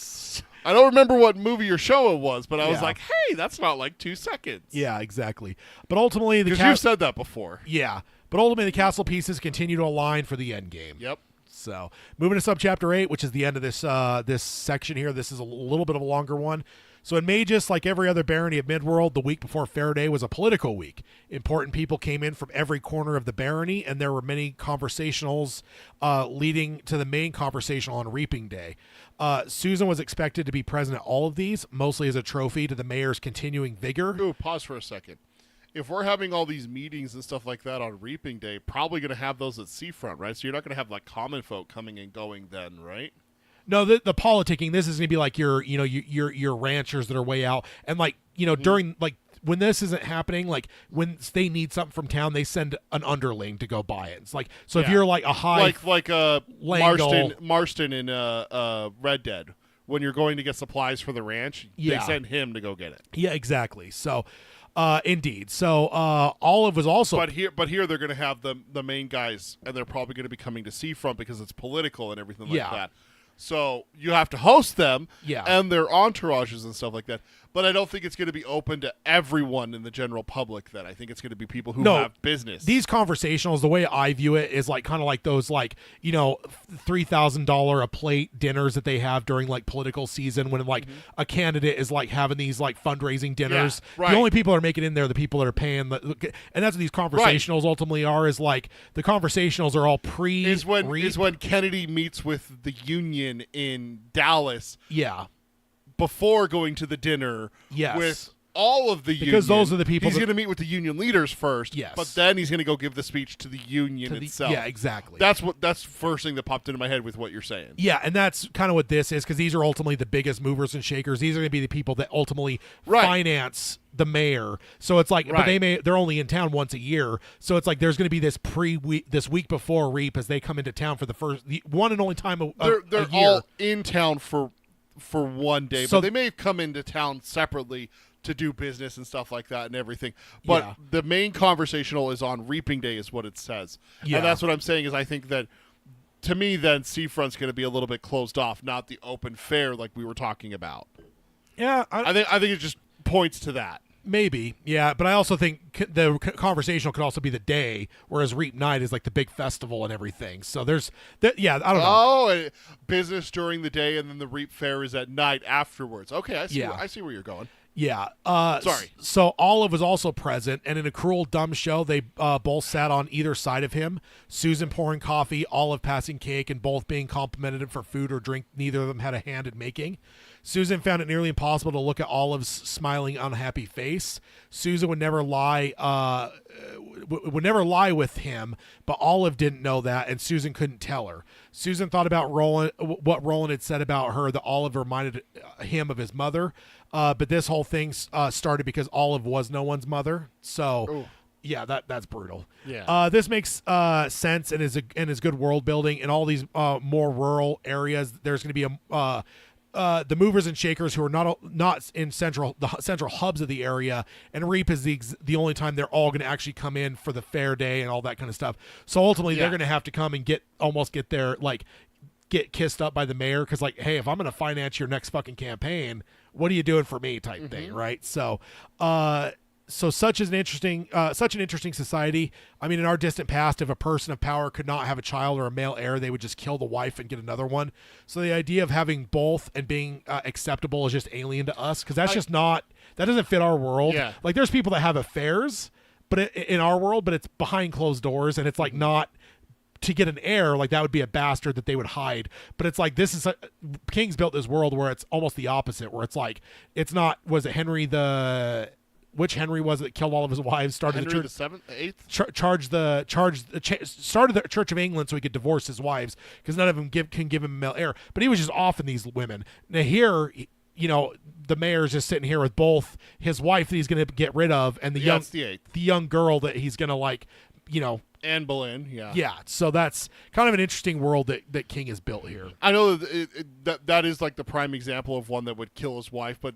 I don't remember what movie or show it was, but I was like, hey, that's not like 2 seconds. Yeah, exactly. But ultimately, because you've said that before. Yeah. But ultimately, the castle pieces continue to align for the end game. Yep. So, moving to Subchapter 8, which is the end of this section here. This is a little bit of a longer one. So in Mejis, like every other barony of Midworld, the week before Fair Day was a political week. Important people came in from every corner of the barony, and there were many conversationals leading to the main conversational on Reaping Day. Susan was expected to be present at all of these, mostly as a trophy to the mayor's continuing vigor. Ooh, pause for a second. If we're having all these meetings and stuff like that on Reaping Day, probably going to have those at Seafront, right? So you're not going to have like common folk coming and going then, right? No, the politicking, this is going to be like your ranchers that are way out. And like, during like when this isn't happening, like when they need something from town, they send an underling to go buy it. It's like, so if you're like a high Marston in Red Dead, when you're going to get supplies for the ranch, they send him to go get it. Yeah, exactly. So indeed. So Olive was also But here they're gonna have the main guys, and they're probably gonna be coming to Seafront because it's political and everything like that. So you have to host them Yeah. and their entourages and stuff like that. But I don't think it's going to be open to everyone in the general public then. I think it's going to be people who have business. These conversationals, the way I view it is like kind of like those like, $3,000 a plate dinners that they have during like political season when like a candidate is like having these like fundraising dinners. Yeah, right. The only people that are making it in there are the people that are paying. And that's what these conversationals ultimately are, is like the conversationals are all is when Kennedy meets with the union in Dallas. Yeah. Before going to the dinner with all of the union. Because those are the people he's going to meet with the union leaders first. Yes. But then he's going to go give the speech to the union itself. Yeah, exactly. That's the first thing that popped into my head with what you're saying. Yeah, and that's kind of what this is, because these are ultimately the biggest movers and shakers. These are going to be the people that ultimately finance the mayor. So it's like, but they're only in town once a year. So it's like there's going to be this week before REAP as they come into town for the one and only time they're a year. all in town for one day, but they may come into town separately to do business and stuff like that and everything. But the main conversational is on Reaping Day is what it says. Yeah. And that's what I'm saying is I think that, to me, then Seafront's going to be a little bit closed off, not the open fair like we were talking about. Yeah. I think it just points to that. Maybe, yeah, but I also think the conversational could also be the day, whereas Reap Night is like the big festival and everything. So I don't know. Oh, business during the day, and then the Reap Fair is at night afterwards. Okay, I see where you're going. Yeah. Sorry. So Olive was also present, and in a cruel, dumb show, they both sat on either side of him. Susan pouring coffee, Olive passing cake, and both being complimented for food or drink neither of them had a hand in making. Susan found it nearly impossible to look at Olive's smiling, unhappy face. Susan would never lie with him, but Olive didn't know that, and Susan couldn't tell her. Susan thought about what Roland had said about her, that Olive reminded him of his mother, but this whole thing started because Olive was no one's mother. So, ooh. Yeah, that's brutal. Yeah. This makes sense and is good world building. In all these more rural areas, there's going to be the movers and shakers who are not in the central hubs of the area, and REAP is the only time they're all going to actually come in for the fair day and all that kind of stuff. So ultimately, they're going to have to come and get kissed up by the mayor, because like, hey, if I'm going to finance your next fucking campaign, what are you doing for me, type thing, right? So, such an interesting society. I mean, in our distant past, if a person of power could not have a child or a male heir, they would just kill the wife and get another one. So the idea of having both and being acceptable is just alien to us, because that doesn't fit our world. Yeah. Like, there's people that have affairs, but in our world, but it's behind closed doors, and it's like not to get an heir, like that would be a bastard that they would hide. But it's like, King's built this world where it's almost the opposite, where it's like, it's not, was it Henry which Henry was it that killed all of his wives? Started Henry the church, the 8th? started the Church of England so he could divorce his wives, because none of them can give him a male heir. But he was just offing these women. Now here, the mayor's just sitting here with both his wife that he's going to get rid of and the young girl that he's going to Anne Boleyn, yeah. So that's kind of an interesting world that King has built here. I know that is like the prime example of one that would kill his wife, but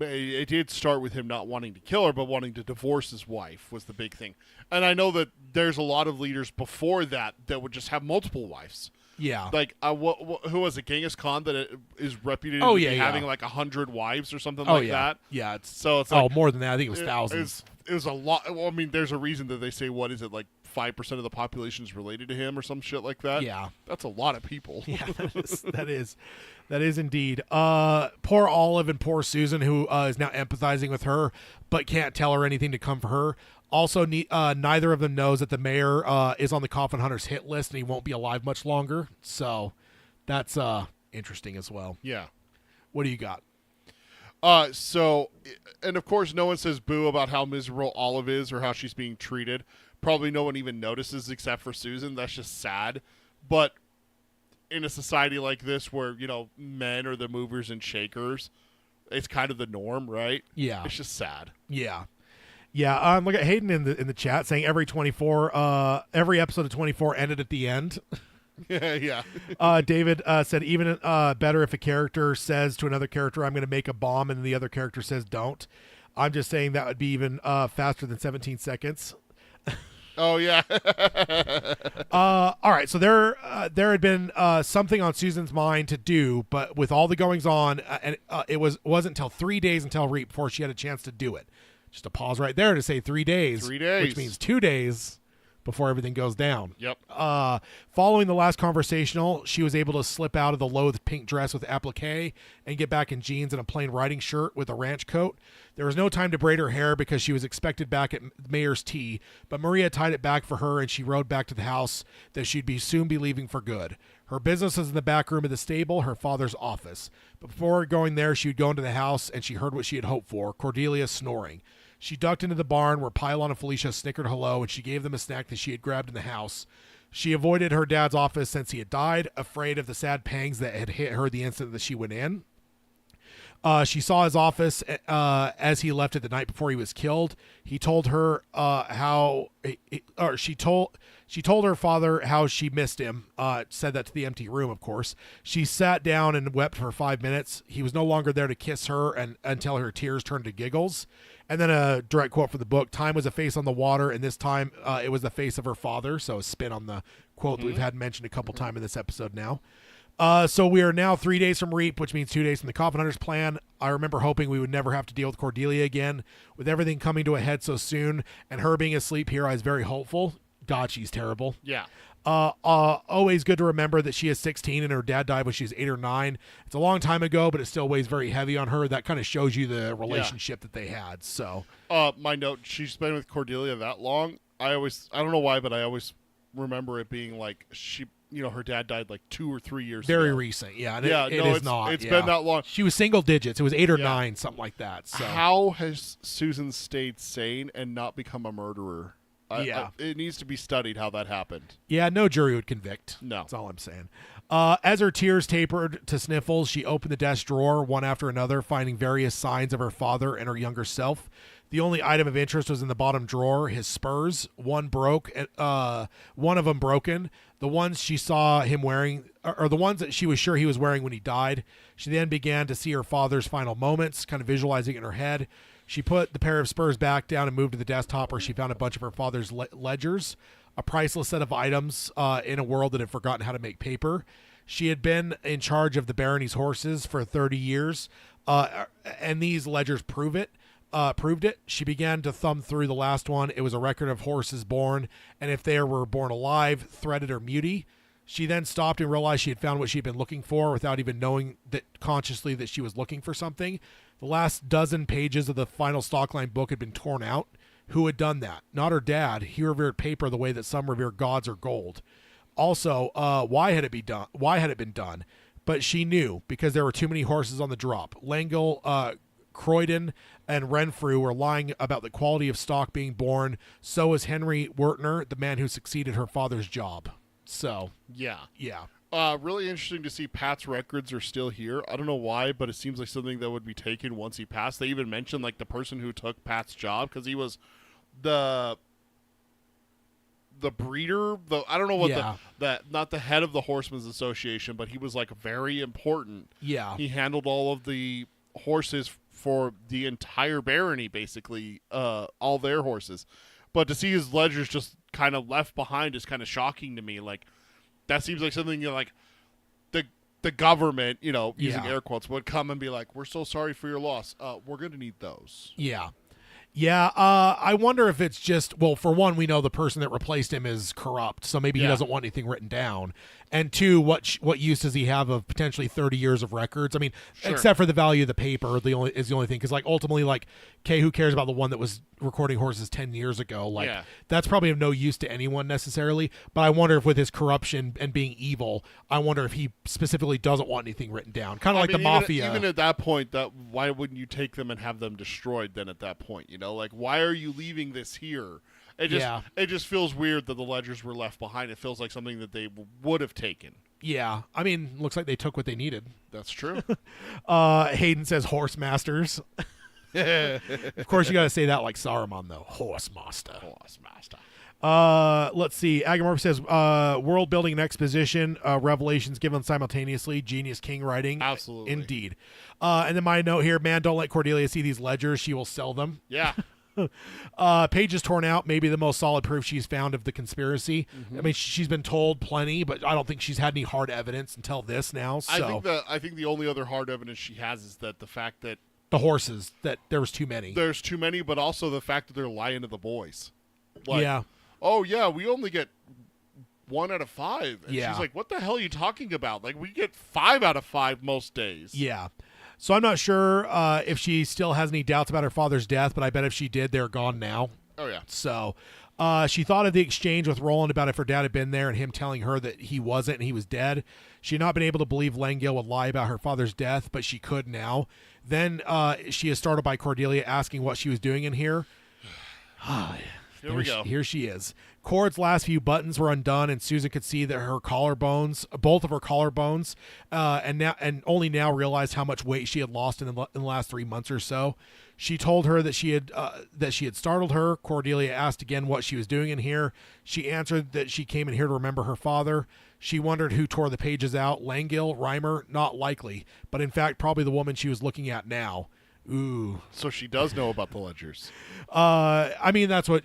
it did start with him not wanting to kill her, but wanting to divorce his wife was the big thing. And I know that there's a lot of leaders before that would just have multiple wives. Yeah. Like, who was it? Genghis Khan that is reputed having like 100 wives or something that. Yeah. It's like, more than that. I think it was thousands. It was a lot. Well, I mean, there's a reason that they say, what is it, like 5% of the population is related to him or some shit like that. Yeah. That's a lot of people. Yeah, that is indeed. Poor Olive and poor Susan, who is now empathizing with her, but can't tell her anything to come for her. Also, neither of them knows that the mayor is on the Coffin Hunters hit list, and he won't be alive much longer. So that's interesting as well. Yeah. What do you got? And of course, no one says boo about how miserable Olive is or how she's being treated. Probably no one even notices except for Susan. That's just sad. But in a society like this where, men are the movers and shakers, it's kind of the norm, right? Yeah. It's just sad. Yeah. Yeah. Look at Hayden in the chat saying every episode of 24 ended at the end. Yeah. David said even better if a character says to another character, I'm going to make a bomb, and the other character says don't. I'm just saying that would be even faster than 17 seconds. Oh, yeah. All right, so there had been something on Susan's mind to do, but with all the goings on, and it wasn't until 3 days until Reap before she had a chance to do it. Just a pause right there to say 3 days. 3 days. Which means 2 days before everything goes down. Yep. Following the last conversational, she was able to slip out of the loathed pink dress with applique and get back in jeans and a plain riding shirt with a ranch coat. There was no time to braid her hair because she was expected back at Mayor's tea, but Maria tied it back for her and she rode back to the house that she'd soon be leaving for good. Her business was in the back room of the stable, her father's office. But before going there, she would go into the house and she heard what she had hoped for, Cordelia snoring. She ducked into the barn where Pylon and Felicia snickered hello, and she gave them a snack that she had grabbed in the house. She avoided her dad's office since he had died, afraid of the sad pangs that had hit her the instant that she went in. She saw his office as he left it the night before he was killed. He told her she told her father how she missed him. Said that to the empty room, of course. She sat down and wept for 5 minutes. He was no longer there to kiss her until her tears turned to giggles. And then a direct quote from the book: "Time was a face on the water, and this time it was the face of her father." So a spin on the quote that we've had mentioned a couple times in this episode now. So we are now 3 days from Reap, which means 2 days from the Coffin Hunter's plan. I remember hoping we would never have to deal with Cordelia again. With everything coming to a head so soon, and her being asleep here, I was very hopeful. God, she's terrible. Yeah. Always good to remember that she is 16 and her dad died when she was 8 or 9. It's a long time ago, but it still weighs very heavy on her. That kind of shows you the relationship that they had. So, my note: she's been with Cordelia that long. I don't know why, but I always remember it being like her dad died like 2 or 3 years very ago. recent. Yeah. And yeah. it is not. It's been that long. She was single digits. It was 8 or 9, something like that. So how has Susan stayed sane and not become a murderer? It needs to be studied how that happened. Yeah, no jury would convict. No. That's all I'm saying. As her tears tapered to sniffles, she opened the desk drawer one after another, finding various signs of her father and her younger self. The only item of interest was in the bottom drawer, his spurs. One of them broken. The ones she saw him wearing, or the ones that she was sure he was wearing when he died. She then began to see her father's final moments, kind of visualizing it in her head. She put the pair of spurs back down and moved to the desktop where she found a bunch of her father's ledgers, a priceless set of items in a world that had forgotten how to make paper. She had been in charge of the Barony's horses for 30 years, and these ledgers proved it. She began to thumb through the last one. It was a record of horses born, and if they were born alive, threaded, or muty. She then stopped and realized she had found what she had been looking for without even knowing that consciously that she was looking for something. The last dozen pages of the final stockline book had been torn out. Who had done that? Not her dad. He revered paper the way that some revere gods or gold. Also, why had it been done? Why had it been done? But she knew, because there were too many horses on the drop. Langle, Croydon, and Renfrew were lying about the quality of stock being born. So was Henry Wertner, the man who succeeded her father's job. So, yeah. Really interesting to see Pat's records are still here. I don't know why, but it seems like something that would be taken once he passed. They even mentioned like the person who took Pat's job because he was the breeder. I don't know what not the head of the Horsemen's Association, but he was like very important. Yeah, he handled all of the horses for the entire barony, basically, all their horses. But to see his ledgers just kind of left behind is kind of shocking to me. Like, that seems like something like the government, using air quotes, would come and be like, "We're so sorry for your loss. We're going to need those." Yeah. I wonder if it's just, well, for one, we know the person that replaced him is corrupt, so maybe he doesn't want anything written down. And two, what use does he have of potentially 30 years of records? I mean, except for the value of the paper, is the only thing. Because, like, ultimately, like, okay, who cares about the one that was recording horses 10 years ago? Like, that's probably of no use to anyone necessarily. But I wonder if with his corruption and being evil, I wonder if he specifically doesn't want anything written down. Kind of like the mafia. Even at that point, why wouldn't you take them and have them destroyed then at that point? Like, why are you leaving this here? It just feels weird that the ledgers were left behind. It feels like something that they would have taken. Yeah. I mean, looks like they took what they needed. That's true. Hayden says horse masters. Of course, you got to say that like Saruman, though. Horse master. Let's see. Agamorph says, world building and exposition, revelations given simultaneously, genius king writing. Absolutely. Indeed. And then my note here, man, don't let Cordelia see these ledgers. She will sell them. Yeah. Page is torn out, maybe the most solid proof she's found of the conspiracy. I mean, she's been told plenty, but I don't think she's had any hard evidence until this now. So I think the only other hard evidence she has is that the fact that the horses, that there was too many. There's too many, but also the fact that they're lying to the boys. Like, yeah. Oh, yeah, we only get 1 out of 5. And yeah. she's like, what the hell are you talking about? Like, we get 5 out of 5 most days. Yeah. So I'm not sure if she still has any doubts about her father's death, but I bet if she did, they're gone now. Oh, yeah. So she thought of the exchange with Roland about if her dad had been there and him telling her that he wasn't and he was dead. She had not been able to believe Lengill would lie about her father's death, but she could now. Then she is startled by Cordelia asking what she was doing in here. Here we go. Here she is. Cord's last few buttons were undone, and Susan could see that her collarbones, both of her collarbones, and only now realized how much weight she had lost in the last 3 months or so. She told her that she had startled her. Cordelia asked again what she was doing in here. She answered that she came in here to remember her father. She wondered who tore the pages out. Lengill, Reimer, not likely, but in fact probably the woman she was looking at now. Ooh. So she does know about the ledgers. I mean, that's what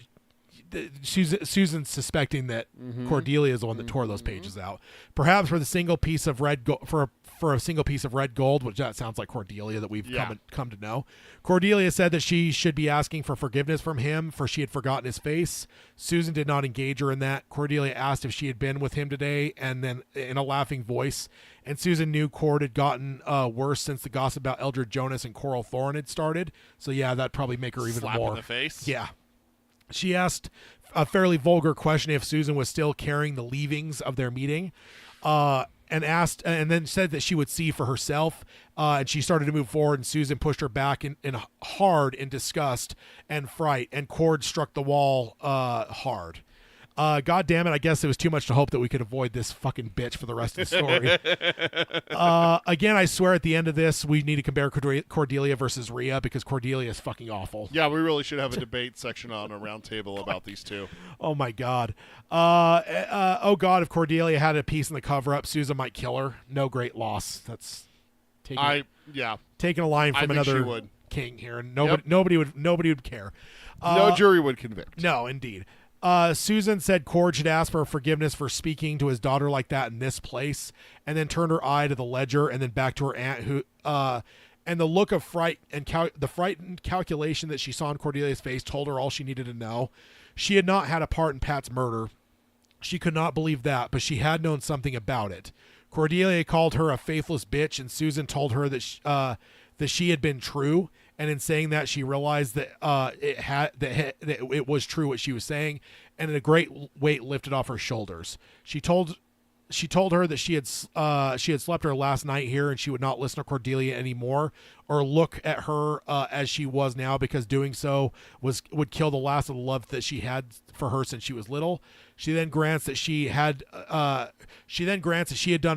Susan's suspecting, that Cordelia is the one that tore those pages out. Perhaps for the single piece of red for a single piece of red gold, which that sounds like Cordelia that we've come to know. Cordelia said that she should be asking for forgiveness from him, for she had forgotten his face. Susan did not engage her in that. Cordelia asked if she had been with him today, and then in a laughing voice. And Susan knew Cord had gotten worse since the gossip about Eldred Jonas and Coral Thorne had started. So yeah, that'd probably make her even Slap more in the face. Yeah. She asked a fairly vulgar question if Susan was still carrying the leavings of their meeting, and then said that she would see for herself. And she started to move forward, and Susan pushed her back in hard in disgust and fright, and Cord struck the wall hard. God damn it, I guess it was too much to hope that we could avoid this fucking bitch for the rest of the story. Again, I swear at the end of this, we need to compare Cordelia versus Rhea, because Cordelia is fucking awful. Yeah, we really should have a debate section on a round table about these two. Oh, my God. Oh, God, if Cordelia had a piece in the cover-up, Susan might kill her. No great loss. That's taking a line from another king here, and nobody would care. No jury would convict. No, indeed. Susan said Cord should ask for forgiveness for speaking to his daughter like that in this place, and then turned her eye to the ledger and then back to her aunt, who and the look of fright and the frightened calculation that she saw in Cordelia's face told her all she needed to know. She had not had a part in Pat's murder. She could not believe that, but she had known something about it. Cordelia called her a faithless bitch, and Susan told her that she had been true. And in saying that, she realized that it was true what she was saying, and a great weight lifted off her shoulders. She told her that she had slept her last night here, and she would not listen to Cordelia anymore or look at her as she was now, because doing so would kill the last of the love that she had for her since she was little. She then grants that she had done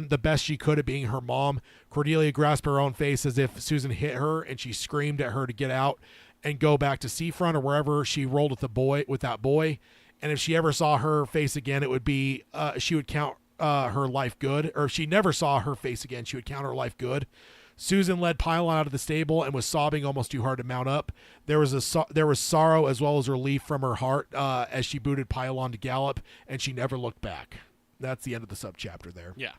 the best she could at being her mom. Cordelia grasped her own face as if Susan hit her, and she screamed at her to get out and go back to Seafront or wherever she rolled with that boy. And if she ever saw her face again, it would be she would count her life good. Or if she never saw her face again, she would count her life good. Susan led Pylon out of the stable and was sobbing almost too hard to mount up. There was sorrow as well as relief from her heart as she booted Pylon to gallop, and she never looked back. That's the end of the subchapter there. Yeah.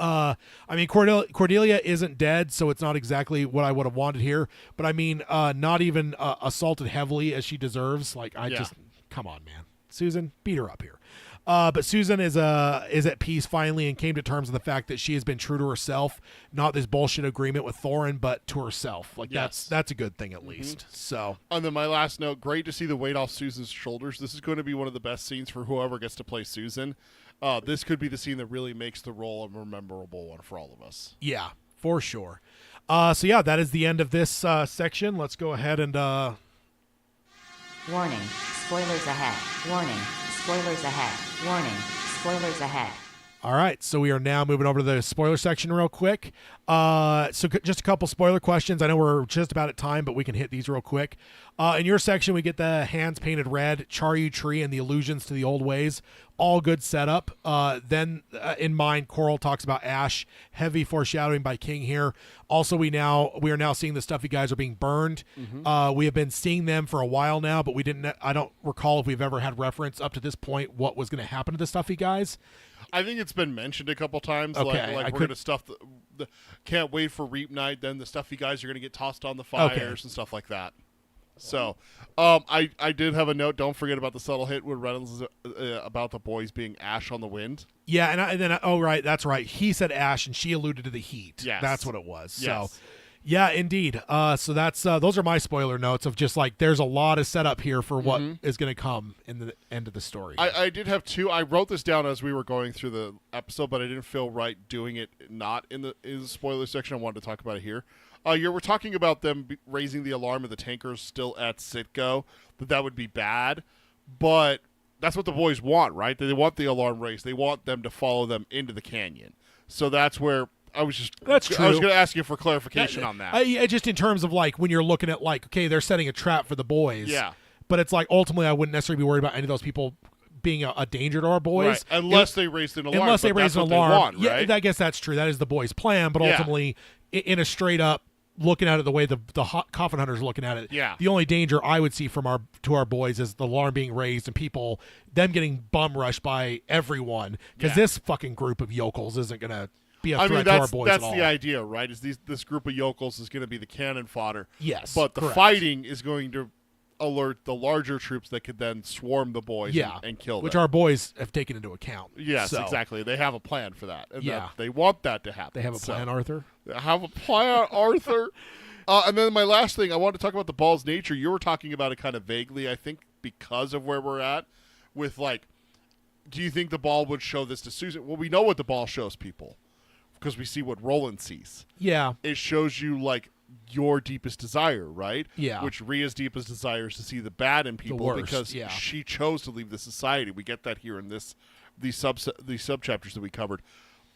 I mean, Cordelia isn't dead, so it's not exactly what I would have wanted here. But I mean, not even assaulted heavily as she deserves. Like, just come on, man. Susan, beat her up here. But Susan is at peace finally, and came to terms with the fact that she has been true to herself, not this bullshit agreement with Thorin, but to herself. Like, that's a good thing at least. So, and then my last note: great to see the weight off Susan's shoulders. This is going to be one of the best scenes for whoever gets to play Susan. This could be the scene that really makes the role a memorable one for all of us. Yeah, for sure. So yeah, that is the end of this section. Let's go ahead and Warning, spoilers ahead. Warning, spoilers ahead. Warning, spoilers ahead. All right, so we are now moving over to the spoiler section real quick. Just a couple spoiler questions. I know we're just about at time, but we can hit these real quick. In your section, we get the hands painted red, Charyu tree, and the allusions to the old ways. All good setup. Then in mine, Coral talks about Ash. Heavy foreshadowing by King here. Also, we are now seeing the stuffy guys are being burned. We have been seeing them for a while now, but I don't recall if we've ever had reference up to this point what was going to happen to the stuffy guys. I think it's been mentioned a couple times. Okay, like we're going to stuff the can't wait for Reap Night. Then the stuffy guys are going to get tossed on the fires and stuff like that. So, I did have a note. Don't forget about the subtle hit with Reynolds about the boys being ash on the wind. Yeah, right, that's right. He said ash, and she alluded to the heat. Yes, that's what it was. Yes. So, yeah, indeed. So that's those are my spoiler notes of just like there's a lot of setup here for what is going to come in the end of the story. I did have two. I wrote this down as we were going through the episode, but I didn't feel right doing it not in the spoiler section. I wanted to talk about it here. We're talking about them raising the alarm of the tankers still at Citgo, that would be bad, but that's what the boys want, right? They want the alarm raised. They want them to follow them into the canyon. So that's where that's true. I was going to ask you for clarification on that. Just in terms of like when you're looking at like, okay, they're setting a trap for the boys. Yeah. But it's like ultimately I wouldn't necessarily be worried about any of those people being a danger to our boys. Right. Unless they raised an alarm. Unless they raise an alarm. Want, right? Yeah, I guess that's true. That is the boys' plan. But ultimately, in a straight up looking at it the way the coffin hunters are looking at it, the only danger I would see from our boys is the alarm being raised and them getting bum rushed by everyone, because this fucking group of yokels isn't going to be a threat to our boys at all. That's the idea, right? Is this group of yokels is going to be the cannon fodder. Yes, but the fighting is going to alert the larger troops that could then swarm the boys and kill them. Which our boys have taken into account. Yes, exactly. They have a plan for that. And they want that to happen. They have a plan, Arthur? They have a plan, Arthur. And then my last thing, I wanted to talk about the ball's nature. You were talking about it kind of vaguely, I think, because of where we're at with, like, do you think the ball would show this to Susan? Well, we know what the ball shows people because we see what Roland sees. Yeah. It shows you, like, your deepest desire, right? Yeah. Which Rhea's deepest desire is to see the bad in people because she chose to leave the society. We get that here in these subchapters that we covered.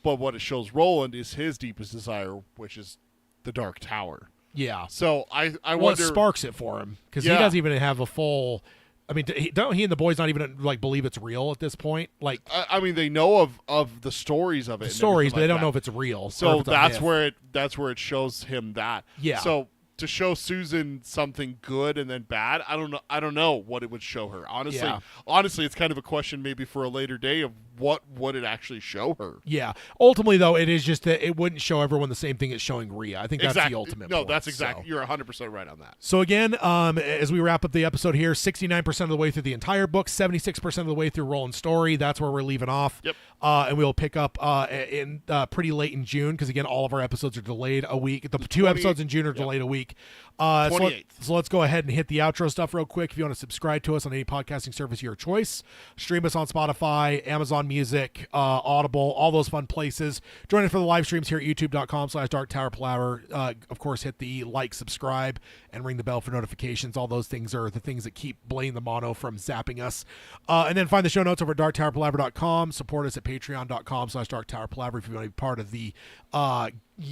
But what it shows Roland is his deepest desire, which is the Dark Tower. Yeah. So I what wonder, sparks it for him, because he doesn't even have a full. I mean, don't he and the boys not even like believe it's real at this point? Like, I mean, they know of the stories of it, but they don't know if it's real. So that's where it shows him that. Yeah. So to show Susan something good and then bad, I don't know what it would show her. Honestly, it's kind of a question maybe for a later day of what would it actually show her. Yeah. Ultimately, though, it is just that it wouldn't show everyone the same thing it's showing Rhea. I think that's the ultimate point. That's exactly. So. You're 100% right on that. So again, as we wrap up the episode here, 69% of the way through the entire book, 76% of the way through Roland's story. That's where we're leaving off. Yep. And we'll pick up in pretty late in June, because again, all of our episodes are delayed a week. The 2 episodes in June are delayed a week. 28th. So let's go ahead and hit the outro stuff real quick. If you want to subscribe to us on any podcasting service of your choice, stream us on Spotify, Amazon Music, Audible, all those fun places. Join us for the live streams here at youtube.com/darktowerpalaver. Of course, hit the like, subscribe, and ring the bell for notifications. All those things are the things that keep Blaine the Mono from zapping us. And then find the show notes over at darktowerpalaver.com. Support us at patreon.com/darktowerpalaver if you want to be part of the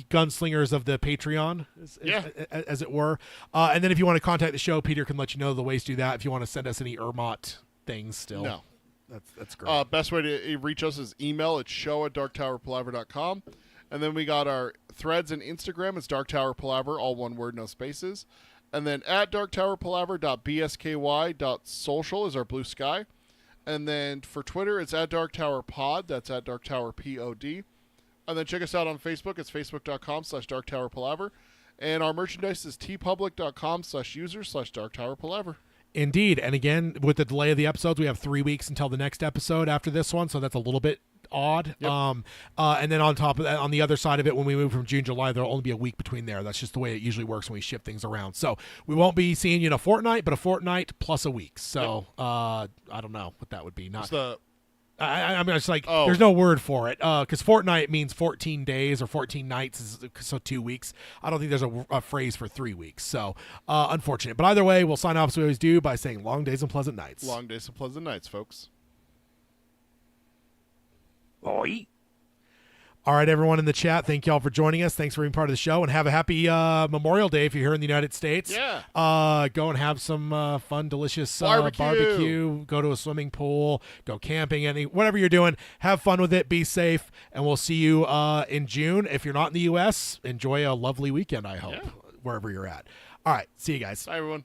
gunslingers of the Patreon, as it were. And then if you want to contact the show, Peter can let you know the ways to do that. If you want to send us any Ermot things still. No. That's great. Best way to reach us is email at show@darktowerpalaver.com. And then we got our threads and Instagram. It's Dark Tower Palaver, all one word, no spaces. And then at darktowerpalaver.bsky.social is our blue sky. And then for Twitter, it's at darktowerpod. That's at darktowerpod. And then check us out on Facebook. It's facebook.com/darktowerpalaver. And our merchandise is tpublic.com/user/darktowerpalaver. Indeed. And again, with the delay of the episodes, we have 3 weeks until the next episode after this one, so that's a little bit odd. Yep. And then on top of that, on the other side of it, when we move from June, July, there'll only be a week between there. That's just the way it usually works when we shift things around. So we won't be seeing you in a fortnight, but a fortnight plus a week. So I don't know what that would be. I'm just like, there's no word for it, because fortnight means 14 days or 14 nights, so 2 weeks. I don't think there's a phrase for 3 weeks, so unfortunate. But either way, we'll sign off as we always do by saying long days and pleasant nights. Long days and pleasant nights, folks. Oi. All right, everyone in the chat, thank y'all for joining us. Thanks for being part of the show, and have a happy Memorial Day if you're here in the United States. Yeah. Go and have some fun, delicious Barbecue. Go to a swimming pool. Go camping. Whatever you're doing, have fun with it. Be safe, and we'll see you in June. If you're not in the U.S., enjoy a lovely weekend, I hope, wherever you're at. All right, see you guys. Bye, everyone.